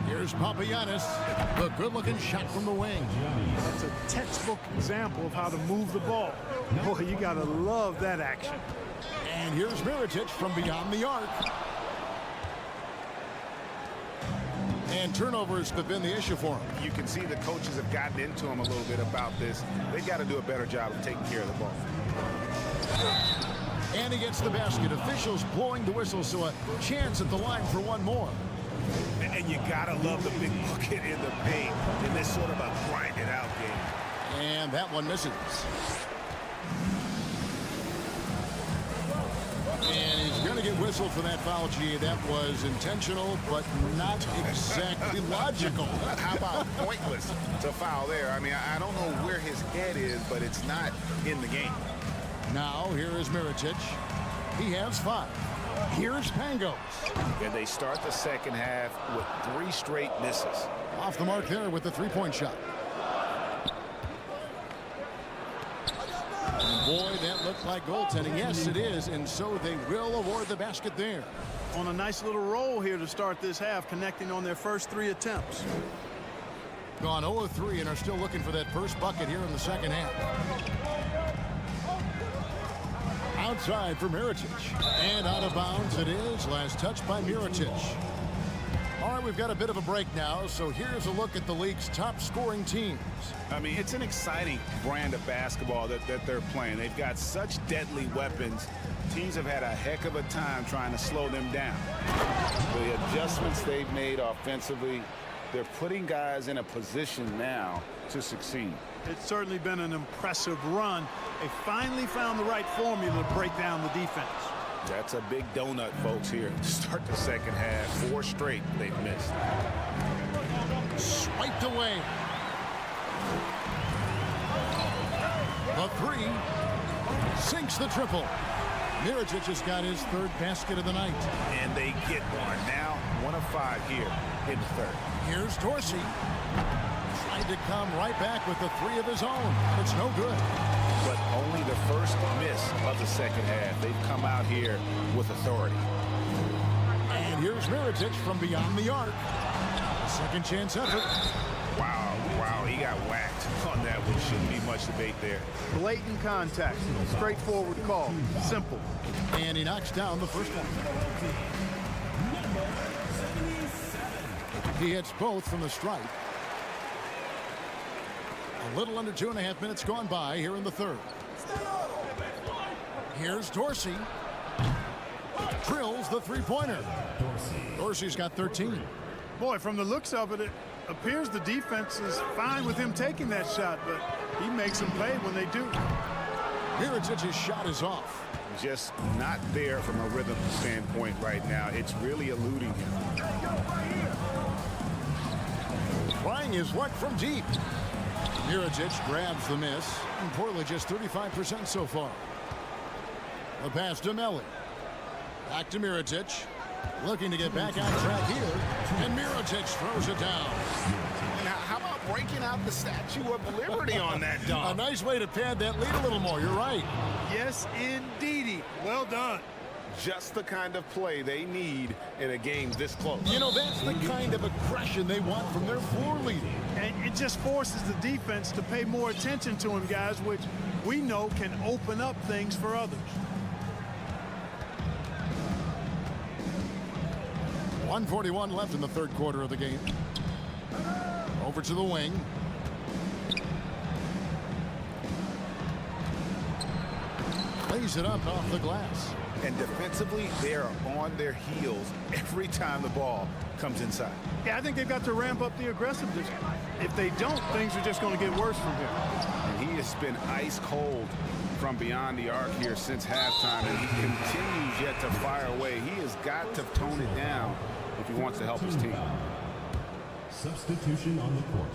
S12: Here's Papagiannis. The good-looking shot from the wing.
S15: That's a textbook example of how to move the ball. Boy, you got to love that action.
S12: And here's Mirotic from beyond the arc. And turnovers have been the issue for him.
S5: You can see the coaches have gotten into him a little bit about this. They've got to do a better job of taking care of the ball.
S12: And he gets the basket. Officials blowing the whistle, so a chance at the line for one more.
S5: And you gotta love the big bucket in the paint in this sort of a grinded out game.
S12: And that one misses. And he's going to get whistled for that foul, G. That was intentional, but not exactly logical.
S5: How about pointless to foul there? I mean, I don't know where his head is, but it's not in the game.
S12: Now here is Mirotic. He has 5. Here's Pangos.
S5: And they start the second half with 3 straight misses.
S12: Off the mark there with the three-point shot. And boy, that looked like goaltending. Yes, it is, and so they will award the basket there.
S15: On a nice little roll here to start this half, connecting on their first 3 attempts.
S12: Gone 0 of 3 and are still looking for that first bucket here in the second half. Outside for Mirotic. And out of bounds it is. Last touch by Mirotic. All right, we've got a bit of a break now, so here's a look at the league's top scoring teams.
S5: I mean, it's an exciting brand of basketball that they're playing. They've got such deadly weapons. Teams have had a heck of a time trying to slow them down. The adjustments they've made offensively, they're putting guys in a position now to succeed.
S15: It's certainly been an impressive run. They finally found the right formula to break down the defense.
S5: That's a big donut, folks, here to start the second half. 4 straight they've missed.
S12: Swiped away. The 3 sinks the triple. Mirotic has got his 3rd basket of the night.
S5: And they get one. Now 1 of 5 here in the 3rd.
S12: Here's Dorsey. Tried to come right back with the 3 of his own. It's no good.
S5: But only the first miss of the second half. They've come out here with authority.
S12: And here's Mirotic from beyond the arc. Second chance effort.
S5: Wow, he got whacked on that one. Shouldn't be much debate there.
S15: Blatant contact. Straightforward call. Simple.
S12: And he knocks down the first one. He hits both from the stripe. A little under 2.5 minutes gone by here in the 3rd. Here's Dorsey. Drills the three-pointer. Dorsey's got 13.
S15: Boy, from the looks of it, it appears the defense is fine with him taking that shot, but he makes them pay when they do.
S12: Mirotic's shot is off.
S5: Just not there from a rhythm standpoint right now. It's really eluding him.
S12: Trying his luck from deep. Mirotic grabs the miss. And Portland just 35% so far. The pass to Melli. Back to Mirotic. Looking to get back on track here. And Mirotic throws it down.
S5: Now, how about breaking out the Statue of Liberty on that dunk?
S12: A nice way to pad that lead a little more. You're right.
S15: Yes, indeedy. Well done.
S5: Just the kind of play they need in a game this close.
S12: You know, that's the kind of aggression they want from their floor leader.
S15: And it just forces the defense to pay more attention to him, guys, which we know can open up things for others.
S12: 1:41 left in the 3rd quarter of the game. Over to the wing. Lays it up off the glass.
S5: And defensively, they are on their heels every time the ball comes inside.
S15: Yeah, I think they've got to ramp up the aggressiveness. If they don't, things are just going to get worse from here.
S5: And he has been ice cold from beyond the arc here since halftime, and he continues yet to fire away. He has got to tone it down if he wants to help his team.
S4: Substitution on the court.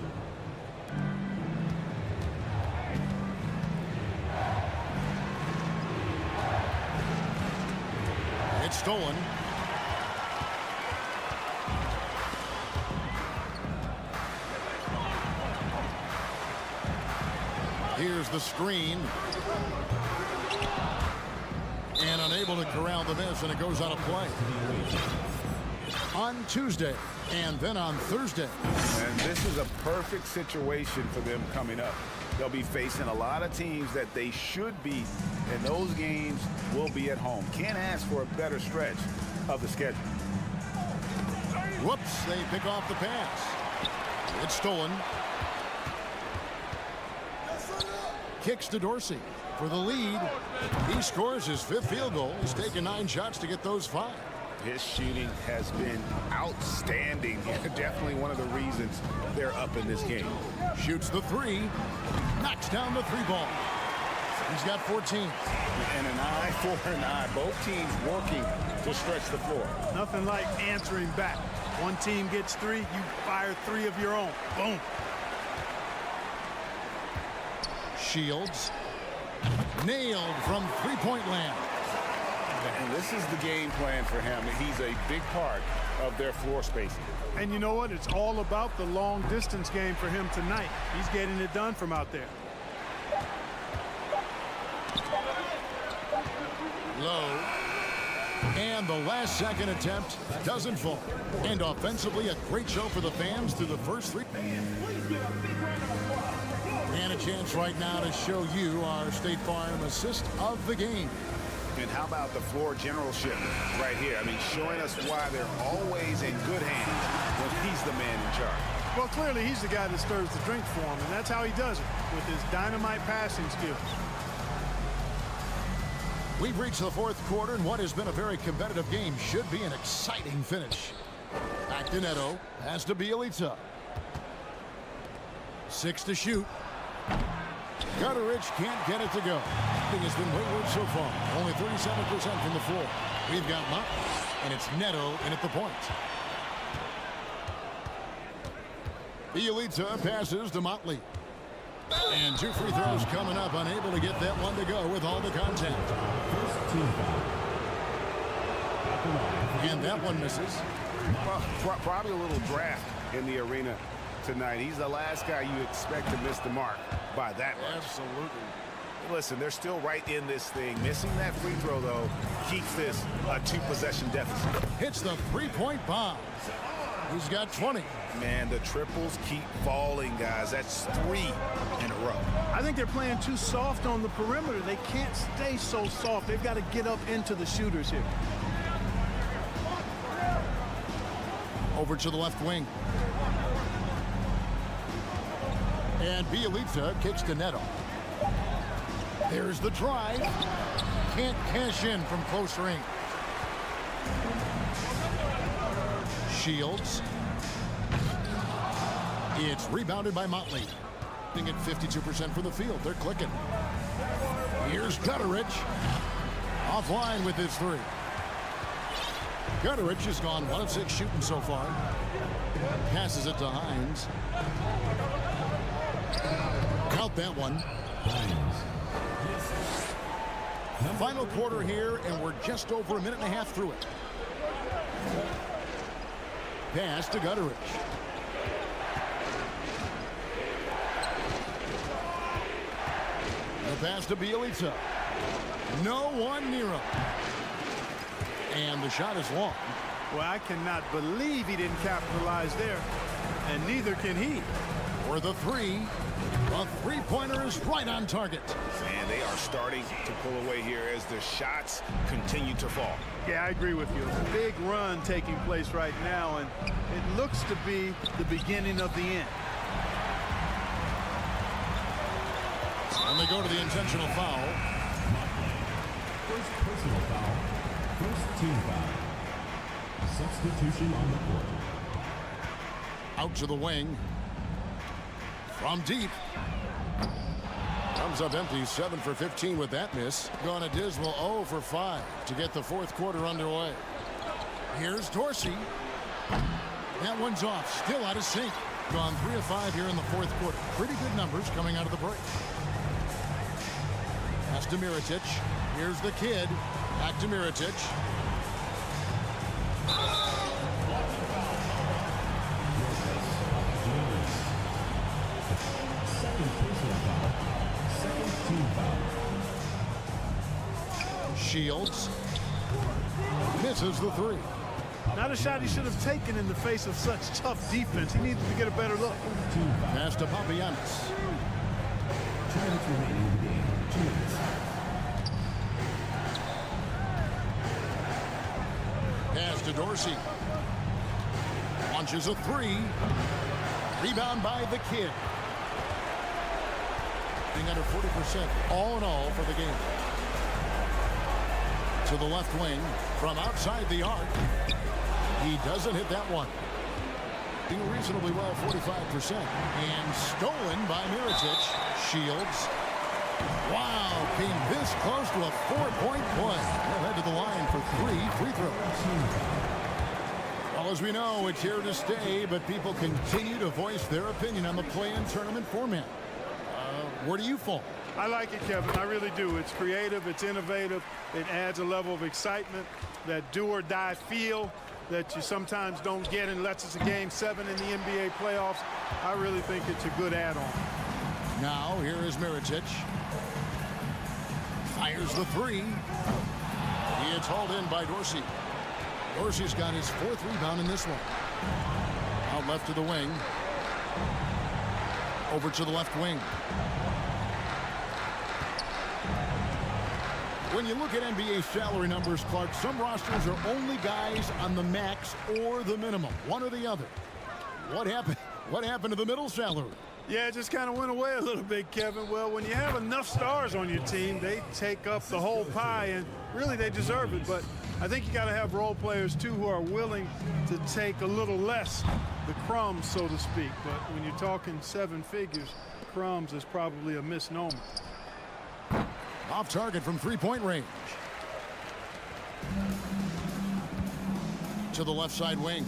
S12: It's stolen. Here's the screen. And unable to corral the miss, and it goes out of play. On Tuesday, and then on Thursday.
S5: And this is a perfect situation for them coming up. They'll be facing a lot of teams that they should beat, and those games will be at home. Can't ask for a better stretch of the schedule.
S12: Whoops, they pick off the pass. It's stolen. Kicks to Dorsey for the lead. He scores his 5th field goal. He's taken 9 shots to get those 5.
S5: His shooting has been outstanding. Definitely one of the reasons they're up in this game.
S12: Shoots the 3. Knocks down the 3 ball. He's got 14.
S5: And an eye for an eye. Both teams working to stretch the floor.
S15: Nothing like answering back. One team gets 3, you fire 3 of your own. Boom.
S12: Shields. Nailed from three-point land.
S5: And this is the game plan for him. He's a big part of their floor spacing.
S15: And you know what? It's all about the long distance game for him tonight. He's getting it done from out there.
S12: Low. And the last second attempt doesn't fall. And offensively, a great show for the fans through the first three. And a chance right now to show you our State Farm assist of the game.
S5: And how about the floor generalship right here? I mean, showing us why they're always in good hands when he's the man in charge.
S15: Well, clearly he's the guy that stirs the drink for him, and that's how he does it, with his dynamite passing skills.
S12: We've reached the fourth quarter, and what has been a very competitive game should be an exciting finish. Back to Neto. Pass to Bjelica. 6 to shoot. Gutteridge can't get it to go. It has been wayward so far. Only 37% from the floor. We've got Mott, and it's Neto in at the point. Bjelica passes to Motley. And 2 free throws coming up. Unable to get that one to go with all the contact. And that one misses.
S5: Well, probably a little draft in the arena tonight. He's the last guy you expect to miss the mark by that much.
S12: Absolutely.
S5: Listen, they're still right in this thing. Missing that free throw, though, keeps this a 2-possession deficit.
S12: Hits the three-point bomb. He's got 20.
S5: Man, the triples keep falling, guys. That's 3 in a row.
S15: I think they're playing too soft on the perimeter. They can't stay so soft. They've got to get up into the shooters here.
S12: Over to the left wing. And Bjelica kicks to Neto. There's the drive. Can't cash in from close range. Shields. It's rebounded by Motley. Being at 52% from the field. They're clicking. Here's Gutteridge. Offline with his 3. Gutteridge has gone 1 of 6 shooting so far. Passes it to Hines. Count that one. Final quarter here, and we're just over a minute and a half through it. Pass to Gutteridge. The pass to Bjelica. No one near him. And the shot is long.
S15: Well, I cannot believe he didn't capitalize there. And neither can he.
S12: For the 3. The three-pointer is right on target.
S5: And they are starting to pull away here as the shots continue to fall.
S15: Yeah, I agree with you. It's a big run taking place right now, and it looks to be the beginning of the end.
S12: And they go to the intentional foul.
S4: First personal foul. First team foul. Substitution on the court.
S12: Out to the wing. From deep. Comes up empty, 7 for 15 with that miss. Gone a dismal 0 for 5 to get the fourth quarter underway. Here's Dorsey. That one's off, still out of sync. Gone 3 of 5 here in the fourth quarter. Pretty good numbers coming out of the break. Pass to Mirotic. Here's the kid. Back to Mirotic.
S4: Second personal foul. Second team foul.
S12: Shields. Misses the 3.
S15: Not a shot he should have taken in the face of such tough defense. He needed to get a better look.
S12: Pass to Papagiannis.
S4: 2 minutes remaining in the game. 2 minutes.
S12: Pass to Dorsey. Launches a 3. Rebound by the kid. Being under 40% all in all for the game. To the left wing from outside the arc. He doesn't hit that one. Doing reasonably well, 45%. And stolen by Mirotic. Shields. Wow, came this close to a 4-point play. They'll head to the line for 3 free throws. Well, as we know, it's here to stay, but people continue to voice their opinion on the play-in tournament format. Where do you fall?
S15: I like it, Kevin. I really do. It's creative. It's innovative. It adds a level of excitement, that do-or-die feel that you sometimes don't get unless it's a Game 7 in the NBA playoffs. I really think it's a good add-on.
S12: Now, here is Mirotic. Fires the three. He is hauled in by Dorsey. Dorsey's got his 4th rebound in this one. Out left to the wing. Over to the left wing. When you look at NBA salary numbers, Clark, some rosters are only guys on the max or the minimum, one or the other. What happened? What happened to the middle salary?
S15: Yeah, it just kind of went away a little bit, Kevin. Well, when you have enough stars on your team, they take up the whole pie, and really they deserve it. But I think you got to have role players, too, who are willing to take a little less, the crumbs, so to speak. But when you're talking 7 figures, crumbs is probably a misnomer.
S12: Off target from 3-point range. To the left side wing.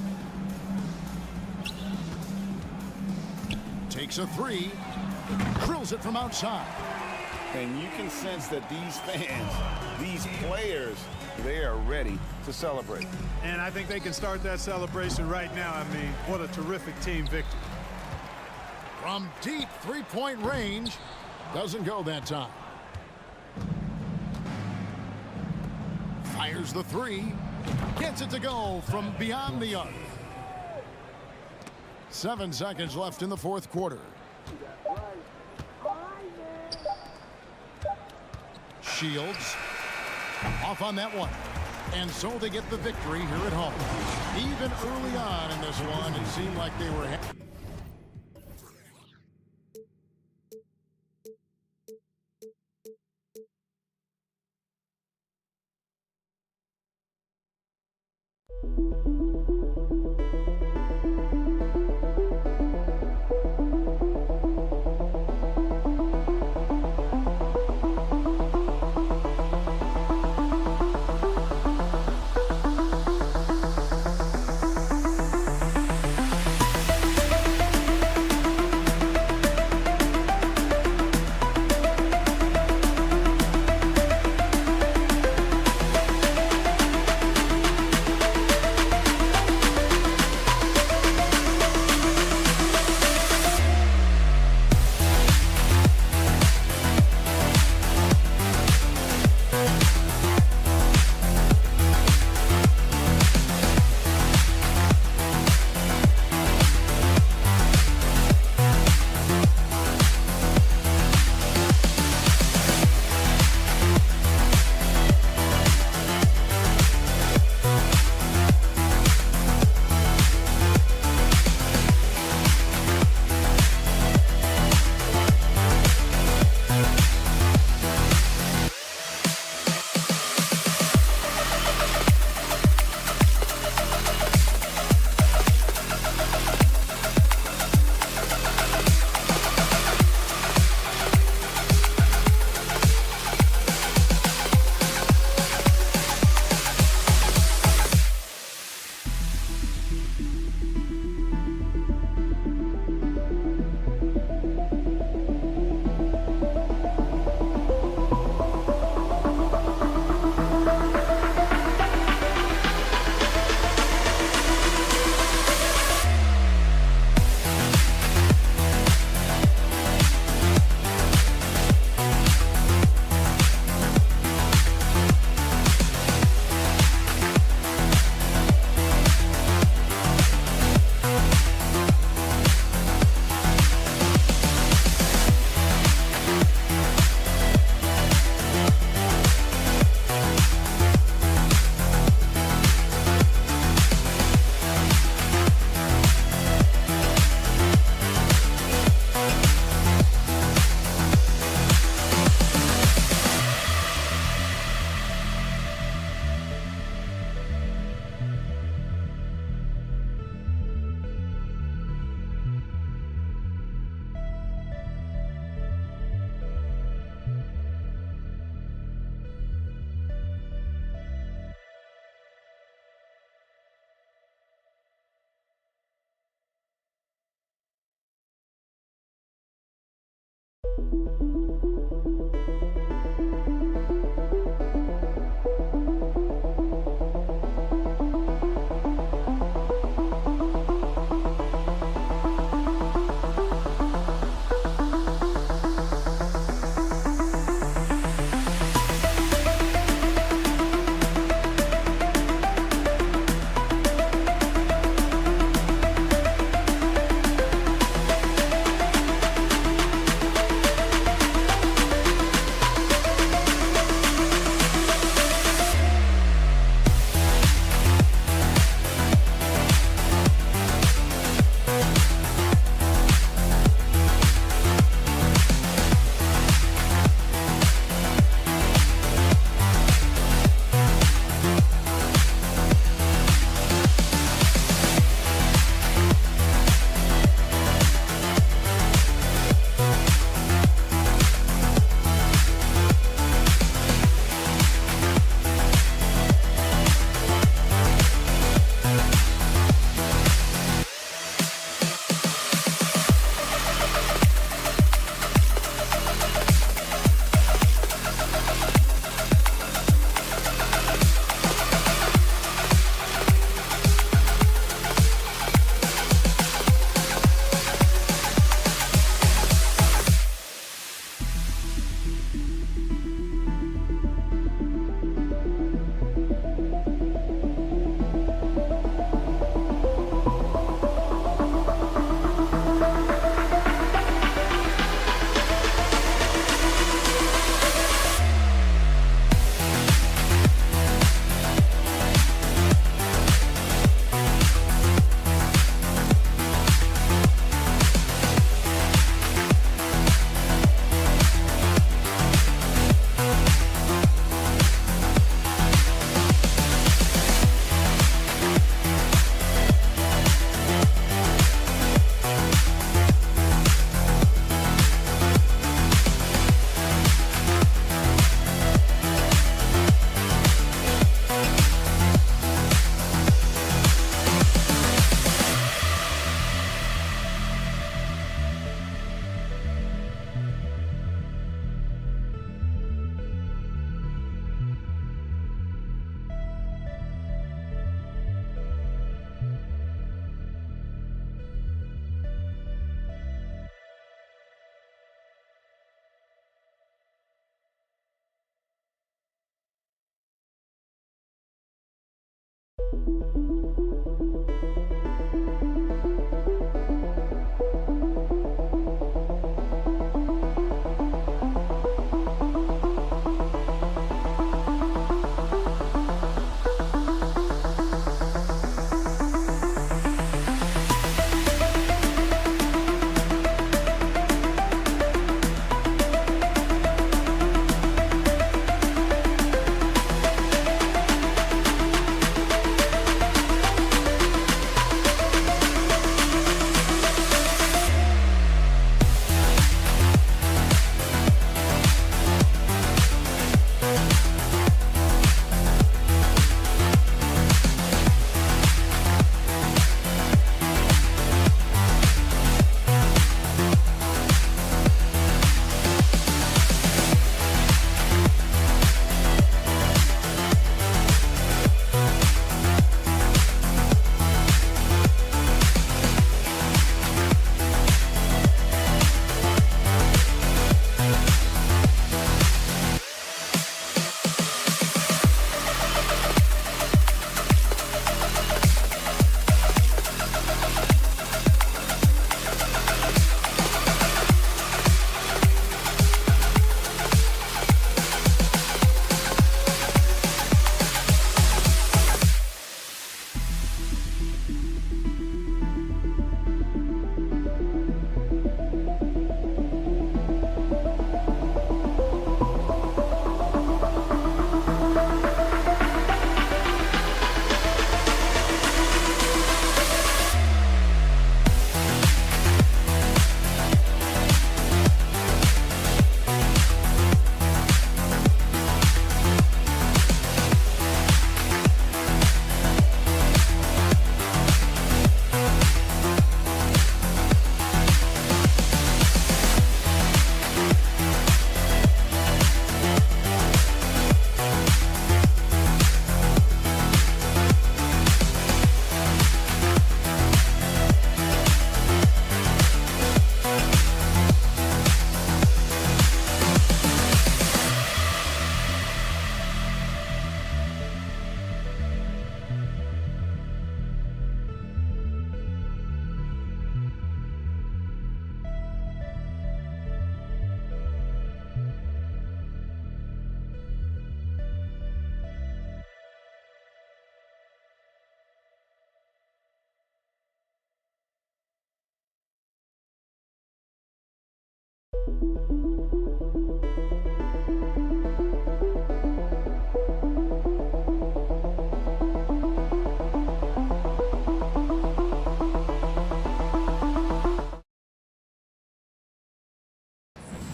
S12: Takes a 3. Drills it from outside.
S5: And you can sense that these fans, these players, they are ready to celebrate.
S15: And I think they can start that celebration right now. I mean, what a terrific team victory.
S12: From deep 3-point range. Doesn't go that time. Fires the 3. Gets it to go from beyond the arc. 7 seconds left in the 4th quarter. Shields off on that one. And so they get the victory here at home. Even early on in this one, it seemed like they were...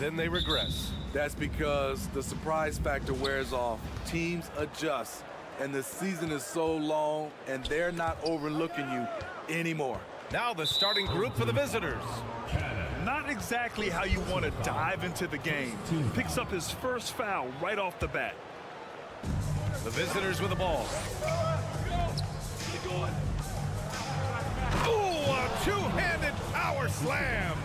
S8: then they regress.
S9: That's because the surprise factor wears off. Teams adjust, and the season is so long, and they're not overlooking you anymore.
S8: Now the starting group for the visitors.
S10: Not exactly how you want to dive into the game. Picks up his first foul right off the bat.
S8: The visitors with the ball. Ooh, a two-handed power slam.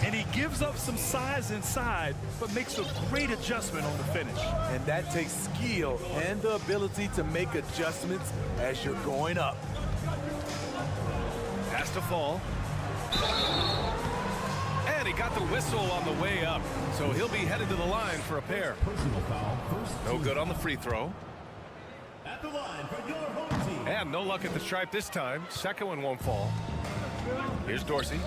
S10: And he gives up some size inside, but makes a great adjustment on the finish.
S9: And that takes skill and the ability to make adjustments as you're going up.
S8: Has to fall. And he got the whistle on the way up, so he'll be headed to the line for a pair.
S4: Personal foul, first
S8: No good on the free throw.
S4: at the line for your home team.
S8: And no luck at the stripe this time. Second one won't fall. Here's Dorsey.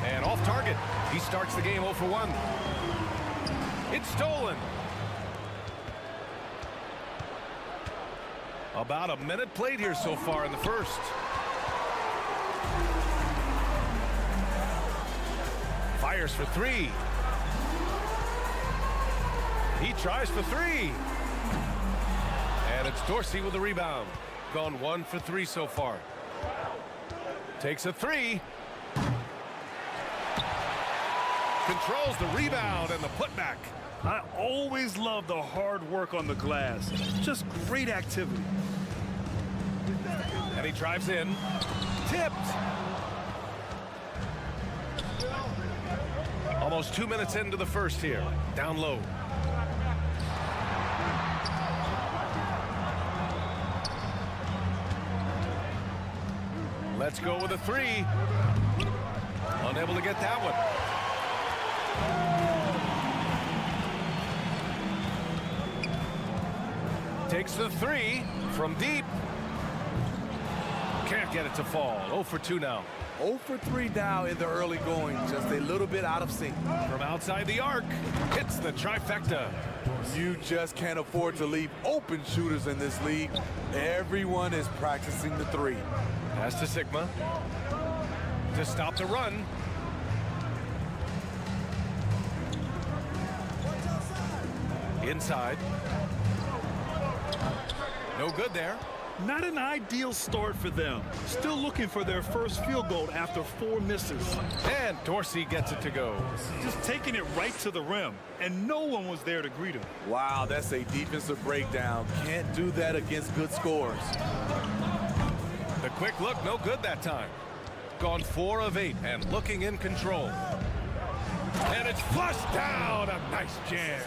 S8: And off target. He starts the game 0 for 1. It's stolen. About a minute played here so far in the first. Fires for 3. He tries for 3. And it's Dorsey with the rebound. Gone 1 for 3 so far. Takes a 3. Controls the rebound and the putback.
S10: I always love the hard work on the glass. Just great activity.
S8: And he drives in. Tipped. Almost 2 minutes into the first here. Down low. Let's go with a 3. Unable to get that one. Takes the 3 from deep. Can't get it to fall. 0 for 2 now.
S9: 0 for 3 now in the early going. Just a little bit out of sync.
S8: From outside the arc, hits the trifecta.
S9: You just can't afford to leave open shooters in this league. Everyone is practicing the 3.
S8: Pass to Sigma. To stop the run. Inside. No good there.
S10: Not an ideal start for them. Still looking for their first field goal after 4 misses.
S8: And Dorsey gets it to go.
S10: Just taking it right to the rim, and no one was there to greet him.
S9: Wow, that's a defensive breakdown. Can't do that against good scores.
S8: The quick look, no good that time. Gone 4 of 8 and looking in control. And it's flushed down. A nice jam.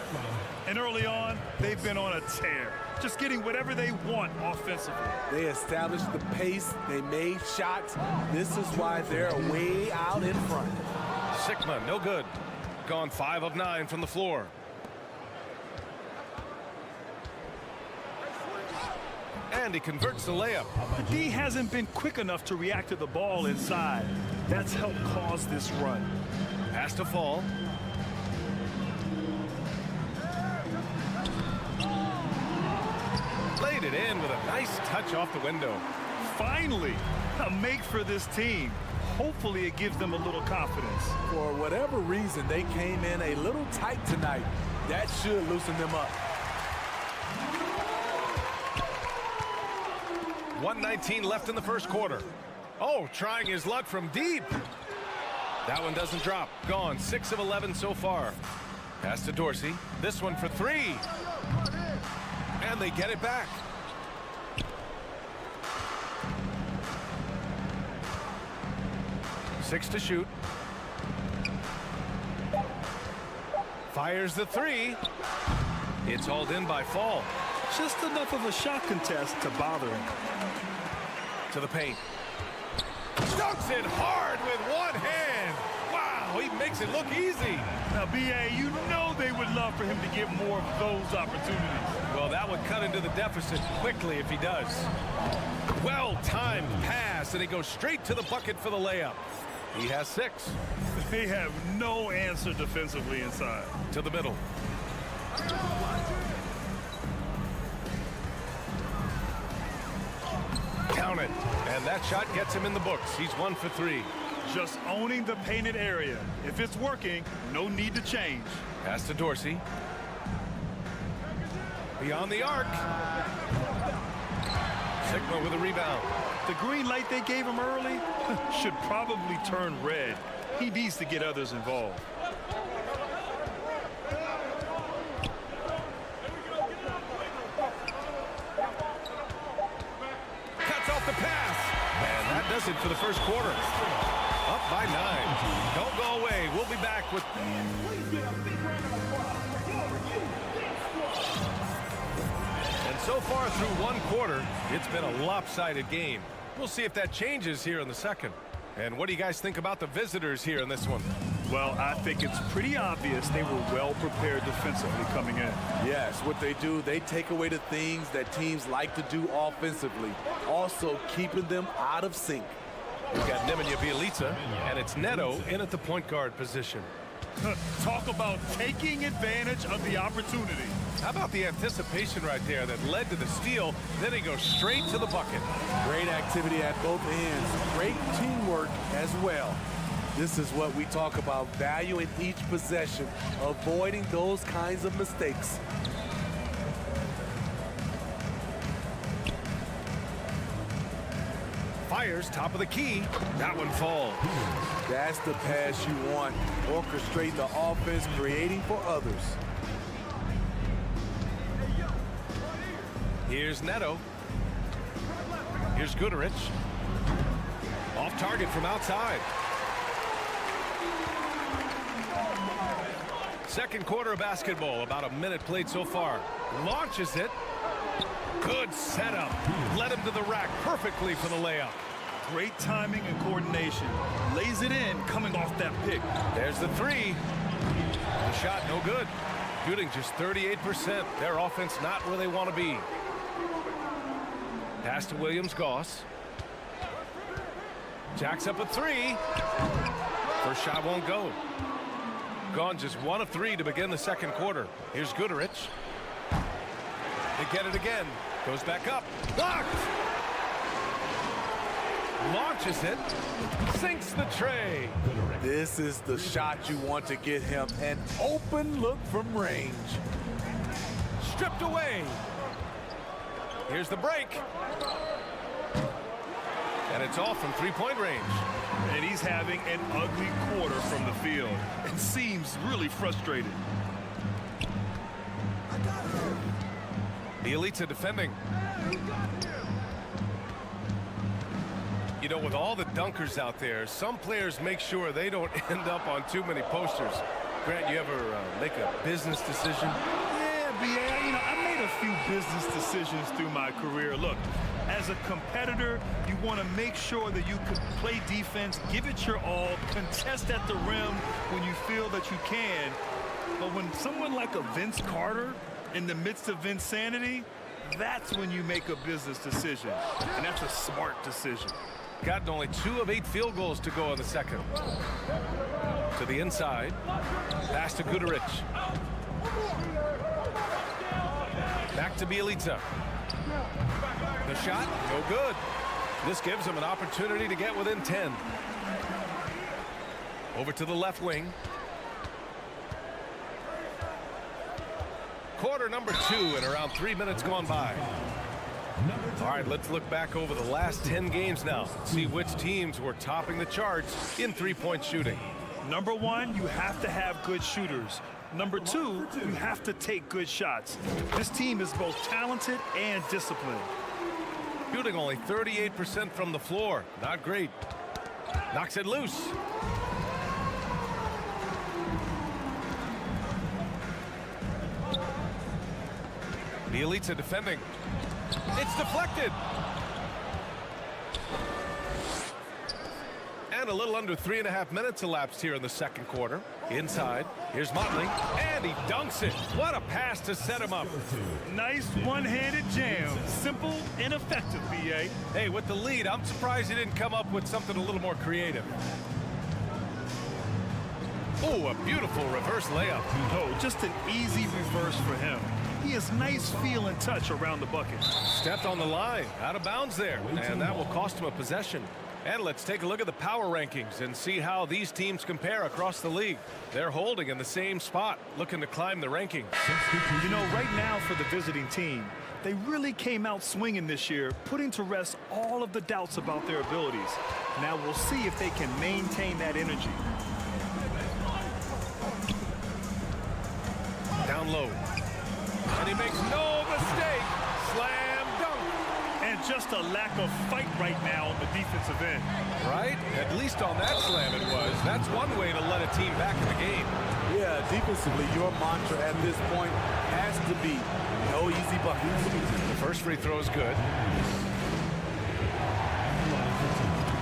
S10: And early on, they've been on a tear. Just getting whatever they want offensively.
S9: They established the pace. They made shots. This is why they're way out in front.
S8: Sigma, no good. Gone 5 of 9 from the floor. And he converts the layup.
S10: The D hasn't been quick enough to react to the ball inside. That's helped cause this run.
S8: Has to fall. Laid it in with a nice touch off the window.
S10: Finally, a make for this team. Hopefully it gives them a little confidence.
S9: For whatever reason, they came in a little tight tonight. That should loosen them up.
S8: 1:19 left in the first quarter. Oh, trying his luck from deep. That one doesn't drop. Gone 6 of 11 so far. Pass to Dorsey. This one for 3. And they get it back. Six to shoot. Fires the 3. It's hauled in by Fall.
S10: Just enough of a shot contest to bother him.
S8: To the paint. Dunks it hard with one hand. Wow, he makes it look easy.
S10: Now, B.A., you know they would love for him to get more of those opportunities.
S8: Well, that would cut into the deficit quickly if he does. Well-timed pass, and he goes straight to the bucket for the layup. He has 6.
S10: They have no answer defensively inside.
S8: To the middle. on it. And that shot gets him in the books. He's 1 for 3.
S10: Just owning the painted area. If it's working, no need to change.
S8: Pass to Dorsey. Beyond the arc. Sigma with a rebound.
S10: The green light they gave him early should probably turn red. He needs to get others involved.
S8: Cuts off the pass. And that does it for the first quarter. Up by 9. Don't go away. We'll be back with... And so far through one quarter, it's been a lopsided game. We'll see if that changes here in the second. And what do you guys think about the visitors here in this one?
S10: Well, I think it's pretty obvious they were well prepared defensively coming in.
S9: Yes, what they do, they take away the things that teams like to do offensively, also keeping them out of sync.
S8: We've got Nemanja Bjelica, and it's Neto in at the point guard position.
S10: Talk about taking advantage of the opportunity.
S8: How about the anticipation right there that led to the steal? Then he goes straight to the bucket.
S9: Great activity at both ends. Great teamwork as well. This is what we talk about, valuing each possession, avoiding those kinds of mistakes.
S8: Fires top of the key. That one falls.
S9: That's the pass you want. Orchestrate the offense, creating for others.
S8: Here's Neto. Here's Goodrich. Off target from outside. Second quarter of basketball. About a minute played so far. Launches it. Good setup. Led him to the rack perfectly for the layup.
S10: Great timing and coordination. Lays it in coming off that pick.
S8: There's the three. The shot no good. Shooting just 38%. Their offense not where they want to be. Pass to Williams-Goss. Jacks up a three. First shot won't go. Gone just 1 of 3 to begin the second quarter. Here's Goodrich. They get it again. Goes back up. Blocked! Launches it. Sinks the tray.
S9: This is the shot you want to get him. An open look from range.
S8: Stripped away. Here's the break. And it's off from three-point range.
S10: And he's having an ugly quarter from the field. And seems really frustrated.
S8: Bjelica defending. You know, with all the dunkers out there, some players make sure they don't end up on too many posters. Grant, you ever make a business decision?
S10: Yeah, B.A., I made a few business decisions through my career. Look, as a competitor, you want to make sure that you can play defense, give it your all, contest at the rim when you feel that you can. But when someone like a Vince Carter in the midst of insanity, that's when you make a business decision. And that's a smart decision.
S8: Gotten only 2 of 8 field goals to go in the second. To the inside. Pass to Goodrich. Back to Bjelica. The shot, no good. This gives him an opportunity to get within 10. Over to the left wing. Quarter number 2 and around 3 minutes gone by. All right, let's look back over the last 10 games now. See which teams were topping the charts in three-point shooting.
S10: Number 1, you have to have good shooters. Number 2, you have to take good shots. This team is both talented and disciplined.
S8: Shooting only 38% from the floor. Not great. Knocks it loose. Bjelica defending. It's deflected. And a little under 3.5 minutes elapsed here in the second quarter. Inside, here's Motley, and he dunks it. What a pass to set him up.
S10: Nice one-handed jam. Simple and effective, B.A.
S8: Hey, with the lead, I'm surprised he didn't come up with something a little more creative. Oh, a beautiful reverse layup.
S10: Oh, just an easy reverse for him. He has nice feel and touch around the bucket.
S8: Stepped on the line, out of bounds there, and that will cost him a possession. And let's take a look at the power rankings and see how these teams compare across the league. They're holding in the same spot, looking to climb the rankings.
S10: You know, right now for the visiting team, they really came out swinging this year, putting to rest all of the doubts about their abilities. Now we'll see if they can maintain that energy.
S8: Down low. And he makes no mistake. Slam dunk.
S10: And just a lack of fight right now on the defensive end.
S8: Right? At least on that slam it was. That's one way to let a team back in the game.
S9: Yeah, defensively, your mantra at this point has to be no easy buckets.
S8: The first free throw is good.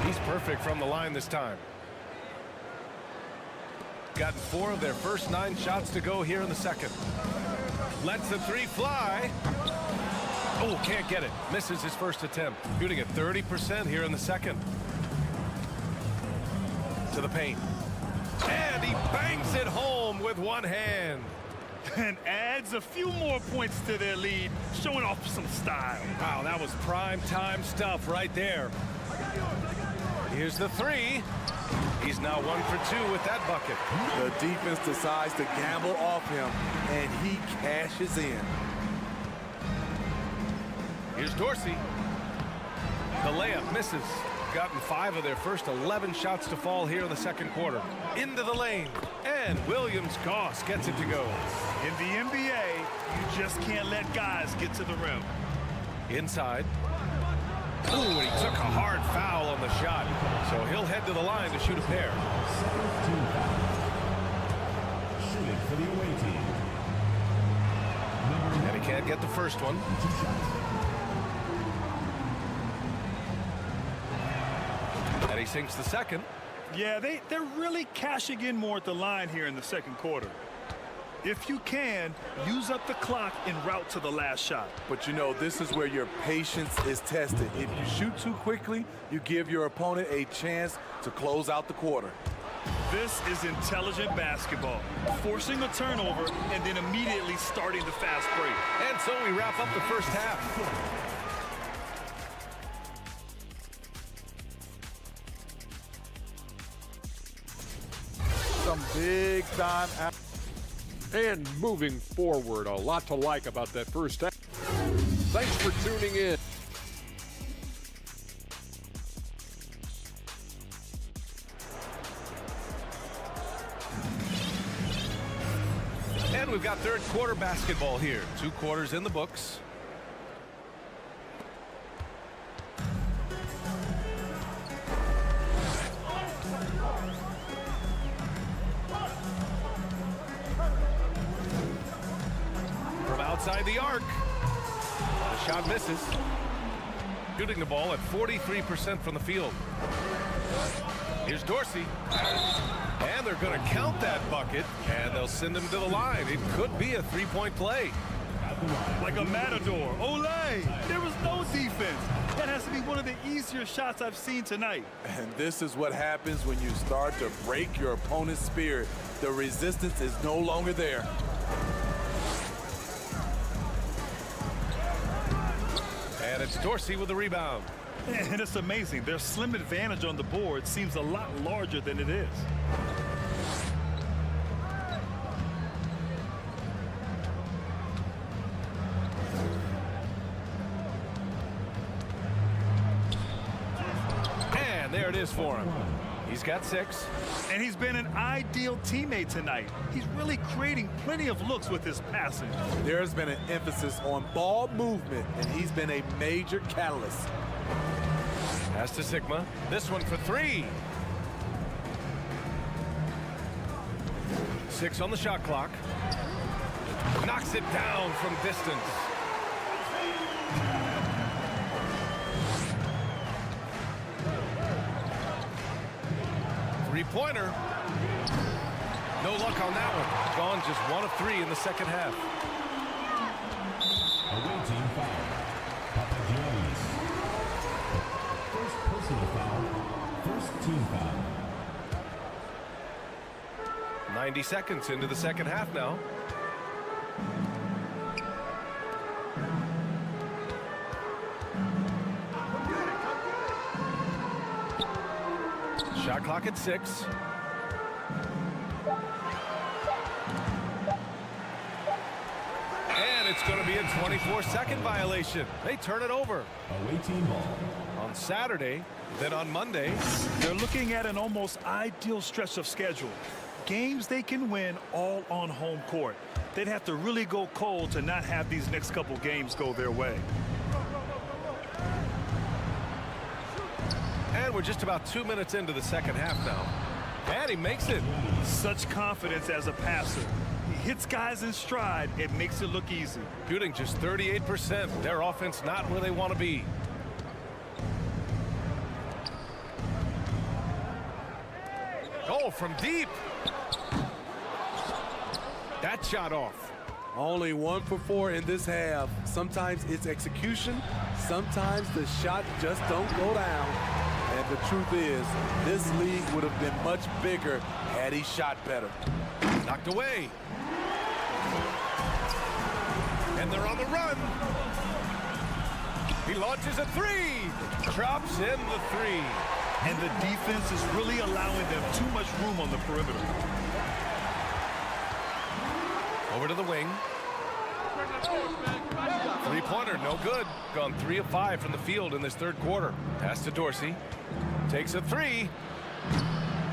S8: He's perfect from the line this time. Gotten 4 of their first 9 shots to go here in the second. Lets the 3 fly. Oh, can't get it. Misses his first attempt. Shooting at 30% here in the second. To the paint. And he bangs it home with one hand.
S10: And adds a few more points to their lead, showing off some style.
S8: Wow, that was prime time stuff right there. Here's the 3. He's now 1 for 2 with that bucket.
S9: The defense decides to gamble off him, and he cashes in.
S8: Here's Dorsey. The layup misses. Gotten 5 of their first 11 shots to fall here in the second quarter. Into the lane. And Williams-Goss gets it to go.
S10: In the NBA, you just can't let guys get to the rim.
S8: Inside. Ooh, and he took a hard foul on the shot. So he'll head to the line to shoot a pair.
S4: Shooting for the away team.
S8: And he can't get the first one. And he sinks the second.
S10: Yeah, they're really cashing in more at the line here in the second quarter. If you can, use up the clock en route to the last shot.
S9: But you know, this is where your patience is tested. If you shoot too quickly, you give your opponent a chance to close out the quarter.
S10: This is intelligent basketball, forcing a turnover and then immediately starting the fast break.
S8: And so we wrap up the first half.
S9: Some big time.
S7: And moving forward, a lot to like about that first half. Thanks for tuning in.
S8: And we've got third quarter basketball here. 2 quarters in the books. From outside the arc. The shot misses. Shooting the ball at 43% from the field. Here's Dorsey. And they're going to count that bucket, and they'll send him to the line. It could be a 3-point play.
S10: Like a matador. Olay! There was no defense. That has to be one of the easier shots I've seen tonight.
S9: And this is what happens when you start to break your opponent's spirit. The resistance is no longer there.
S8: And it's Dorsey with the rebound.
S10: And it's amazing. Their slim advantage on the board seems a lot larger than it is.
S8: And there it is for him. He's got 6.
S10: And he's been an ideal teammate tonight. He's really creating plenty of looks with his passing.
S9: There's been an emphasis on ball movement, and he's been a major catalyst.
S8: Pass to Sigma. This one for 3. 6 on the shot clock. Knocks it down from distance. Three-pointer. No luck on that one. Gone just 1 of 3 in the second half.
S4: Away team foul. First personal foul. First team foul.
S8: 90 seconds into the second half now. Shot clock at 6. And it's going to be a 24-second violation. They turn it over.
S4: Away team ball.
S8: On Saturday, then on Monday.
S10: They're looking at an almost ideal stretch of schedule. Games they can win all on home court. They'd have to really go cold to not have these next couple games go their way.
S8: And we're just about 2 minutes into the second half now. And he makes it.
S10: Such confidence as a passer. He hits guys in stride. It makes it look easy.
S8: Shooting just 38%. Their offense not where they want to be. Oh, from deep. That shot off.
S9: Only 1 for 4 in this half. Sometimes it's execution. Sometimes the shot just don't go down. And the truth is, this league would have been much bigger had he shot better.
S8: Knocked away. And they're on the run. He launches a 3. Drops in the 3.
S10: And the defense is really allowing them too much room on the perimeter.
S8: Over to the wing. Three-pointer, no good. Gone 3 of 5 from the field in this third quarter. Pass to Dorsey. Takes a 3.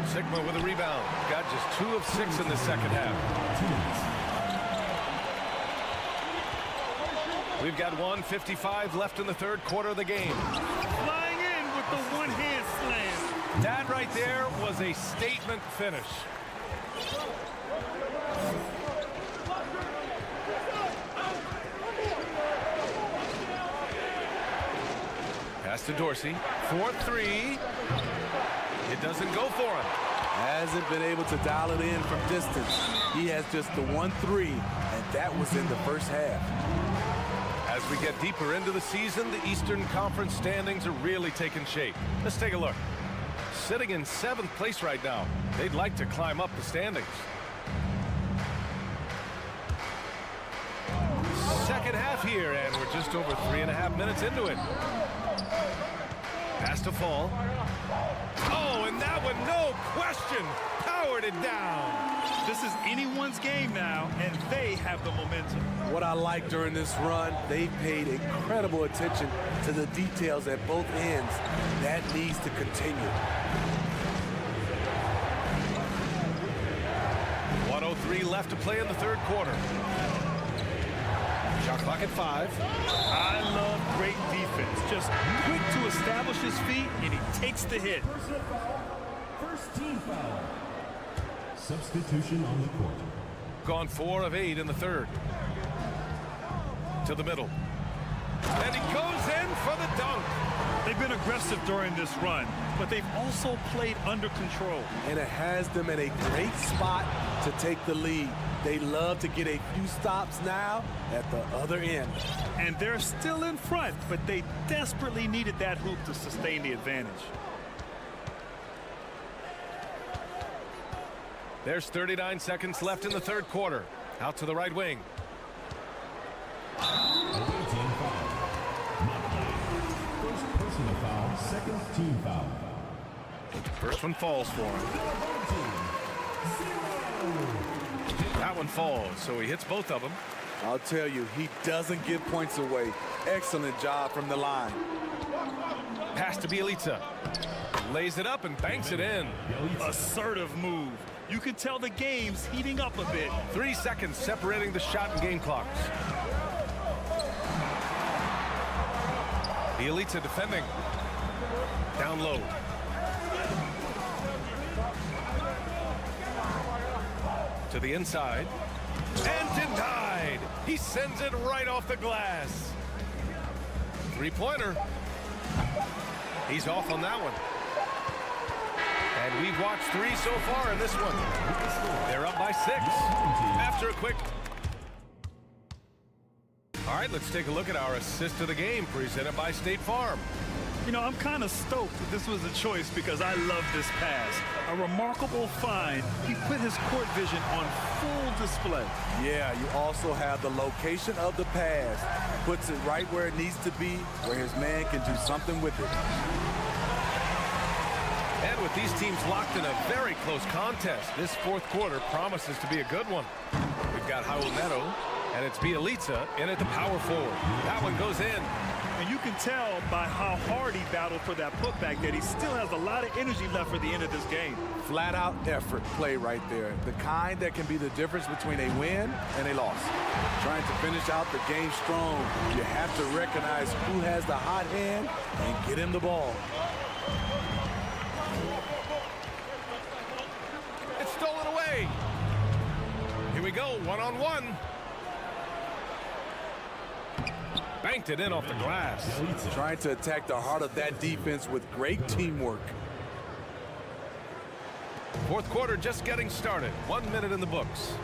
S8: Sigma with a rebound. Got just 2 of 6 in the second half. We've got 1:55 left in the third quarter of the game.
S10: Flying in with the one-hand slam.
S8: That right there was a statement finish. Pass to Dorsey. 4-3. It doesn't go for him.
S9: Hasn't been able to dial it in from distance. He has just the 1-3, and that was in the first half.
S8: As we get deeper into the season, the Eastern Conference standings are really taking shape. Let's take a look. Sitting in 7th place right now. They'd like to climb up the standings. Second half here, and we're just over 3.5 minutes into it. Pass to Fall. Oh, and that one, no question, powered it down.
S10: This is anyone's game now, and they have the momentum.
S9: What I like during this run, they paid incredible attention to the details at both ends. That needs to continue.
S8: 1:03 left to play in the third quarter. Shot clock at 5.
S10: I love great defense. Just quick to establish his feet, and he takes the hit.
S4: First team foul. Substitution on the court.
S8: Gone 4 of 8 in the third. To the middle. And he goes in for the dunk.
S10: They've been aggressive during this run, but they've also played under control.
S9: And it has them in a great spot to take the lead. They love to get a few stops now at the other end.
S10: And they're still in front, but they desperately needed that hoop to sustain the advantage.
S8: There's 39 seconds left in the third quarter. Out to the right wing.
S4: Away team foul. Not played. First personal foul, second team foul.
S8: First one falls for him. That one falls, so he hits both of them.
S9: I'll tell you, he doesn't give points away. Excellent job from the line.
S8: Pass to Bjelica. Lays it up and banks it in.
S10: Assertive move. You can tell the game's heating up a bit.
S8: 3 seconds separating the shot and game clocks. Bjelica defending. Down low. To the inside. And denied. He sends it right off the glass. Three-pointer. He's off on that one. And we've watched 3 so far in this one. They're up by 6 after a quick. All right, let's take a look at our assist of the game presented by State Farm.
S10: You know, I'm kind of stoked that this was a choice because I love this pass. A remarkable find. He put his court vision on full display.
S9: Yeah, you also have the location of the pass. Puts it right where it needs to be, where his man can do something with it.
S8: And with these teams locked in a very close contest, this fourth quarter promises to be a good one. We've got Raul Neto, and it's Bjelica in at the power forward. That one goes in.
S10: And you can tell by how hard he battled for that putback that he still has a lot of energy left for the end of this game.
S9: Flat out effort play right there. The kind that can be the difference between a win and a loss. Trying to finish out the game strong. You have to recognize who has the hot hand and get him the ball.
S8: It's stolen away. Here we go, one-on-one. Banked it in off the glass.
S9: Trying to attack the heart of that defense with great teamwork.
S8: Fourth quarter just getting started. 1 minute in the books.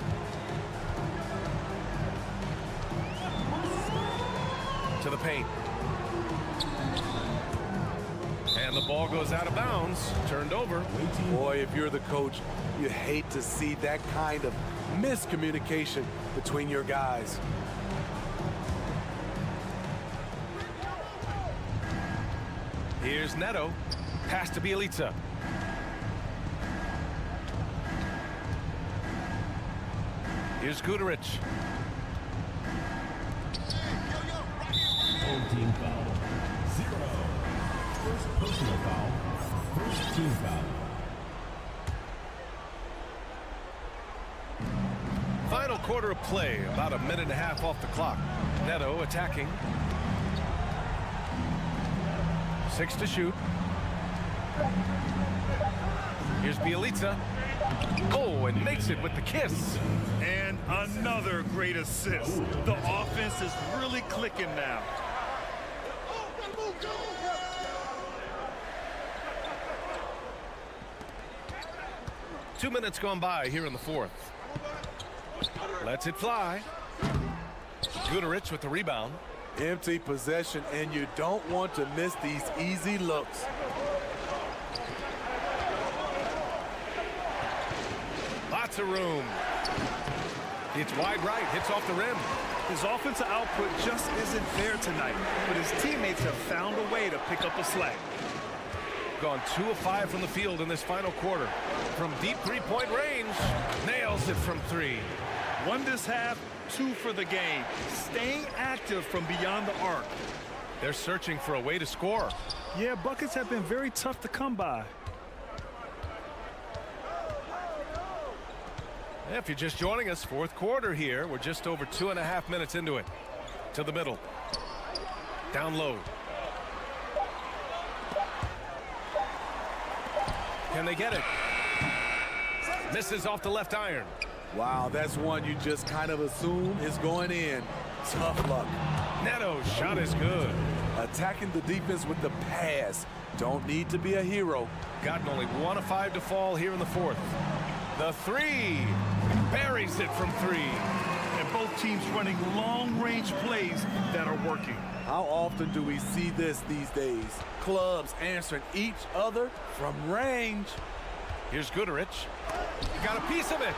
S8: To the paint. And the ball goes out of bounds. Turned over.
S9: Boy, if you're the coach, you hate to see that kind of miscommunication between your guys.
S8: Here's Neto. Pass to Bjelica. Here's Guduric.
S4: Old team foul. 0. First personal foul. First team foul.
S8: Final quarter of play. About a minute and a half off the clock. Neto attacking. 6 to shoot. Here's Bjelica. Oh, and makes it with the kiss.
S10: And another great assist. The offense is really clicking now.
S8: Two minutes gone by here in the fourth. Lets it fly. Guduric with the rebound.
S9: Empty possession, and you don't want to miss these easy looks.
S8: Lots of room. It's wide right, hits off the rim.
S10: His offensive output just isn't there tonight, but his teammates have found a way to pick up a slack.
S8: Gone 2 of 5 from the field in this final quarter. From deep three-point range, nails it from 3.
S10: 1 this half, 2 for the game. Staying active from beyond the arc.
S8: They're searching for a way to score.
S10: Yeah, buckets have been very tough to come by.
S8: If you're just joining us, fourth quarter here. We're just over 2.5 minutes into it. To the middle. Down low. Can they get it? Misses off the left iron.
S9: Wow, that's one you just kind of assume is going in. Tough luck.
S8: Neto's shot is good.
S9: Attacking the defense with the pass. Don't need to be a hero.
S8: Gotten only 1 of 5 to fall here in the fourth. The 3. Buries it from 3.
S10: And both teams running long-range plays that are working.
S9: How often do we see this these days? Clubs answering each other from range.
S8: Here's Guduric. He got a piece of it.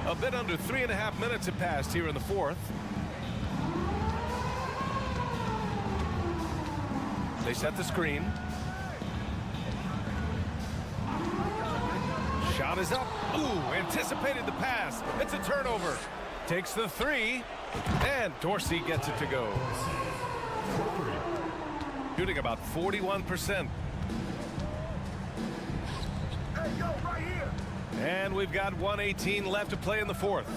S8: A bit under 3.5 minutes have passed here in the fourth. They set the screen. Shot is up. Ooh, anticipated the pass. It's a turnover. Takes the 3, and Dorsey gets it to go. Shooting about 41%.
S10: Hey, yo, right here.
S8: And we've got 1:18 left to play in the fourth.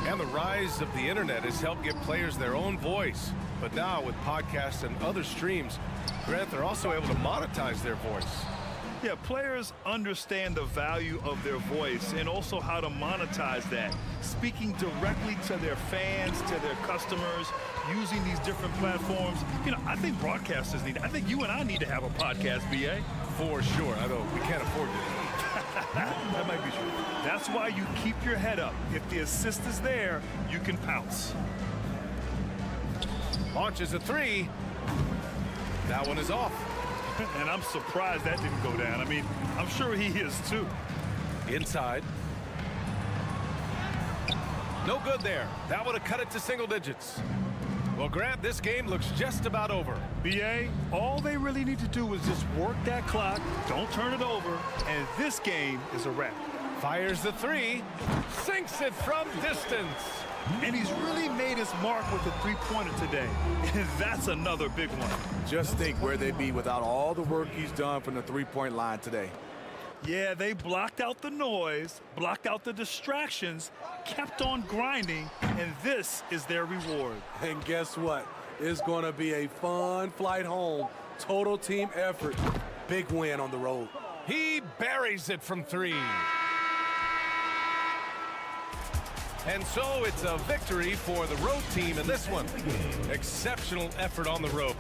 S8: And the rise of the internet has helped give players their own voice. But now with podcasts and other streams, Grant, they're also able to monetize their voice.
S10: Yeah, players understand the value of their voice and also how to monetize that. Speaking directly to their fans, to their customers, using these different platforms. You know, I think broadcasters need, I think you and I need to have a podcast, BA.
S8: For sure. I know we can't afford it.
S10: That might be true. That's why you keep your head up. If the assist is there, you can pounce.
S8: Launches a 3. That one is off.
S10: And I'm surprised that didn't go down. I mean, I'm sure he is too.
S8: Inside. No good there. That would have cut it to single digits. Well, Grant, this game looks just about over.
S10: BA, all they really need to do is just work that clock, don't turn it over, and this game is a wrap.
S8: Fires the three, sinks it from distance.
S10: And he's really made his mark with the three-pointer today. And that's another big one.
S6: Just think where they'd be without all the work he's done from the three-point line today.
S10: Yeah, they blocked out the noise, blocked out the distractions, kept on grinding, and this is their reward.
S9: And guess what? It's going to be a fun flight home. Total team effort. Big win on the road.
S8: He buries it from three. And so it's a victory for the road team in this one. Exceptional effort on the road.